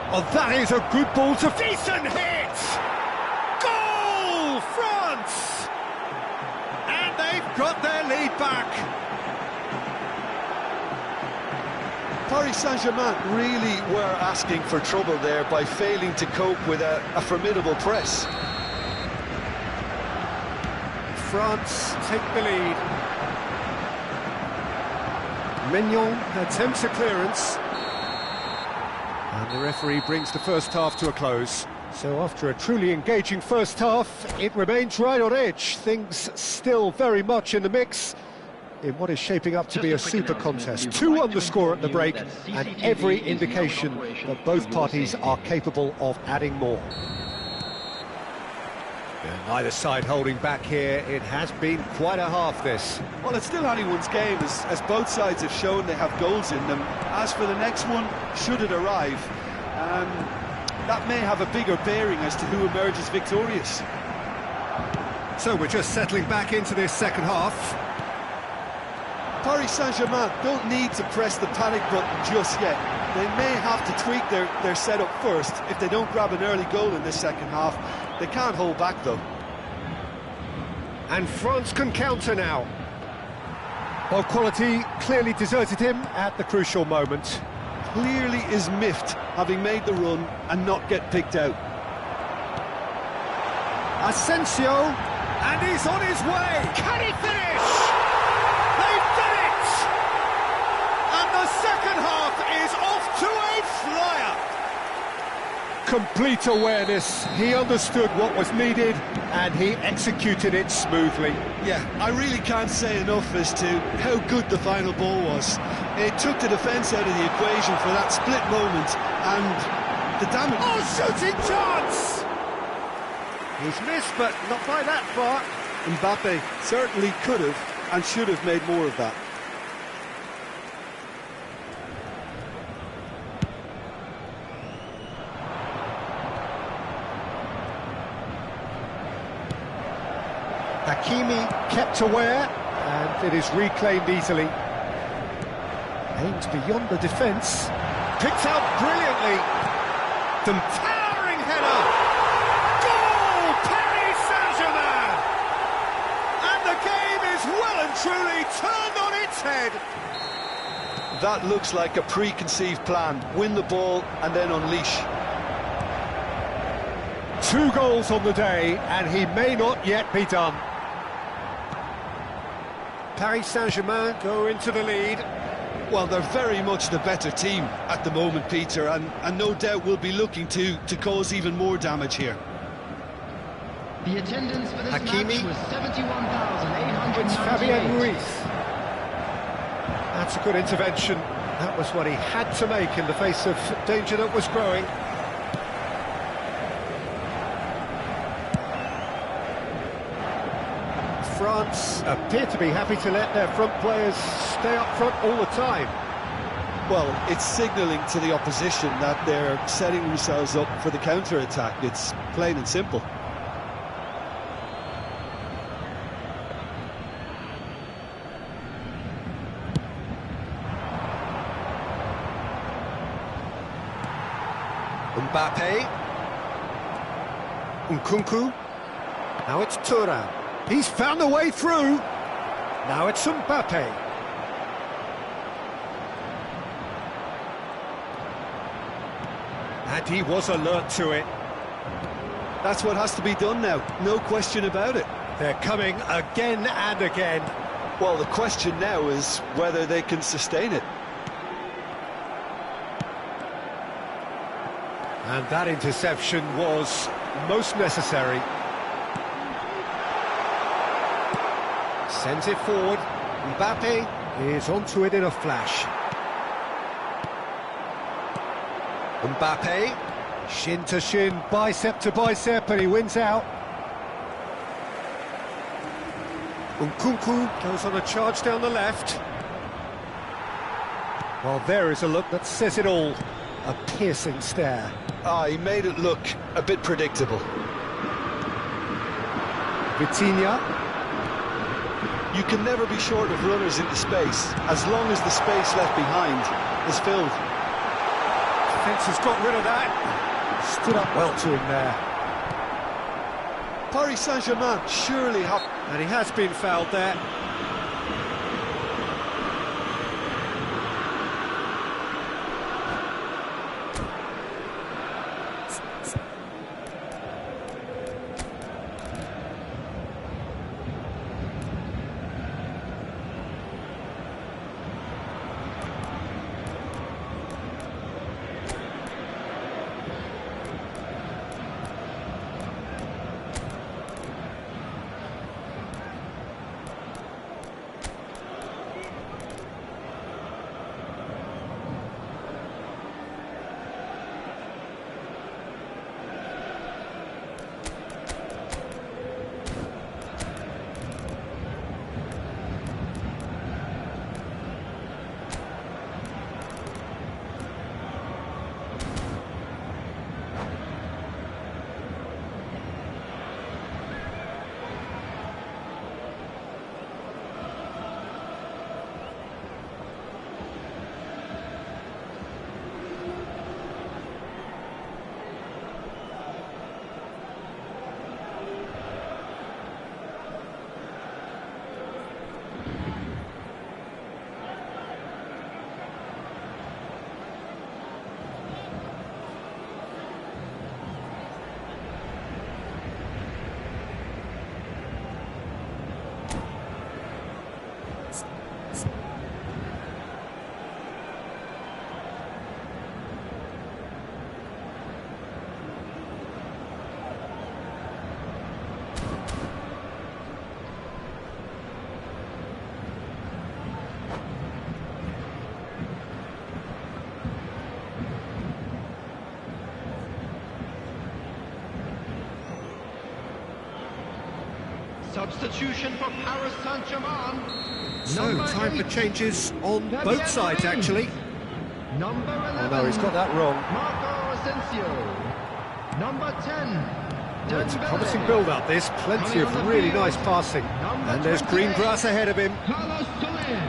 Oh, that is a good ball to... Decent hit! Goal! France! And they've got their lead back. Paris Saint-Germain really were asking for trouble there by failing to cope with a formidable press. France take the lead. Mignon attempts a clearance. And the referee brings the first half to a close. So after a truly engaging first half, it remains right on edge. Things still very much in the mix in what is shaping up to be a super contest. 2 on the score at the break, and every indication that both parties are capable of adding more. Neither side holding back here. It has been quite a half, this. Well, it's still anyone's game, as both sides have shown they have goals in them. As for the next one, should it arrive, that may have a bigger bearing as to who emerges victorious. So we're just settling back into this second half. Paris Saint-Germain don't need to press the panic button just yet. They may have to tweak their setup first if they don't grab an early goal in this second half. They can't hold back, though. And France can counter now. Well, quality clearly deserted him at the crucial moment. Clearly is miffed, having made the run and not get picked out. Asensio, and he's on his way. Can he finish? They've done it! And the second half is off to a flyer. Complete awareness. He understood what was needed, and he executed it smoothly. Yeah, I really can't say enough as to how good the final ball was. It took the defence out of the equation for that split moment, and the damage... Oh, shooting chance! He's missed, but not by that far. Mbappe certainly could have and should have made more of that. Hakimi kept aware, and it is reclaimed easily. Aims beyond the defence. Picked out brilliantly. The towering header. Goal! Paris Saint-Germain! And the game is well and truly turned on its head. that looks like a preconceived plan. Win the ball and then unleash. 2 goals on the day, and he may not yet be done. Paris Saint-Germain go into the lead. Well, they're very much the better team at the moment, Peter, and no doubt will be looking to cause even more damage here. The attendance for this Hakimi. match was 71,898. It's Fabian Ruiz. That's a good intervention. That was what he had to make in the face of danger that was growing. France appear to be happy to let their front players stay up front all the time. Well, it's signalling to the opposition that they're setting themselves up for the counter-attack. It's plain and simple. Mbappe. Nkunku. Now it's Thuram. He's found a way through. Now it's Mbappe. And he was alert to it. That's what has to be done now, no question about it. They're coming again and again. Well, the question now is whether they can sustain it. And that interception was most necessary. Sends it forward. Mbappe is onto it in a flash. Mbappe, shin to shin, bicep to bicep, and he wins out. Nkunku goes on a charge down the left. Well, there is a look that says it all. A piercing stare. He made it look a bit predictable. Vitinha. You can never be short of runners into space, as long as the space left behind is filled. Defence has got rid of that. Stood up well to him there. Paris Saint-Germain surely have... And he has been fouled there. Substitution for Paris Saint-Germain. So, time for changes on both sides, actually. Number 11. Oh no, he's got that wrong. Marco Asensio. Number 10. Well, it's a promising build-up, this. Plenty of really nice passing. And there's green grass ahead of him. Carlos Soler.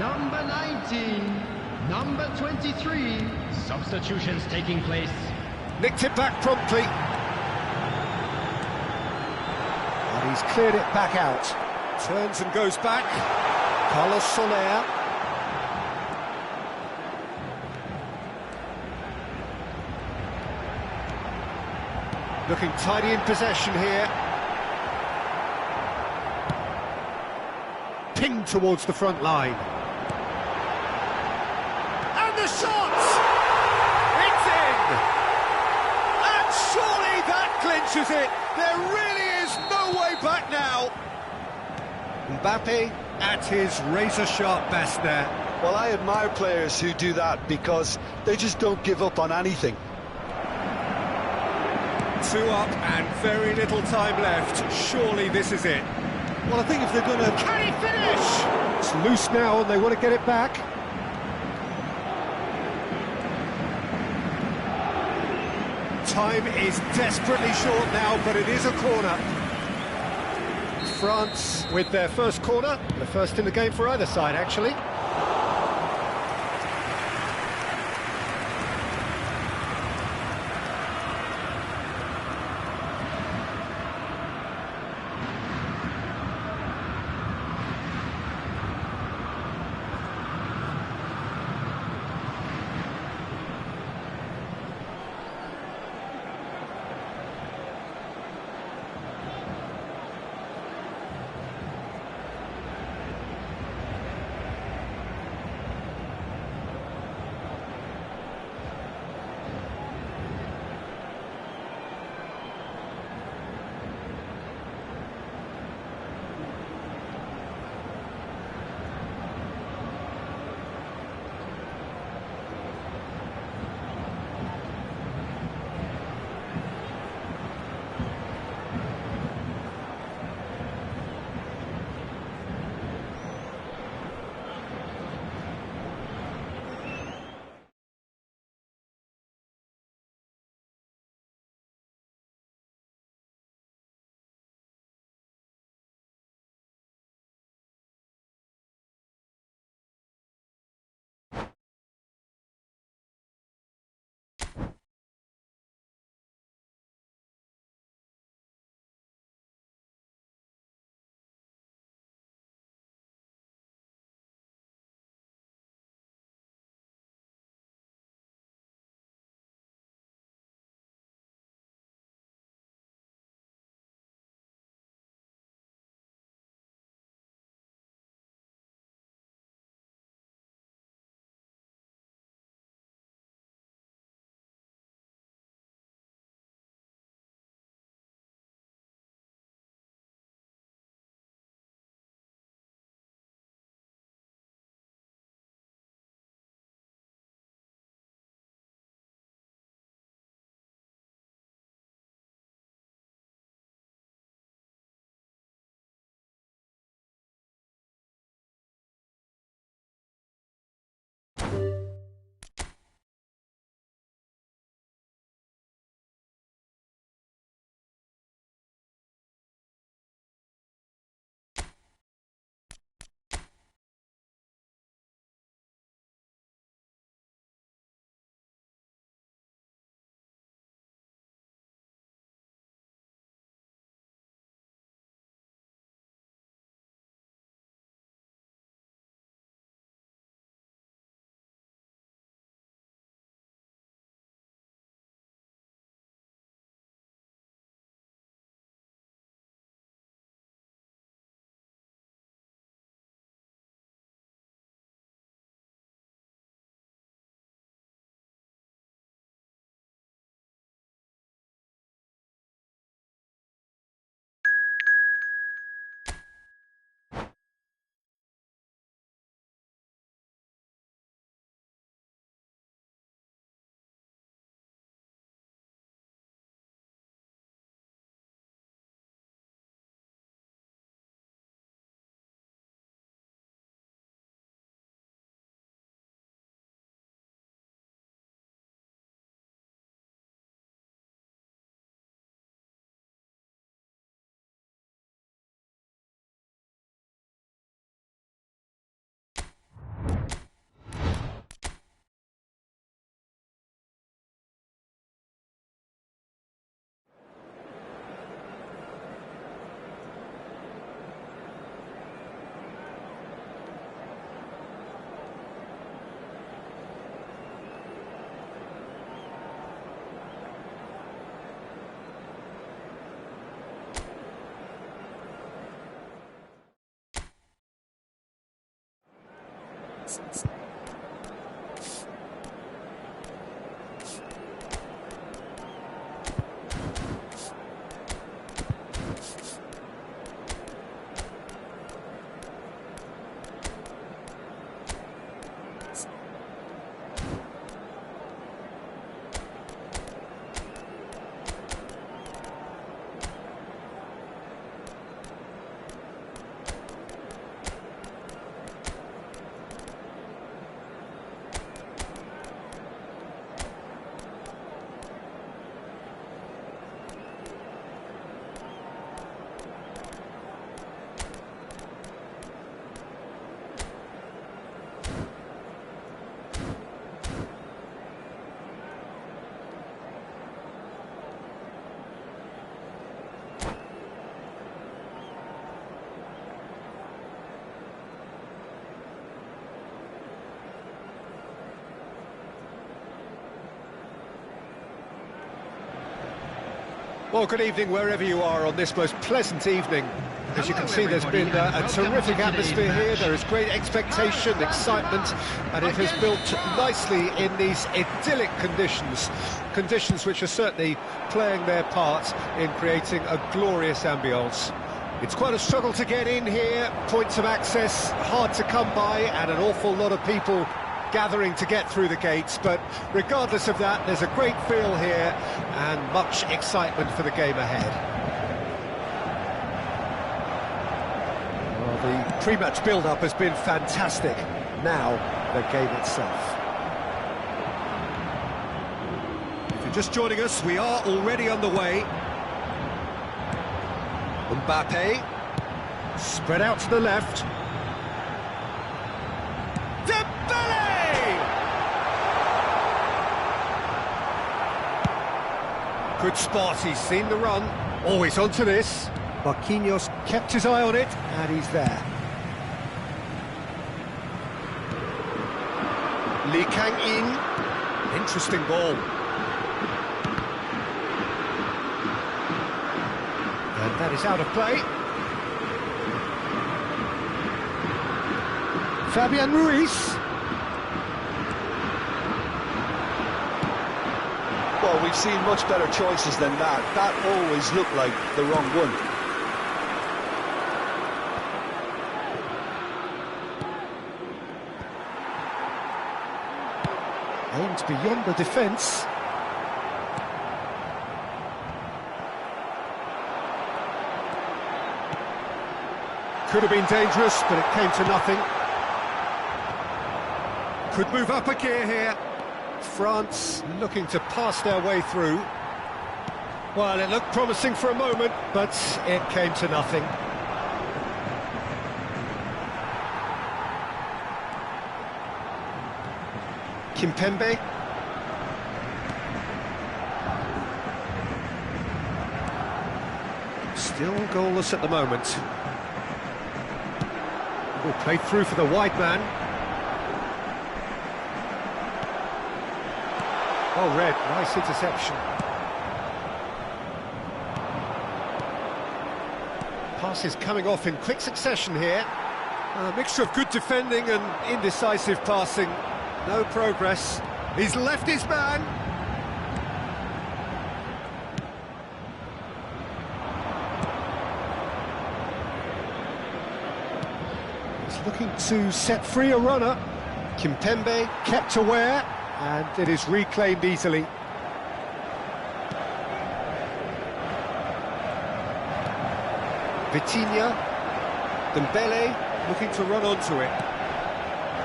Number 19. Number 23. Substitutions taking place. Nicked it back promptly. And he's cleared it back out. Turns and goes back. Carlos Soler. Looking tidy in possession here. Pinged towards the front line. And the shot! It's in! And surely that clinches it. There really is no way back now. Mbappe at his razor-sharp best there. Well, I admire players who do that because they just don't give up on anything. 2 up and very little time left. Surely this is it. Well, I think if they're going to... Can he finish? It's loose now and they want to get it back. Time is desperately short now, but it is a corner. France with their first corner, the first in the game for either side, actually. Well, good evening wherever you are on this most pleasant evening. As you can see, there's been a terrific atmosphere here. There is great expectation, excitement, and it has built nicely in these idyllic conditions. Conditions which are certainly playing their part in creating a glorious ambience. It's quite a struggle to get in here, points of access hard to come by, and an awful lot of people gathering to get through the gates, but regardless of that, there's a great feel here and much excitement for the game ahead. Well, the pre-match build-up has been fantastic. Now, the game itself. If you're just joining us, we are already underway. Mbappe, spread out to the left. Good spot, he's seen the run. Always onto this. Marquinhos kept his eye on it, and he's there. Lee Kang-in. Interesting ball. And that is out of play. Fabian Ruiz. Well, we've seen much better choices than that. That always looked like the wrong one. Aimed beyond the defence. Could have been dangerous, but it came to nothing. Could move up a gear here. France looking to pass their way through. Well, it looked promising for a moment, but it came to nothing. Kimpembe. Still goalless at the moment. Will play through for the wide man. Oh, Red, nice interception. Passes coming off in quick succession here. A mixture of good defending and indecisive passing. No progress. He's left his man. He's looking to set free a runner. Kimpembe kept aware. And it is reclaimed easily. Vitinha, Dembele looking to run onto it.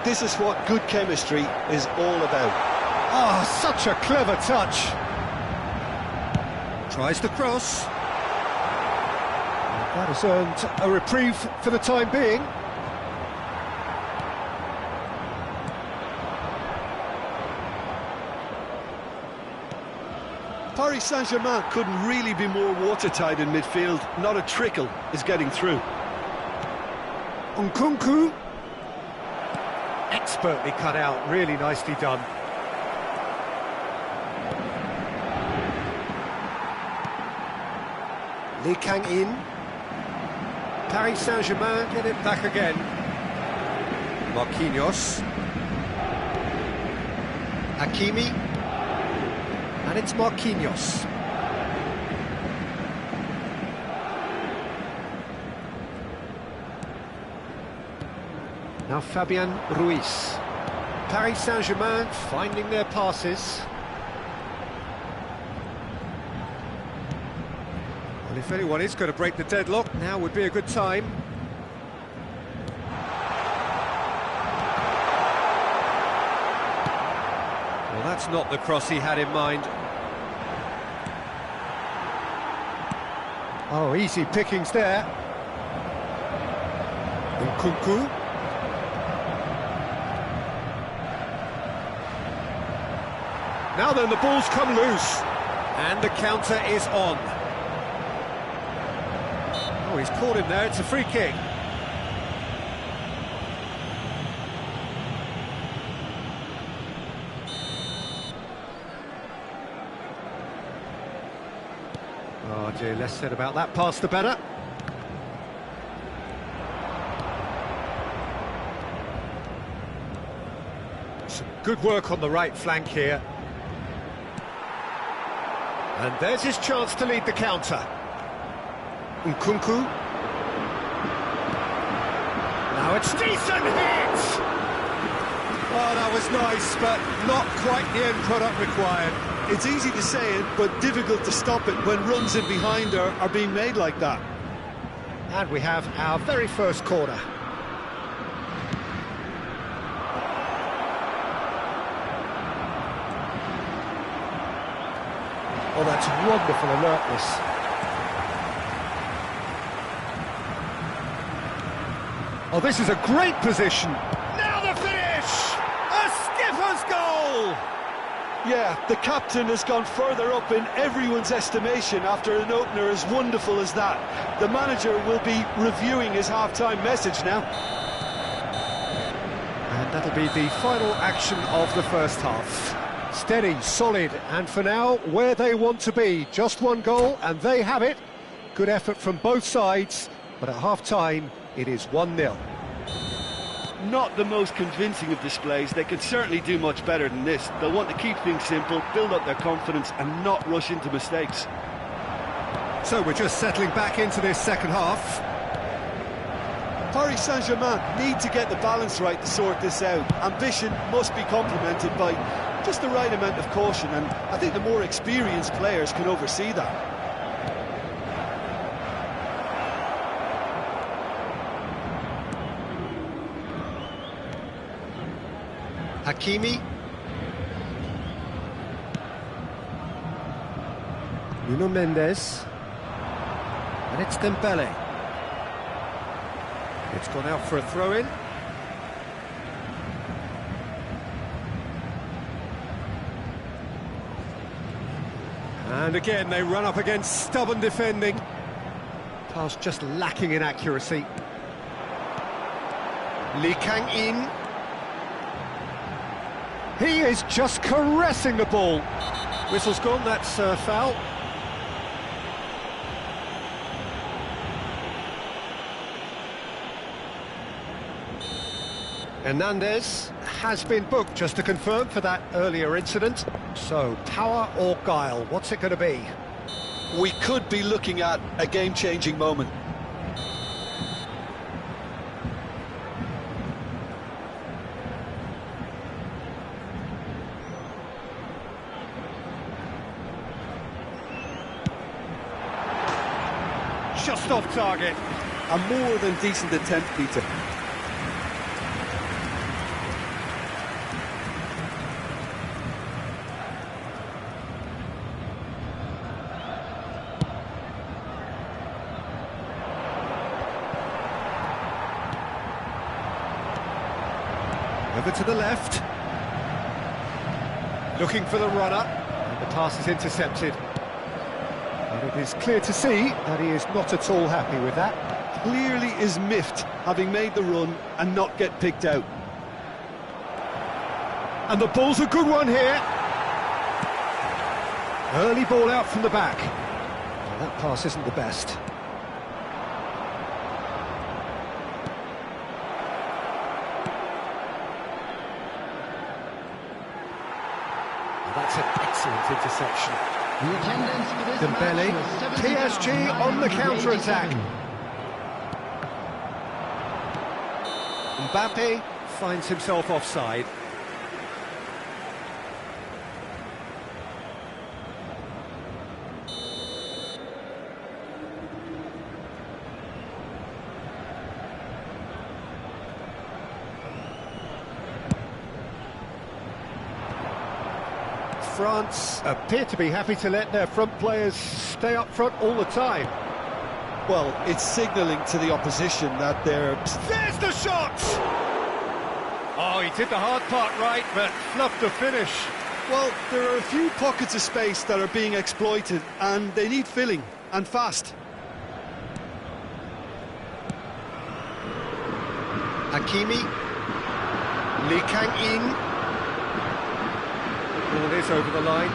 This is what good chemistry is all about. Ah, such a clever touch. Tries the cross. That has earned a reprieve for the time being. Paris Saint-Germain couldn't really be more watertight in midfield. Not a trickle is getting through. Nkunku. Expertly cut out, really nicely done. Lee Kang-in. Paris Saint-Germain get it back again. Marquinhos. Hakimi. And it's Marquinhos. Now Fabian Ruiz. Paris Saint-Germain finding their passes. Well, if anyone is going to break the deadlock, now would be a good time. Well, that's not the cross he had in mind. Oh, easy pickings there. Nkunku. Now then, the ball's come loose. And the counter is on. Oh, he's caught him there. It's a free kick. Oh dear, less said about that pass the better. Some good work on the right flank here. And there's his chance to lead the counter. Nkunku. Now it's decent hit! Oh, that was nice, but not quite the end product required. It's easy to say it, but difficult to stop it when runs in behind are being made like that. And we have our very first corner. Oh, that's wonderful alertness. Oh, this is a great position. Now the finish! A skipper's goal! Yeah, the captain has gone further up in everyone's estimation after an opener as wonderful as that. The manager will be reviewing his half-time message now. And that'll be the final action of the first half. Steady, solid, and for now, where they want to be. Just one goal, and they have it. Good effort from both sides, but at half-time, it is 1-0. Not the most convincing of displays. They could certainly do much better than this. They'll want to keep things simple, build up their confidence, and not rush into mistakes. So we're just settling back into this second half. Paris Saint-Germain need to get the balance right to sort this out. Ambition must be complemented by just the right amount of caution, and I think the more experienced players can oversee that. Hakimi. Nuno Mendes. And it's Dembele. It's gone out for a throw-in. And again, they run up against stubborn defending. Pass just lacking in accuracy. Lee Kang-in. He is just caressing the ball. Whistle's gone, that's foul. Hernandez has been booked, just to confirm, for that earlier incident. So, power or guile, what's it going to be? We could be looking at a game-changing moment. Just off target. A more than decent attempt, Peter. Over to the left. Looking for the runner. And the pass is intercepted. And it is clear to see that he is not at all happy with that. Clearly is miffed, having made the run and not get picked out. And the ball's a good one here. Early ball out from the back. Well, that pass isn't the best. That's an excellent interception. The attendance for this Dembele, match was PSG on the counter-attack. Mbappe finds himself offside. France appear to be happy to let their front players stay up front all the time. Well, it's signalling to the opposition that they're... There's the shot! Oh, he did the hard part right, but fluffed the finish. Well, there are a few pockets of space that are being exploited, and they need filling, and fast. Hakimi, Lee Kang-in. Ball is over the line.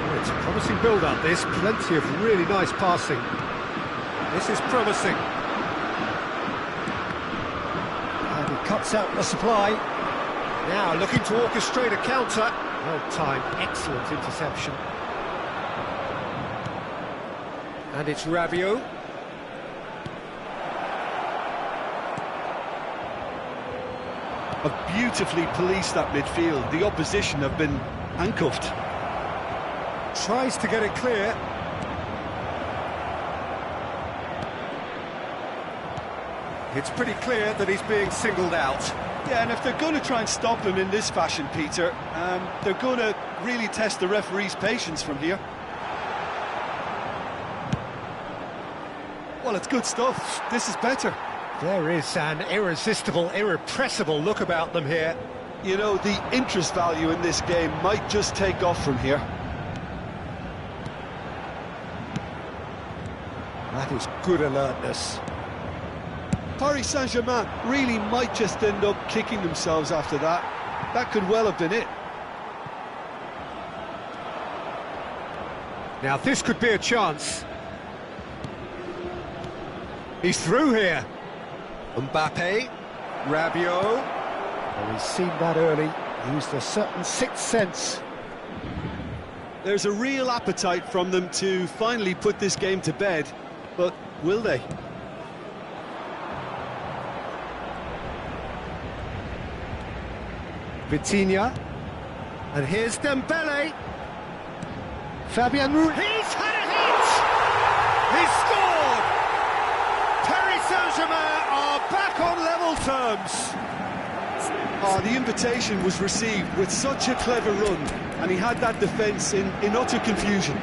Oh, it's a promising build-up, this. Plenty of really nice passing. This is promising. And he cuts out the supply. Now looking to orchestrate a counter. Well timed, excellent interception. And it's Rabiot. Have beautifully policed that midfield. The opposition have been handcuffed. Tries to get it clear. It's pretty clear that he's being singled out. Yeah, and if they're going to try and stop him in this fashion, Peter, they're going to really test the referee's patience from here. Well, it's good stuff. This is better. There is an irresistible, irrepressible look about them here. You know, the interest value in this game might just take off from here. That is good alertness. Paris Saint-Germain really might just end up kicking themselves after that. That could well have been it. Now this could be a chance. He's through here. Mbappe, Rabiot. Oh, he's seen that early. Used a certain sixth sense. There's a real appetite from them to finally put this game to bed, but will they? Vitinha. And here's Dembele. Fabian Ruiz. He's had a hit! He's scored! Paris Saint-Germain are back on level terms. Oh, the invitation was received with such a clever run, and he had that defence in utter confusion.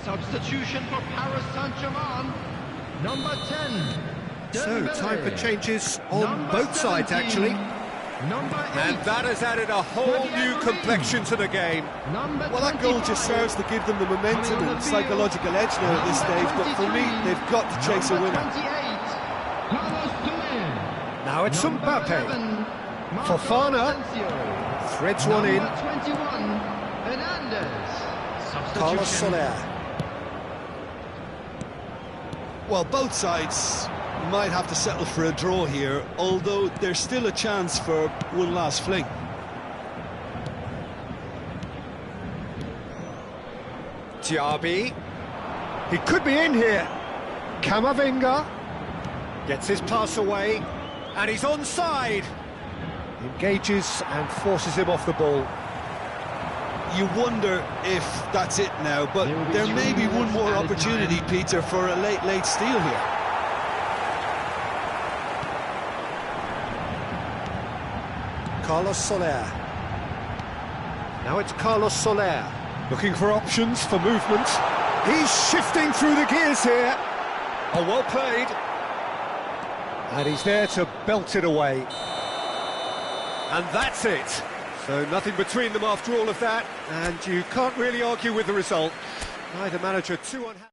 Substitution for Paris Saint-Germain, number 10. So, Dembele. time for changes on Number both sides, 17, actually. Number 8. And that has added a whole new complexion to the game. Number Well, that goal 25. just serves to give them the momentum Coming on and the field, psychological edge now at this stage, but for me, they've got to chase a Number winner. 28, Carlos Soler. Now it's Number Mbappe. 11, Marco Fofana. Asensio. Threads one in. Number 21, Hernandez. Carlos Substitution. Soler. Well, both sides might have to settle for a draw here, although there's still a chance for one last fling. Diaby. He could be in here. Camavinga gets his pass away, and he's onside. Engages and forces him off the ball. You wonder if that's it now, but there may be one more opportunity, Peter, for a late steal here. Carlos Soler. Now it's Carlos Soler, looking for options for movement. He's shifting through the gears here. Oh, well played. And he's there to belt it away. And that's it. So nothing between them after all of that, and you can't really argue with the result. Neither manager too unhappy.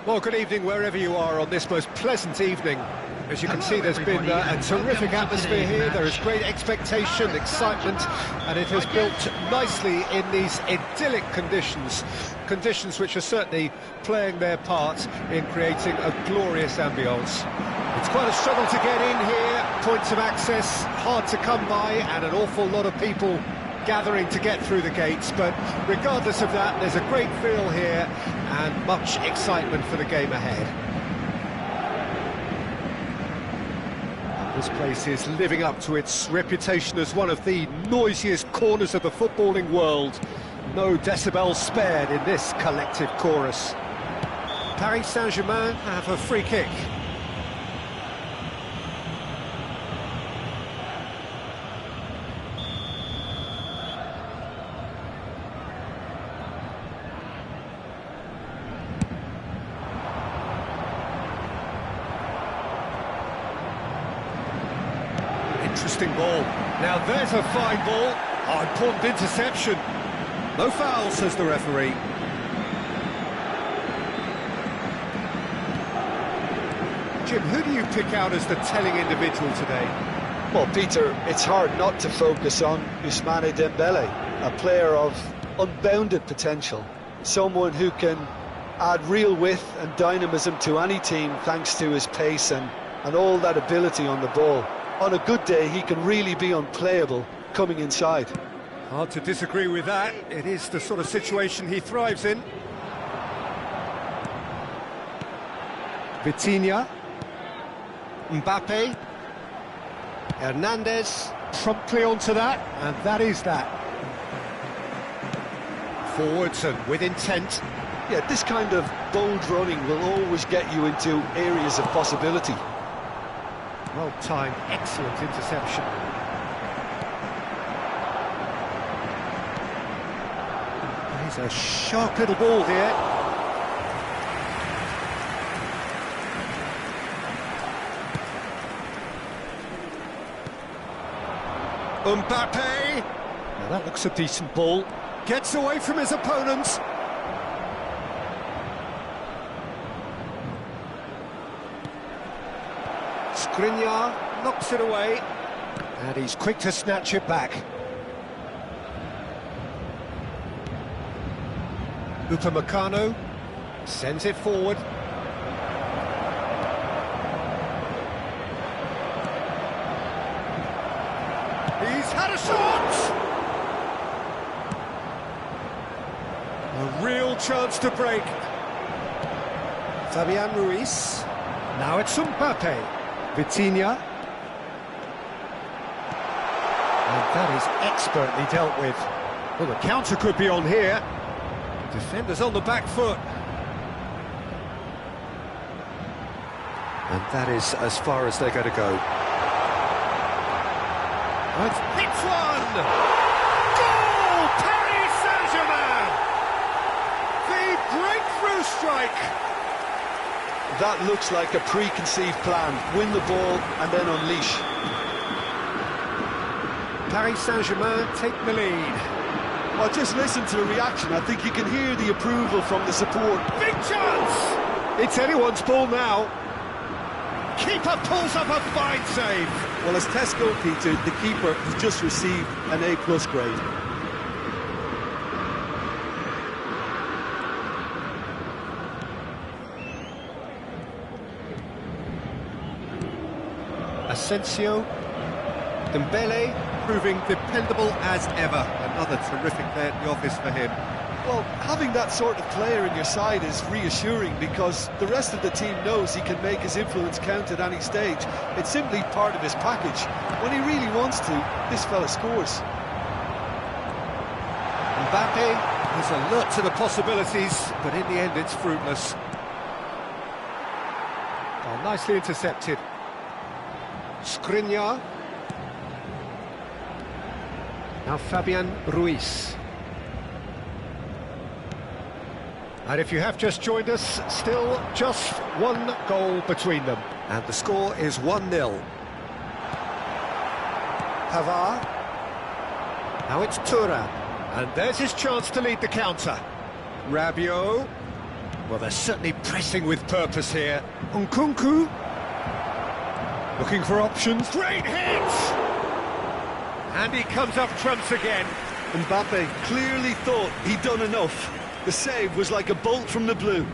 Well, good evening wherever you are on this most pleasant evening. As you can see, there's been a terrific atmosphere here. There is great expectation, excitement, and it has built nicely in these idyllic conditions. Conditions which are certainly playing their part in creating a glorious ambience. It's quite a struggle to get in here, points of access hard to come by, and an awful lot of people gathering to get through the gates, but regardless of that, there's a great feel here and much excitement for the game ahead. This place is living up to its reputation as one of the noisiest corners of the footballing world. No decibels spared in this collective chorus. Paris Saint-Germain have a free kick. Interesting ball. Now there's a fine ball. Oh, important interception. No foul, says the referee. Jim, who do you pick out as the telling individual today? Well, Peter, it's hard not to focus on Ousmane Dembele, a player of unbounded potential, someone who can add real width and dynamism to any team thanks to his pace and all that ability on the ball. On a good day, he can really be unplayable coming inside. Hard to disagree with that. It is the sort of situation he thrives in. Vitinha. Mbappe. Hernandez promptly onto that, and that is that. Forwards and with intent. Yeah, this kind of bold running will always get you into areas of possibility. Well-timed, excellent interception. He's a sharp little ball here. Mbappe! Now that looks a decent ball. Gets away from his opponents. Skriniar knocks it away, and he's quick to snatch it back. Upamecano sends it forward. He's had a shot! A real chance to break. Fabian Ruiz. Now it's Mbappe. Vitinha. And that is expertly dealt with. Well, the counter could be on here. Defenders on the back foot. And that is as far as they're going to go. And hits one! Goal! Paris Saint-Germain! The breakthrough strike! That looks like a preconceived plan. Win the ball and then unleash. Paris Saint-Germain take the lead. Well, just listen to the reaction. I think you can hear the approval from the support. Big chance! It's anyone's ball now. Keeper pulls up a fine save. Well, as Tesco, Peter, the keeper has just received an A+ grade. Asensio, Dembele, proving dependable as ever. Another terrific day at the office for him. Well, having that sort of player in your side is reassuring because the rest of the team knows he can make his influence count at any stage. It's simply part of his package. When he really wants to, this fella scores. Mbappe is alert to the possibilities, but in the end it's fruitless. Oh, nicely intercepted. Skriniar. Now Fabian Ruiz. And if you have just joined us, still just one goal between them. And the score is 1-0. Pavard. Now it's Thuram. And there's his chance to lead the counter. Rabiot. Well, they're certainly pressing with purpose here. Nkunku. Looking for options. Great hit! And he comes up trumps again. Mbappe clearly thought he'd done enough. The save was like a bolt from the blue.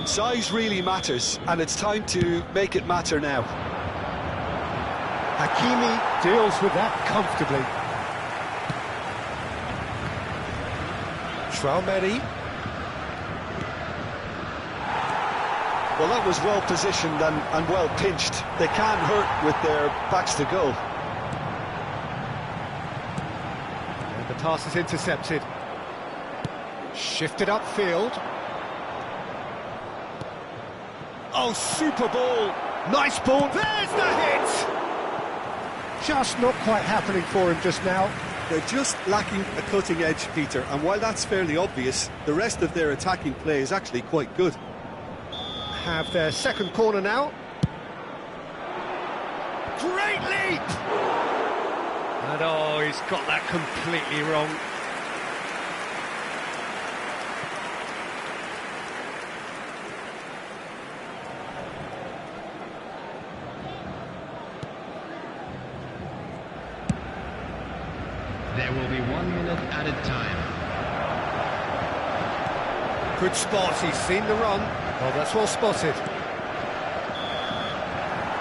Size really matters, and it's time to make it matter now. Hakimi deals with that comfortably. Traoré. Well, that was well positioned and well pinched. They can't hurt with their backs to goal. And the pass is intercepted. Shifted upfield. Oh, super ball. Nice ball. There's the hit! Just not quite happening for him just now. They're just lacking a cutting edge, Peter, and while that's fairly obvious, the rest of their attacking play is actually quite good. Have their second corner now. Great leap! And oh, he's got that completely wrong. There will be 1 minute added time. Good spot, he's seen the run. Oh, that's well spotted.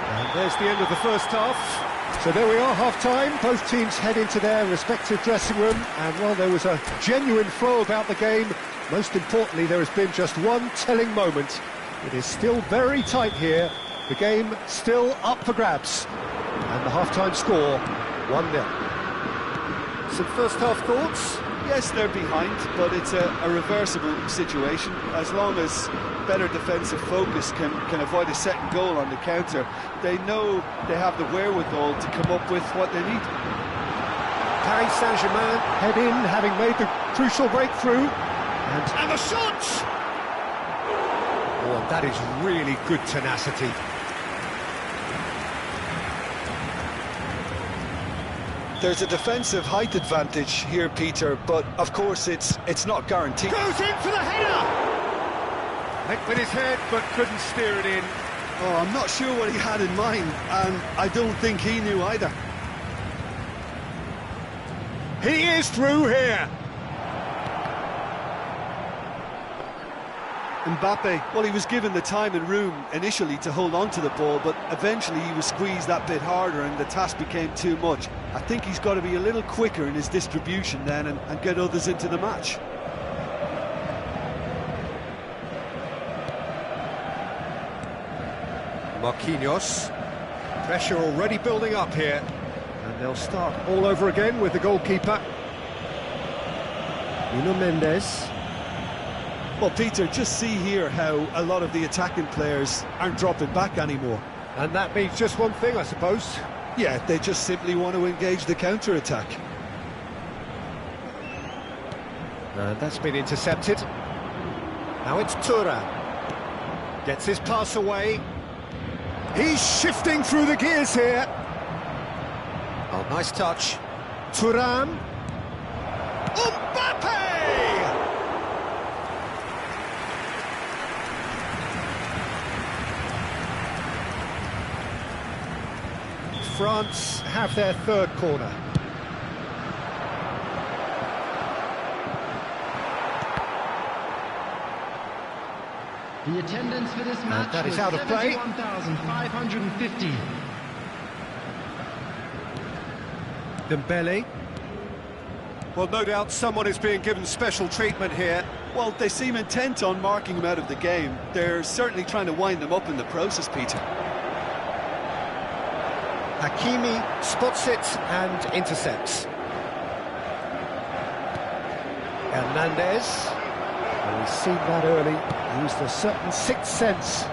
And there's the end of the first half. So there we are, half-time. Both teams head into their respective dressing room. And, well, there was a genuine flow about the game. Most importantly, there has been just one telling moment. It is still very tight here. The game still up for grabs. And the half-time score, 1-0. Some first-half thoughts? Yes, they're behind, but it's a reversible situation. As long as better defensive focus can avoid a second goal on the counter, they know they have the wherewithal to come up with what they need. Paris Saint-Germain head in, having made the crucial breakthrough. And the shot! Oh, and that is really good tenacity. There's a defensive height advantage here, Peter, but of course it's not guaranteed. Goes in for the header! Went with his head, but couldn't steer it in. Oh, I'm not sure what he had in mind, and I don't think he knew either. He is through here! Mbappe, well, he was given the time and room initially to hold on to the ball, but eventually he was squeezed that bit harder and the task became too much. I think he's got to be a little quicker in his distribution then and get others into the match. Marquinhos. Pressure already building up here. And they'll start all over again with the goalkeeper. Nuno Mendes. Well, Peter, just see here how a lot of the attacking players aren't dropping back anymore. And that means just one thing, I suppose. Yeah, they just simply want to engage the counter-attack. And that's been intercepted. Now it's Thuram. Gets his pass away. He's shifting through the gears here. Oh, nice touch. Thuram. Mbappe! France have their third corner. The attendance for this match that is was out of play. 71,550. Dembele. Well, no doubt someone is being given special treatment here. Well, they seem intent on marking him out of the game. They're certainly trying to wind them up in the process, Peter. Hakimi spots it and intercepts. Hernandez. Well, we've seen that early. Used a certain sixth sense.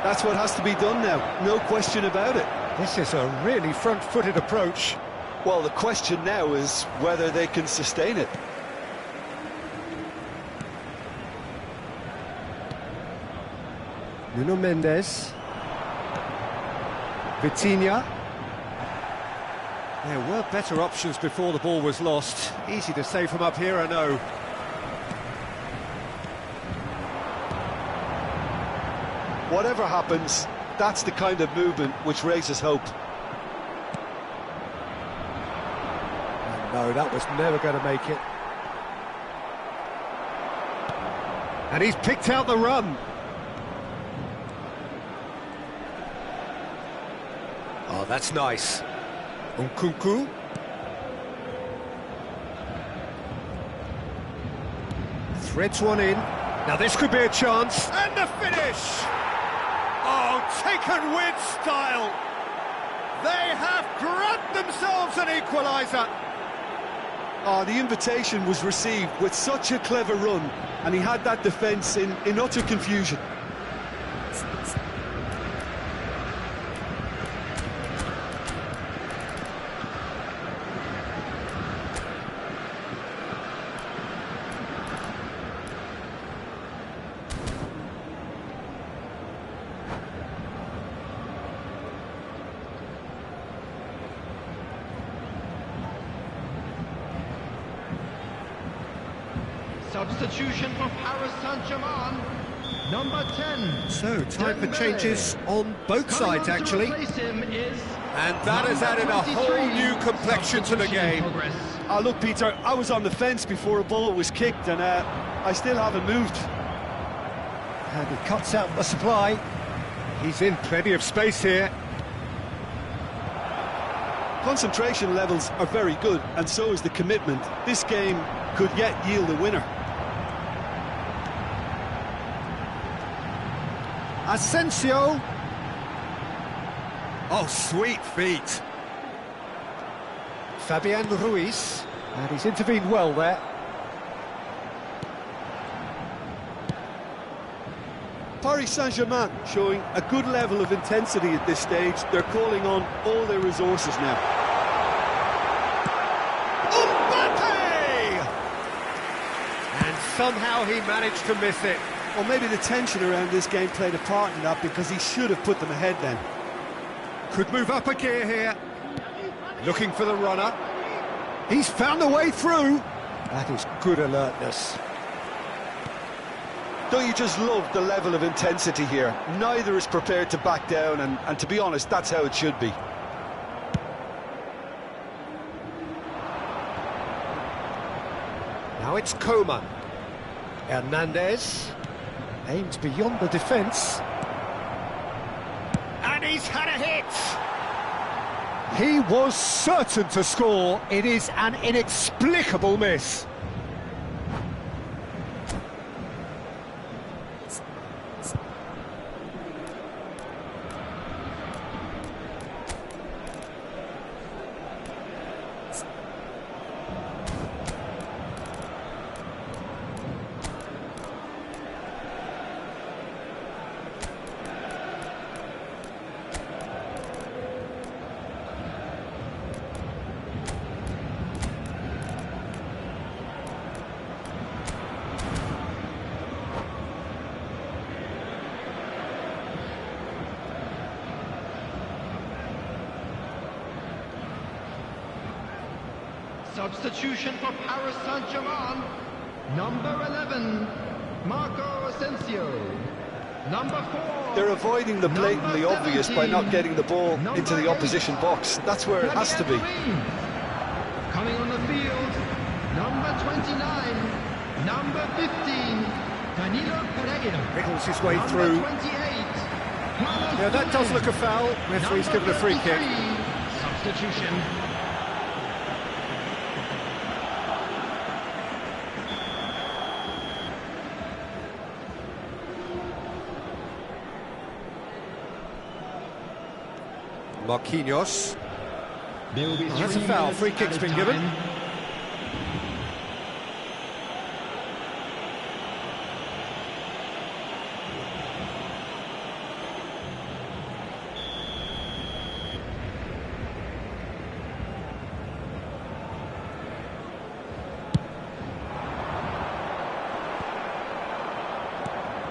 That's what has to be done now, no question about it. This is a really front-footed approach. Well, the question now is whether they can sustain it. Nuno Mendes. Vitinha. There were better options before the ball was lost. Easy to say from up here, I know. Whatever happens, that's the kind of movement which raises hope. No, that was never going to make it. And he's picked out the run. Oh, that's nice. Nkunku. Threads one in. Now this could be a chance. And the finish! Oh, taken with style. They have grabbed themselves an equaliser. Oh, the invitation was received with such a clever run, and he had that defence in utter confusion. Substitution for Paris Saint-Germain, number 10. So, time for Dembele. changes on both sides, Coming on to actually. replace him is And that has added a whole new complexion to the game. Look, Peter, I was on the fence before a ball was kicked, and I still haven't moved. And he cuts out the supply. He's in plenty of space here. Concentration levels are very good, and so is the commitment. This game could yet yield a winner. Asensio. Oh, sweet feet. Fabian Ruiz. And he's intervened well there. Paris Saint-Germain showing a good level of intensity at this stage. They're calling on all their resources now. Mbappe! And somehow he managed to miss it. Well, maybe the tension around this game played a part in that, because he should have put them ahead then. Could move up a gear here. Looking for the runner. He's found a way through. That is good alertness. Don't you just love the level of intensity here? Neither is prepared to back down, and to be honest, that's how it should be. Now it's Coman. Hernandez aims beyond the defence. And he's had a hit! He was certain to score. It is an inexplicable miss. Substitution for Paris Saint-Germain. Number 11, Marco Asensio. Number 4. They're avoiding the blatantly obvious by not getting the ball into the opposition box. That's where it has to be. Coming on the field, number 29, number 15, Danilo Pereira. Wriggles his way through. 28. Yeah, that does look a foul. Referee's given a free kick. Substitution. Marquinhos. That's a foul. Free kick's been given.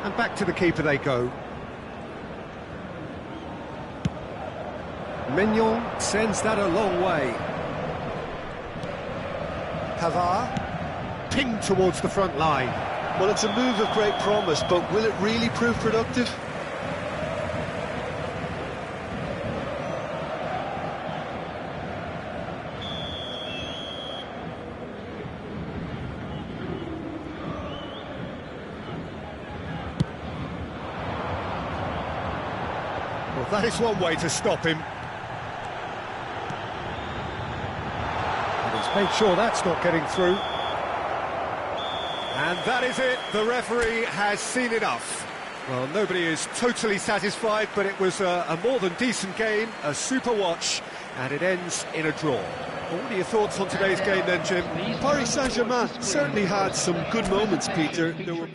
And back to the keeper they go. Mignon sends that a long way. Pavard, pinged towards the front line. Well, it's a move of great promise, but will it really prove productive? Well, that is one way to stop him. Made sure that's not getting through. And that is it. The referee has seen enough. Well, nobody is totally satisfied, but it was a more than decent game, a super watch, and it ends in a draw. Well, what are your thoughts on today's game then, Jim? Paris Saint-Germain certainly had some good moments, Peter. There were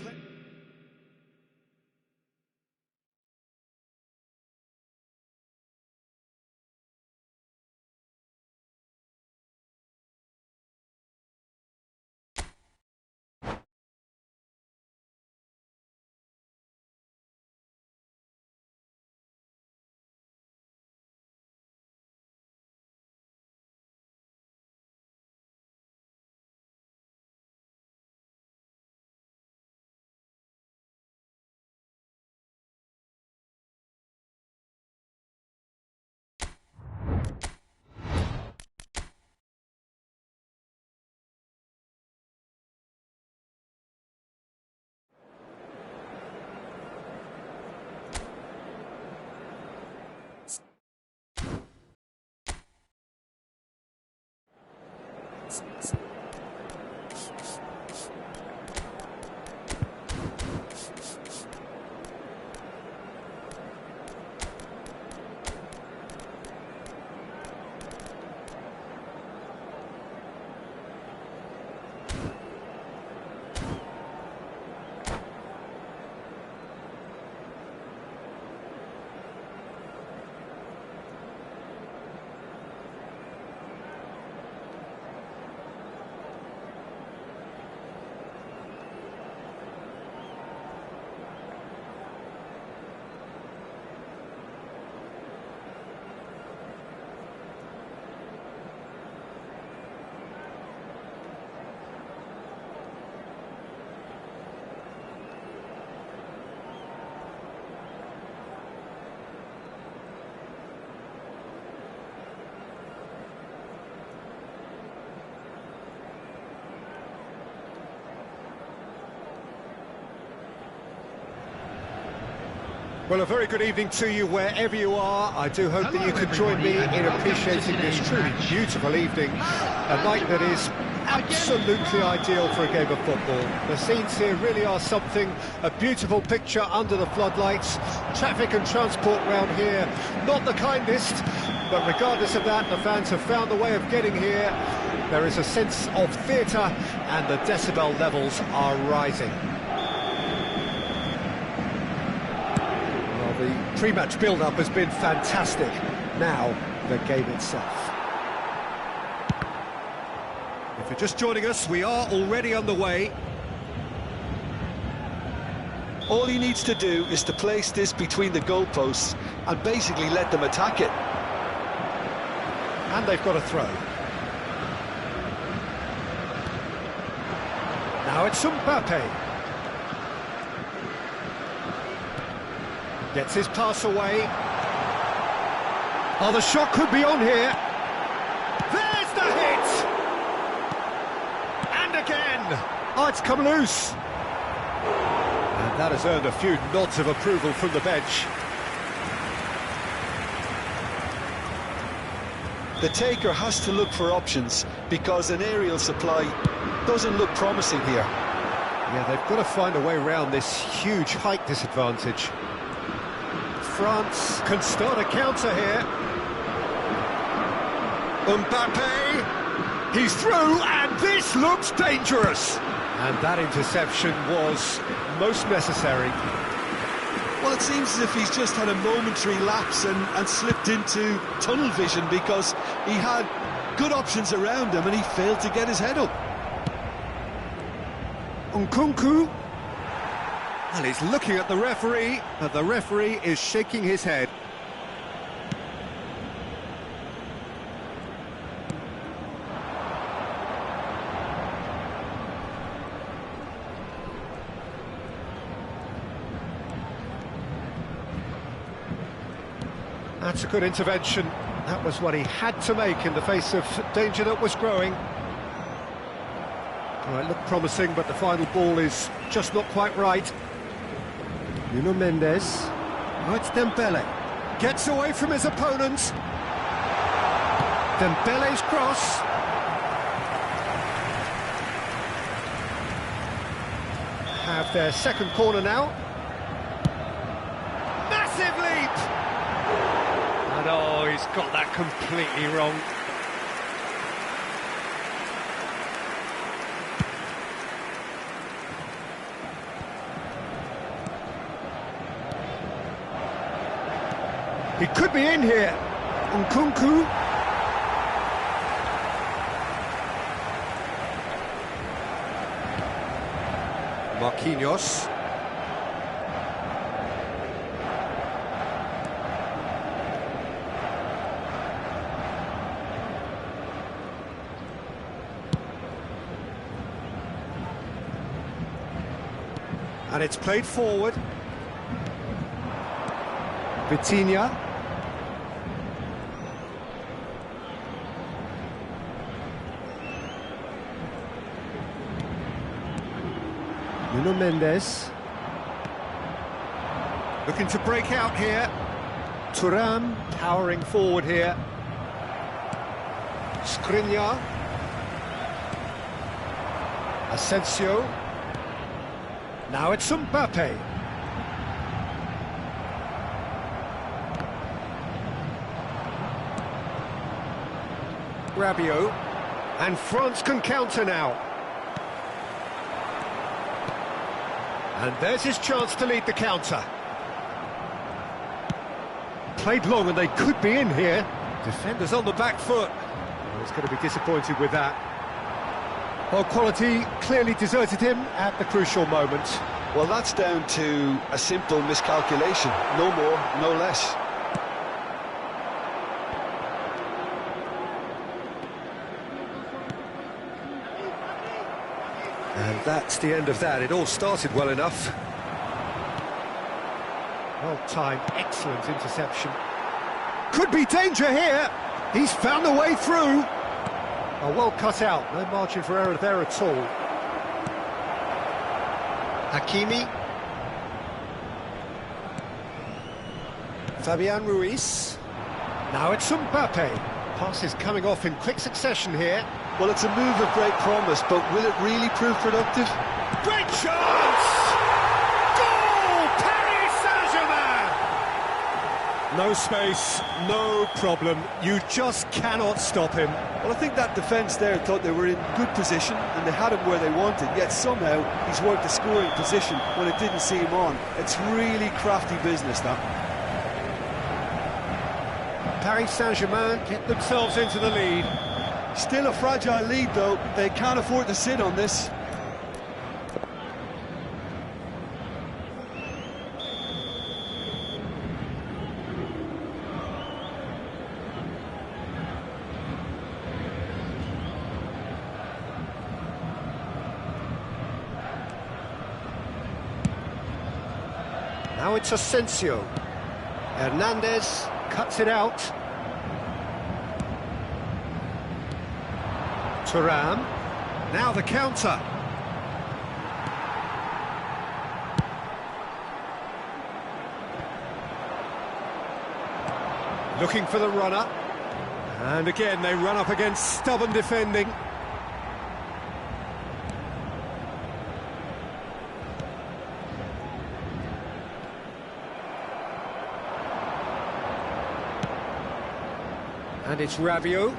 Well, a very good evening to you wherever you are. I do hope that you can join me in appreciating this truly beautiful evening. A night that is absolutely ideal for a game of football. The scenes here really are something, a beautiful picture under the floodlights. Traffic and transport round here, not the kindest, but regardless of that, the fans have found a way of getting here. There is a sense of theatre and the decibel levels are rising. The pre-match build-up has been fantastic. Now, the game itself. If you're just joining us, we are already underway. all he needs to do is to place this between the goalposts and basically let them attack it. And they've got a throw. Now it's Mbappe. Gets his pass away. Oh, the shot could be on here. There's the hit! And again! Oh, it's come loose. And that has earned a few nods of approval from the bench. The taker has to look for options because an aerial supply doesn't look promising here. Yeah, they've got to find a way around this huge height disadvantage. France can start a counter here. Mbappe, he's through, and this looks dangerous. And that interception was most necessary. Well, it seems as if he's just had a momentary lapse and slipped into tunnel vision because he had good options around him and he failed to get his head up. Nkunku, and he's looking at the referee, and the referee is shaking his head. That's a good intervention. That was what he had to make in the face of danger that was growing. Well, it looked promising, but the final ball is just not quite right. Nuno Mendes. Oh, it's Dembele. Gets away from his opponent. Dembele's cross. Have their second corner now. Massive leap! And oh, he's got that completely wrong. He could be in here. Nkunku. Marquinhos. And it's played forward. Vitinha. Nuno Mendes. Looking to break out here. Thuram powering forward here. Skriniar. Asensio. Now it's Mbappe. Rabiot. And France can counter now. And there's his chance to lead the counter. Played long and they could be in here. Defenders on the back foot. Oh, he's going to be disappointed with that. Well, quality clearly deserted him at the crucial moment. Well, that's down to a simple miscalculation. No more, no less. And that's the end of that. It all started well enough. Well-timed, excellent interception. Could be danger here. He's found a way through. Oh, well cut out. No margin for error there at all. Hakimi. Fabian Ruiz. Now it's Mbappe. Passes coming off in quick succession here. Well, it's a move of great promise, but will it really prove productive? Great chance! Goal! Paris Saint-Germain! No space, no problem. You just cannot stop him. Well, I think that defence there thought they were in good position and they had him where they wanted, yet somehow he's worked a scoring position when it didn't see him on. It's really crafty business, that. Paris Saint-Germain get themselves into the lead. Still a fragile lead, though. They can't afford to sit on this. Now it's Asensio. Hernandez cuts it out. Thuram. Now the counter. Looking for the runner. And again, they run up against stubborn defending. And it's Rabiot.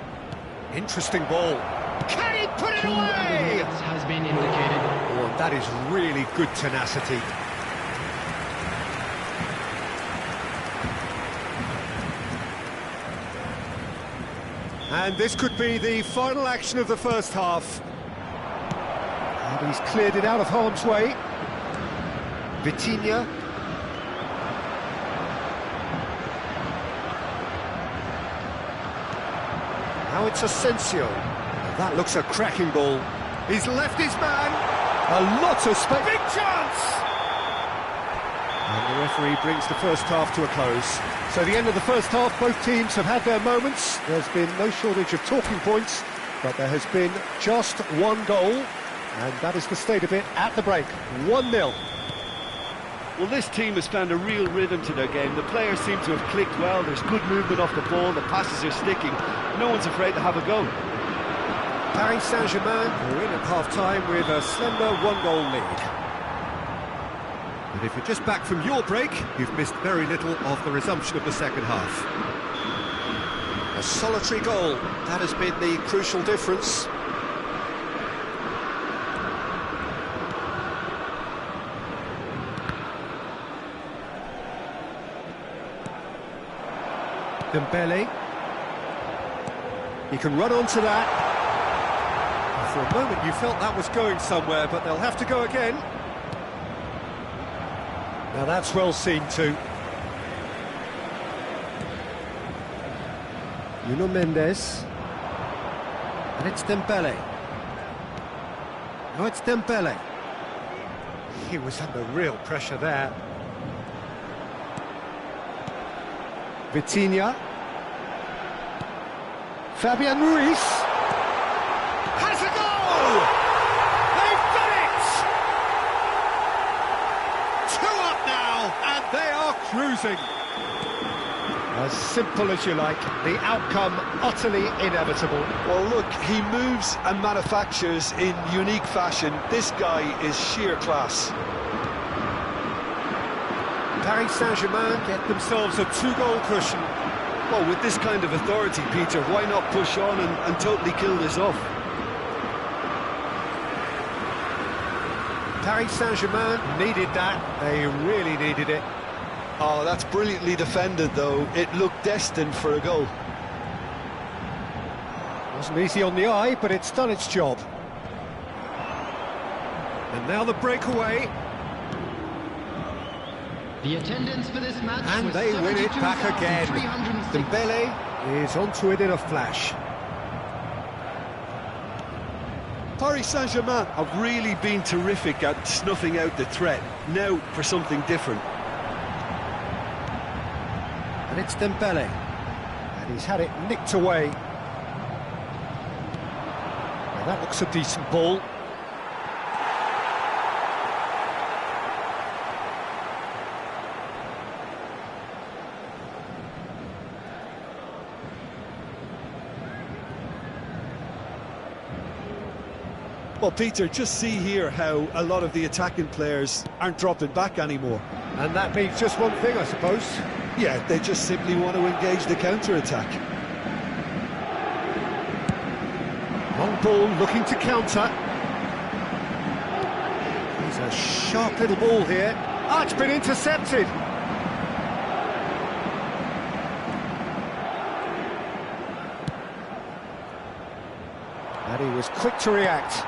Interesting ball. Can he put it away? Has been indicated. Oh, that is really good tenacity. And this could be the final action of the first half. And he's cleared it out of harm's way. Vitinha. Now it's Asensio. That looks a cracking ball. He's left his man. A lot of space. Big chance! And the referee brings the first half to a close. So the end of the first half, both teams have had their moments. There's been no shortage of talking points, but there has been just one goal, and that is the state of it at the break. 1-0. Well, this team has found a real rhythm to their game. The players seem to have clicked well. There's good movement off the ball. The passes are sticking. No one's afraid to have a go. Paris Saint-Germain are in at half-time with a slender one-goal lead. And if you're just back from your break, you've missed very little of the resumption of the second half. A solitary goal, that has been the crucial difference. Dembele. He can run onto that. For a moment you felt that was going somewhere, but they'll have to go again. Now that's well seen too. Nuno Mendes. And it's Dembele. No, it's Dembele. He was under real pressure there. Vitinha. Fabian Ruiz. Has a goal! They've done it! 2 up now, and they are cruising. As simple as you like, the outcome utterly inevitable. Well, look, he moves and manufactures in unique fashion. This guy is sheer class. Paris Saint-Germain get themselves a 2-goal cushion. Well, with this kind of authority, Peter, why not push on and totally kill this off? Paris Saint-Germain needed that. They really needed it. Oh, that's brilliantly defended, though. It looked destined for a goal. Wasn't easy on the eye, but it's done its job. And now the breakaway. The attendance for this match And was they win it back again. 72,306. Dembele is onto it in a flash. Paris Saint-Germain have really been terrific at snuffing out the threat. Now for something different. And it's Dembele. And he's had it nicked away. Now that looks a decent ball. Well, Peter, just see here how a lot of the attacking players aren't dropping back anymore. And that means just one thing, I suppose. Yeah, they just simply want to engage the counter-attack. Long ball looking to counter. He's a sharp little ball here. Ah, it's been intercepted. And he was quick to react.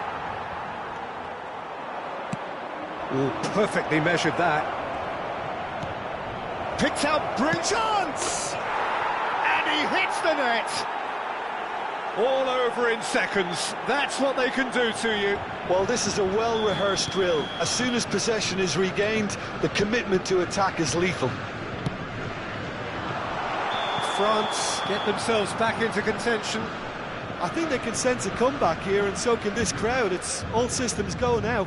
Oh, perfectly measured that. Picked out, brilliant chance! And he hits the net! All over in seconds. That's what they can do to you. Well, this is a well-rehearsed drill. As soon as possession is regained, the commitment to attack is lethal. France get themselves back into contention. I think they can sense a comeback here, and so can this crowd. It's all systems go now.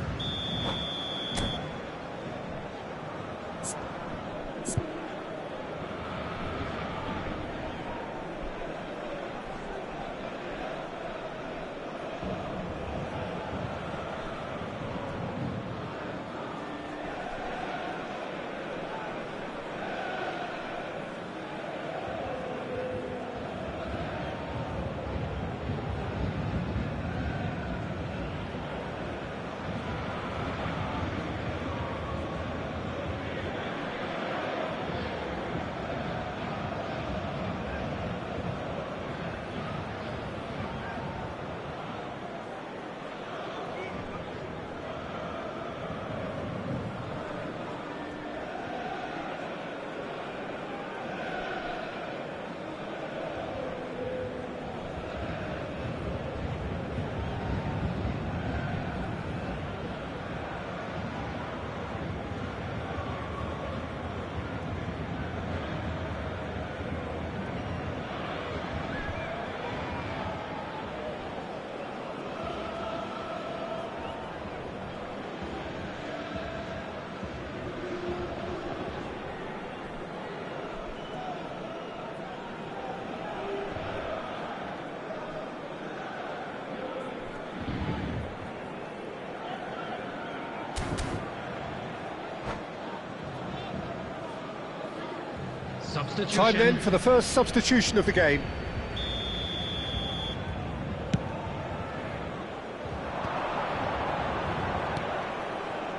Substitution. Time then for the first substitution of the game.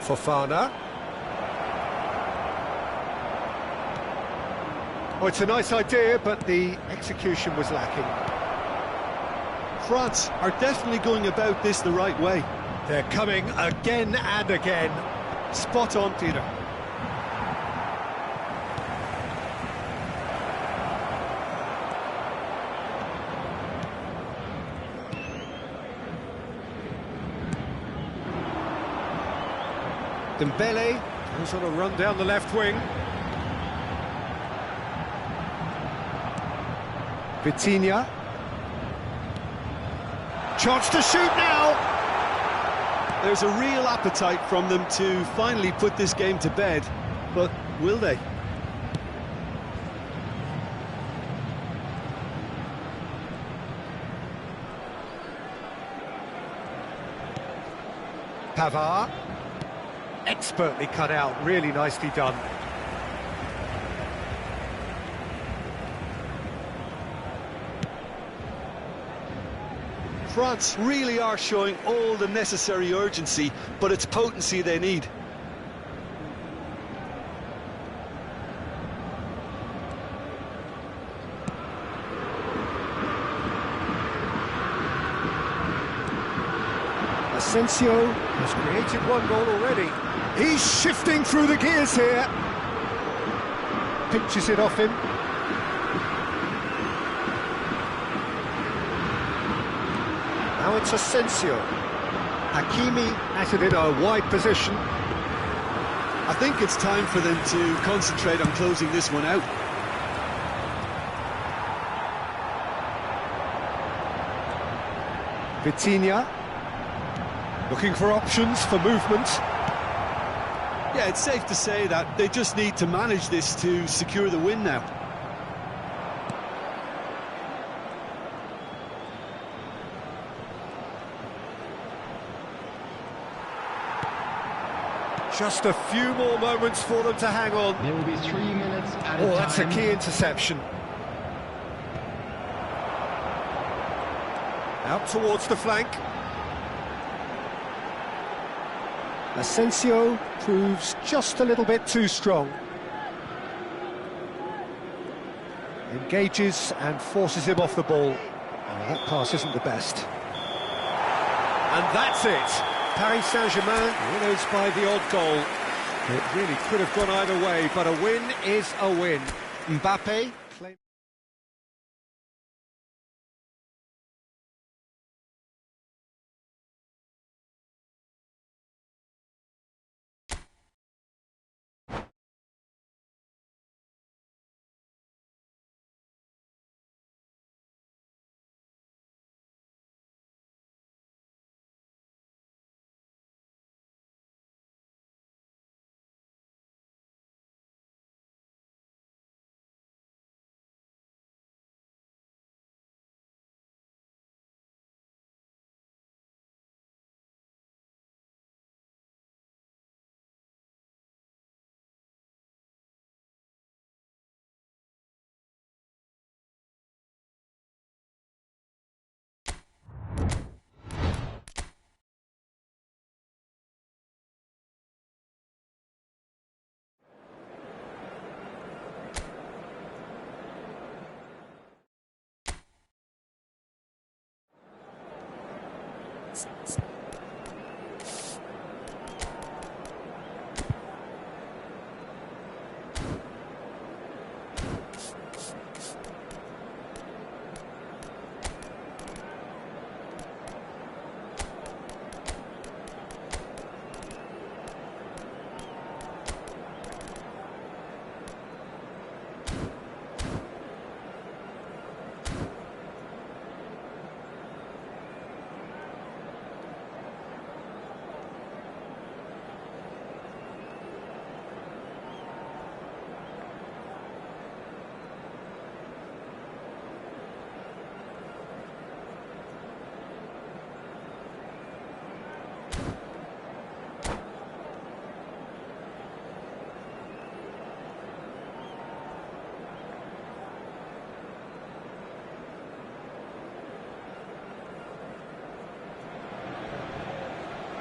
Fofana. Oh, it's a nice idea, but the execution was lacking. France are definitely going about this the right way. They're coming again and again. Spot on, Peter. Dembele goes on a run down the left wing. Vitinha. Chance to shoot now! There's a real appetite from them to finally put this game to bed, but will they? Pavard. Expertly cut out, really nicely done. France really are showing all the necessary urgency, but it's potency they need. Asensio has created one goal already. He's shifting through the gears here. Pinches it off him. Now it's Asensio. Hakimi has it in a wide position. I think it's time for them to concentrate on closing this one out. Vitinha looking for options for movement. Yeah, it's safe to say that they just need to manage this to secure the win now. Just a few more moments for them to hang on. There will be 3 minutes at a time. Oh, that's a key interception. Out towards the flank. Asensio proves just a little bit too strong. Engages and forces him off the ball. Oh, that pass isn't the best. And that's it. Paris Saint-Germain winners by the odd goal. It really could have gone either way, but a win is a win. Mbappe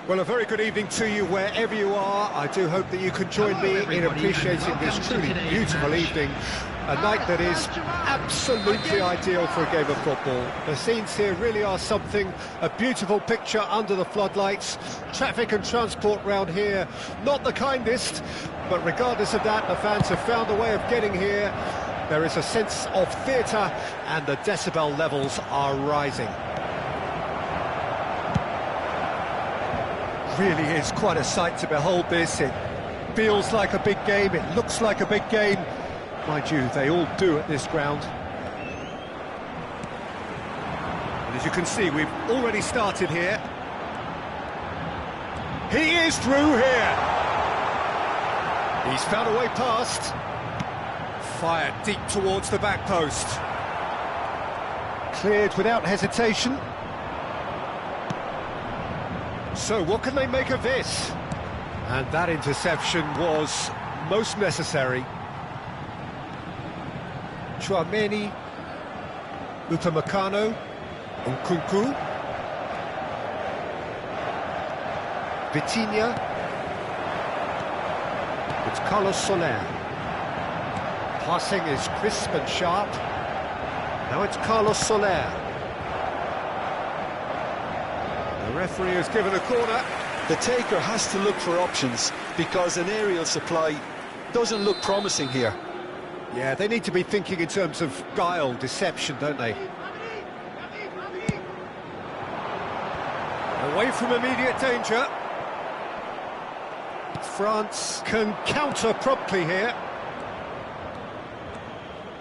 Well, a very good evening to you wherever you are. I do hope that you can join me in appreciating this truly beautiful evening. A night that is absolutely ideal for a game of football. The scenes here really are something, a beautiful picture under the floodlights. Traffic and transport round here, not the kindest, but regardless of that, the fans have found a way of getting here. There is a sense of theatre and the decibel levels are rising. Really is quite a sight to behold this. It feels like a big game, it looks like a big game. Mind you, they all do at this ground. And as you can see, we've already started here. He is through here. He's found a way past. Fired deep towards the back post. Cleared without hesitation. So what can they make of this? And that interception was most necessary. Chouameni, Upamecano, Nkunku, Vitinha. It's Carlos Soler. Passing is crisp and sharp. Now it's Carlos Soler. The referee has given a corner. The taker has to look for options because an aerial supply doesn't look promising here. Yeah, they need to be thinking in terms of guile, deception, don't they? Away from immediate danger. France can counter promptly here.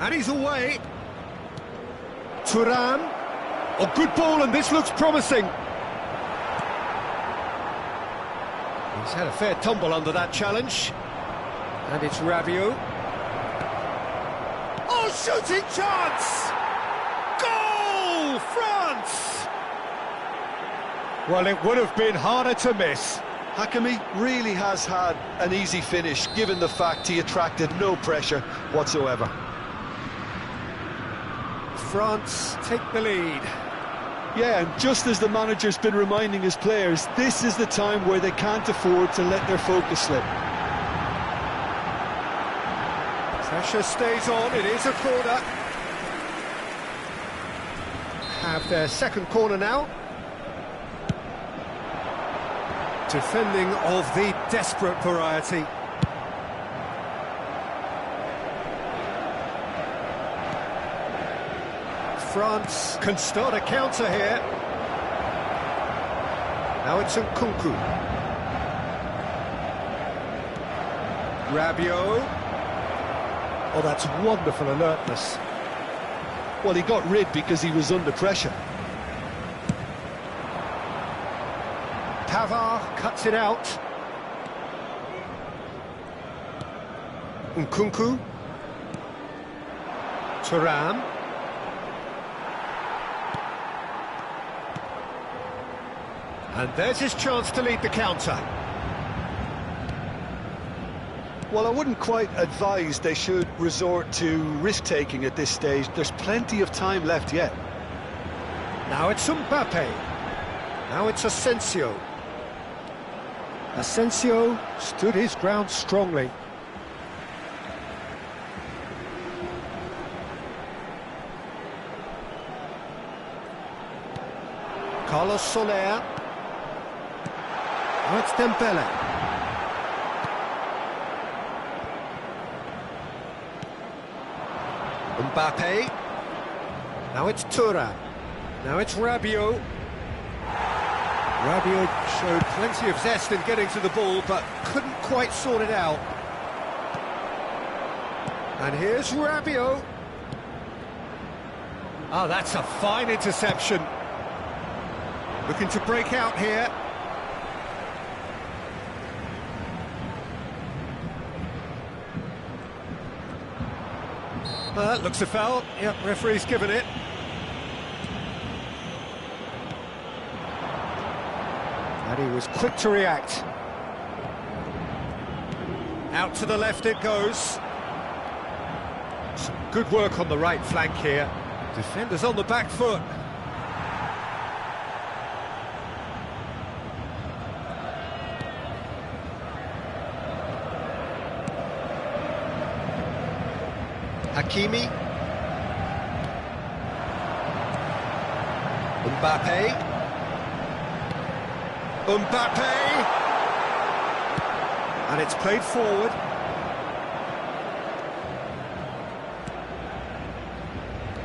And he's away. Thuram. Oh, good ball, and this looks promising. He's had a fair tumble under that challenge. And it's Rabiot. Oh, shooting chance! Goal, France! Well, it would have been harder to miss. Hakimi really has had an easy finish, given the fact he attracted no pressure whatsoever. France take the lead. Yeah, and just as the manager's been reminding his players, this is the time where they can't afford to let their focus slip. Pressure stays on, it is a corner. Have their second corner now. Defending of the desperate variety. France can start a counter here. Now it's Nkunku. Rabiot. Oh, that's wonderful alertness. Well, he got rid because he was under pressure. Pavard cuts it out. Nkunku. Thuram. And there's his chance to lead the counter. Well, I wouldn't quite advise they should resort to risk-taking at this stage. There's plenty of time left yet. Now it's Mbappe. Now it's Asensio. Asensio stood his ground strongly. Carlos Soler. Now it's Dembele. Mbappe. Now it's Thuram. Now it's Rabiot. Rabiot showed plenty of zest in getting to the ball, but couldn't quite sort it out. And here's Rabiot. Oh, that's a fine interception. Looking to break out here. That looks a foul. Yep, referee's given it. And he was quick to react. Out to the left it goes. Some good work on the right flank here. Defenders on the back foot. Hakimi. Mbappe. And it's played forward.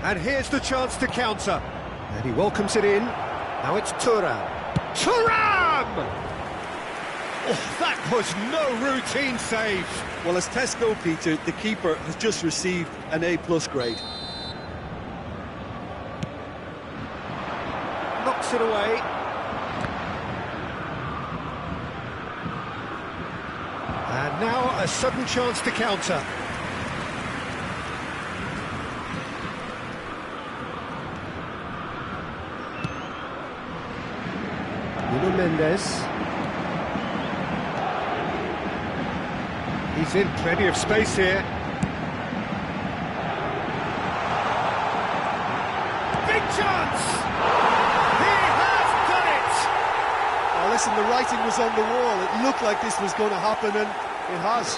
And here's the chance to counter. And he welcomes it in. Now it's Thuram. Thuram! Oh, that was no routine save. Well, as tests go, Peter, the keeper has just received an A+ grade. Knocks it away. And now a sudden chance to counter. Mendes. He's in plenty of space here. Big chance! He has done it! Now listen, the writing was on the wall. It looked like this was going to happen, and it has.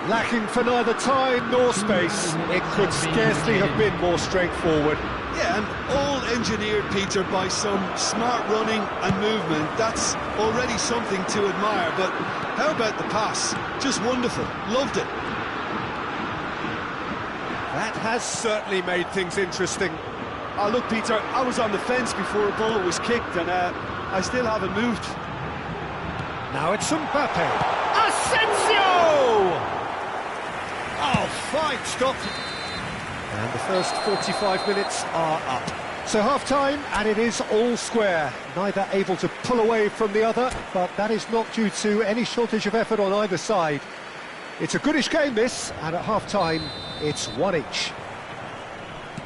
Lacking for neither time nor space. It could scarcely have been more straightforward. Yeah, and all engineered, Peter, by some smart running and movement. That's already something to admire, but how about the pass? Just wonderful. Loved it. That has certainly made things interesting. Oh, look, Peter, I was on the fence before a ball was kicked, and I still haven't moved. Now it's Mbappe. Asensio! Oh, fine stop. And the first 45 minutes are up. So half-time, and it is all square. Neither able to pull away from the other, but that is not due to any shortage of effort on either side. It's a goodish game, this, and at half-time, it's one each.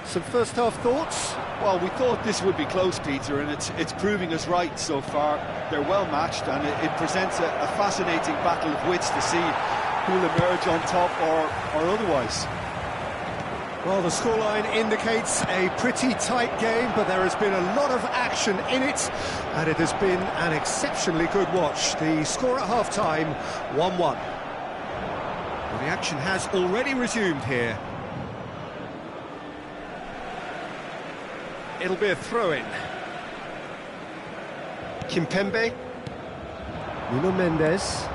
Some first-half thoughts? Well, we thought this would be close, Peter, and it's proving us right so far. They're well matched, and it presents a fascinating battle of wits to see who'll emerge on top or otherwise. Well, the scoreline indicates a pretty tight game, but there has been a lot of action in it, and it has been an exceptionally good watch. The score at half-time, 1-1. Well, the action has already resumed here. It'll be a throw-in. Kimpembe. Nuno Mendes.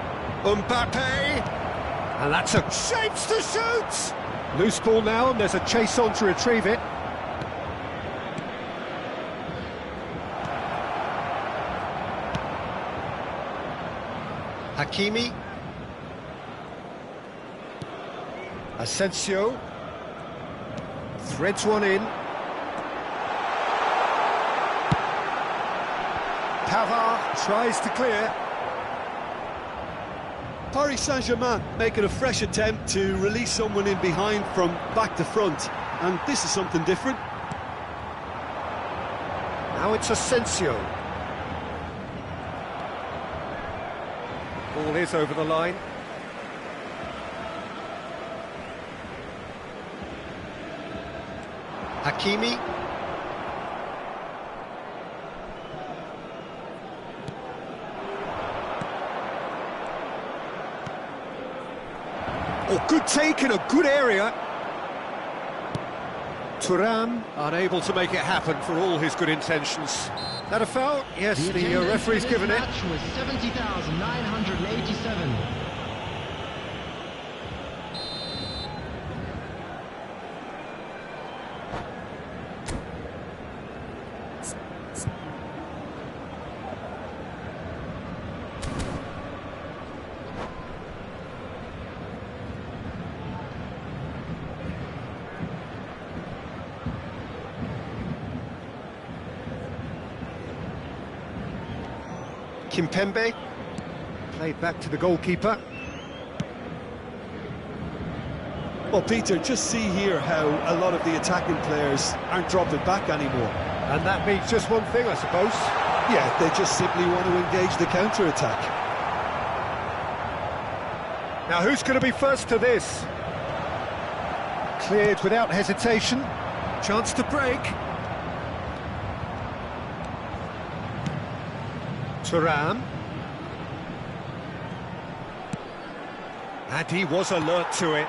Mbappe! And that's a shapes to shoot! Loose ball now, and there's a chase on to retrieve it. Hakimi. Asensio. Threads one in. Pavard tries to clear. Paris Saint-Germain making a fresh attempt to release someone in behind from back to front, and this is something different. Now it's Asensio. Ball is over the line. Hakimi. Oh, good take in a good area. Thuram unable to make it happen for all his good intentions. That a foul? Yes, the referee's given it. Match was 70,987. Kimpembe, played back to the goalkeeper. Well, Peter, just see here how a lot of the attacking players aren't dropping back anymore. And that means just one thing, I suppose. Yeah, they just simply want to engage the counter-attack. Now, who's going to be first to this? Cleared without hesitation. Chance to break. Thuram. And he was alert to it.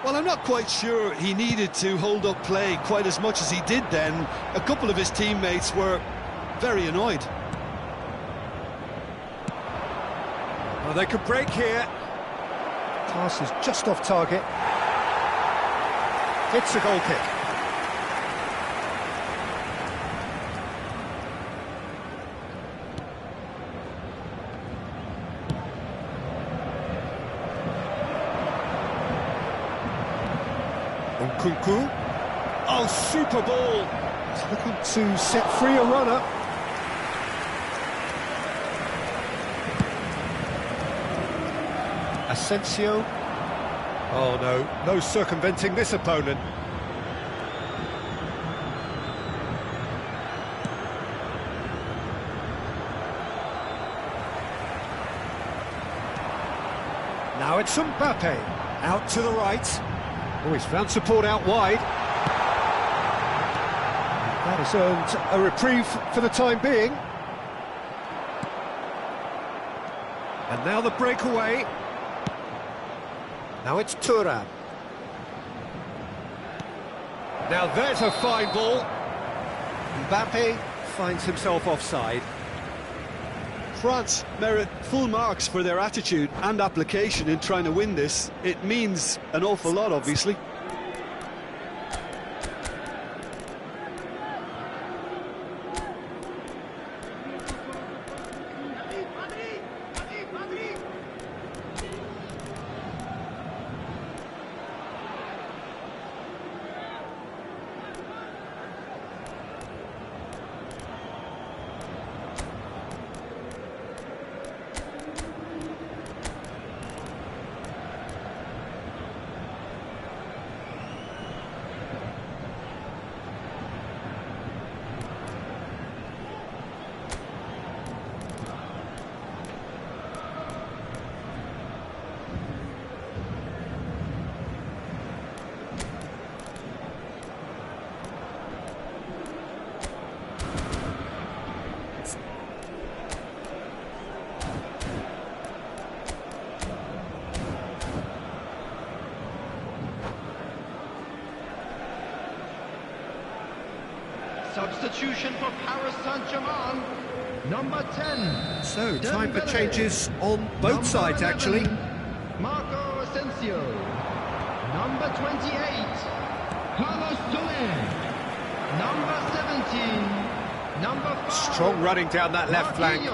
Well, I'm not quite sure he needed to hold up play quite as much as he did then. A couple of his teammates were very annoyed. Well, they could break here. Pass is just off target. It's a goal kick. Nkunku. Oh, super ball. He's looking to set free a runner. Asensio. Oh no, no circumventing this opponent. Now it's Mbappe, out to the right. Oh, he's found support out wide. That has earned a reprieve for the time being. And now the breakaway. Now it's Thuram. Now there's a fine ball. Mbappe finds himself offside. France merit full marks for their attitude and application in trying to win this. It means an awful lot, obviously. Substitution for Paris Saint-Germain, number 10. So, time for changes on both sides, actually. Marco Asensio. Number 28, Carlos Soler. Number 17, number 5. Strong running down that left flank.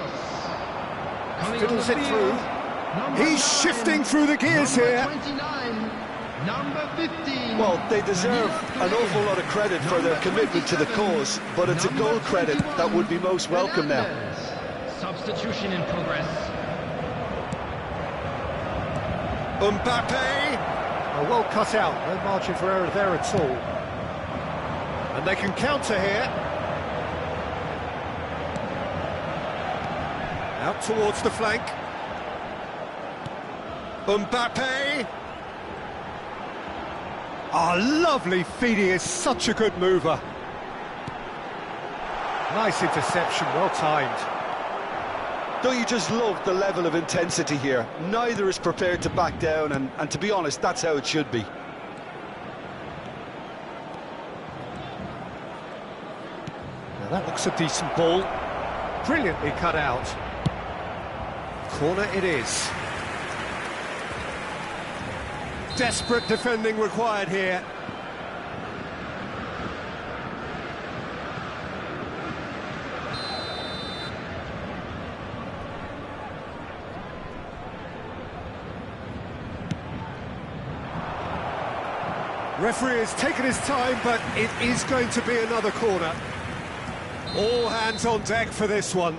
Coming Fiddles on the it field, through. number He's 9, shifting through the gears number here. 29, number 15. Well, they deserve an awful lot of credit for their commitment to the cause, but it's a goal credit that would be most welcome now. Substitution in progress. Mbappe! Oh, well cut out, no margin for error there at all. And they can counter here. Out towards the flank. Mbappe! Ah, lovely feed, he is such a good mover. Nice interception, well timed. Don't you just love the level of intensity here? Neither is prepared to back down, and to be honest, that's how it should be. Now that looks a decent ball. Brilliantly cut out. Corner it is. Desperate defending required here. Referee has taken his time, but it is going to be another corner. All hands on deck for this one.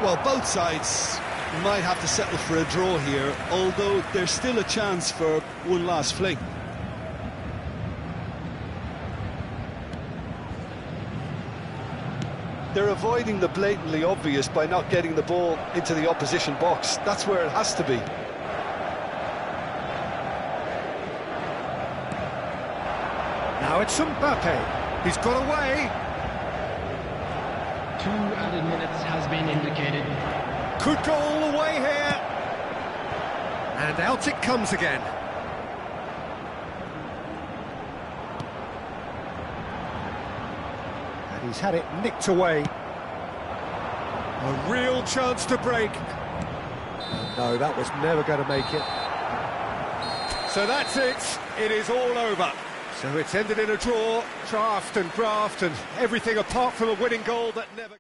Well, both sides might have to settle for a draw here, although there's still a chance for one last fling. They're avoiding the blatantly obvious by not getting the ball into the opposition box. That's where it has to be. Now it's Mbappe. He's got away. 2 added minutes has been indicated. Could go all the way here. And out it comes again. And he's had it nicked away. A real chance to break. No, that was never going to make it. So that's it. It is all over. So it's ended in a draw, draft and graft and everything apart from a winning goal that never...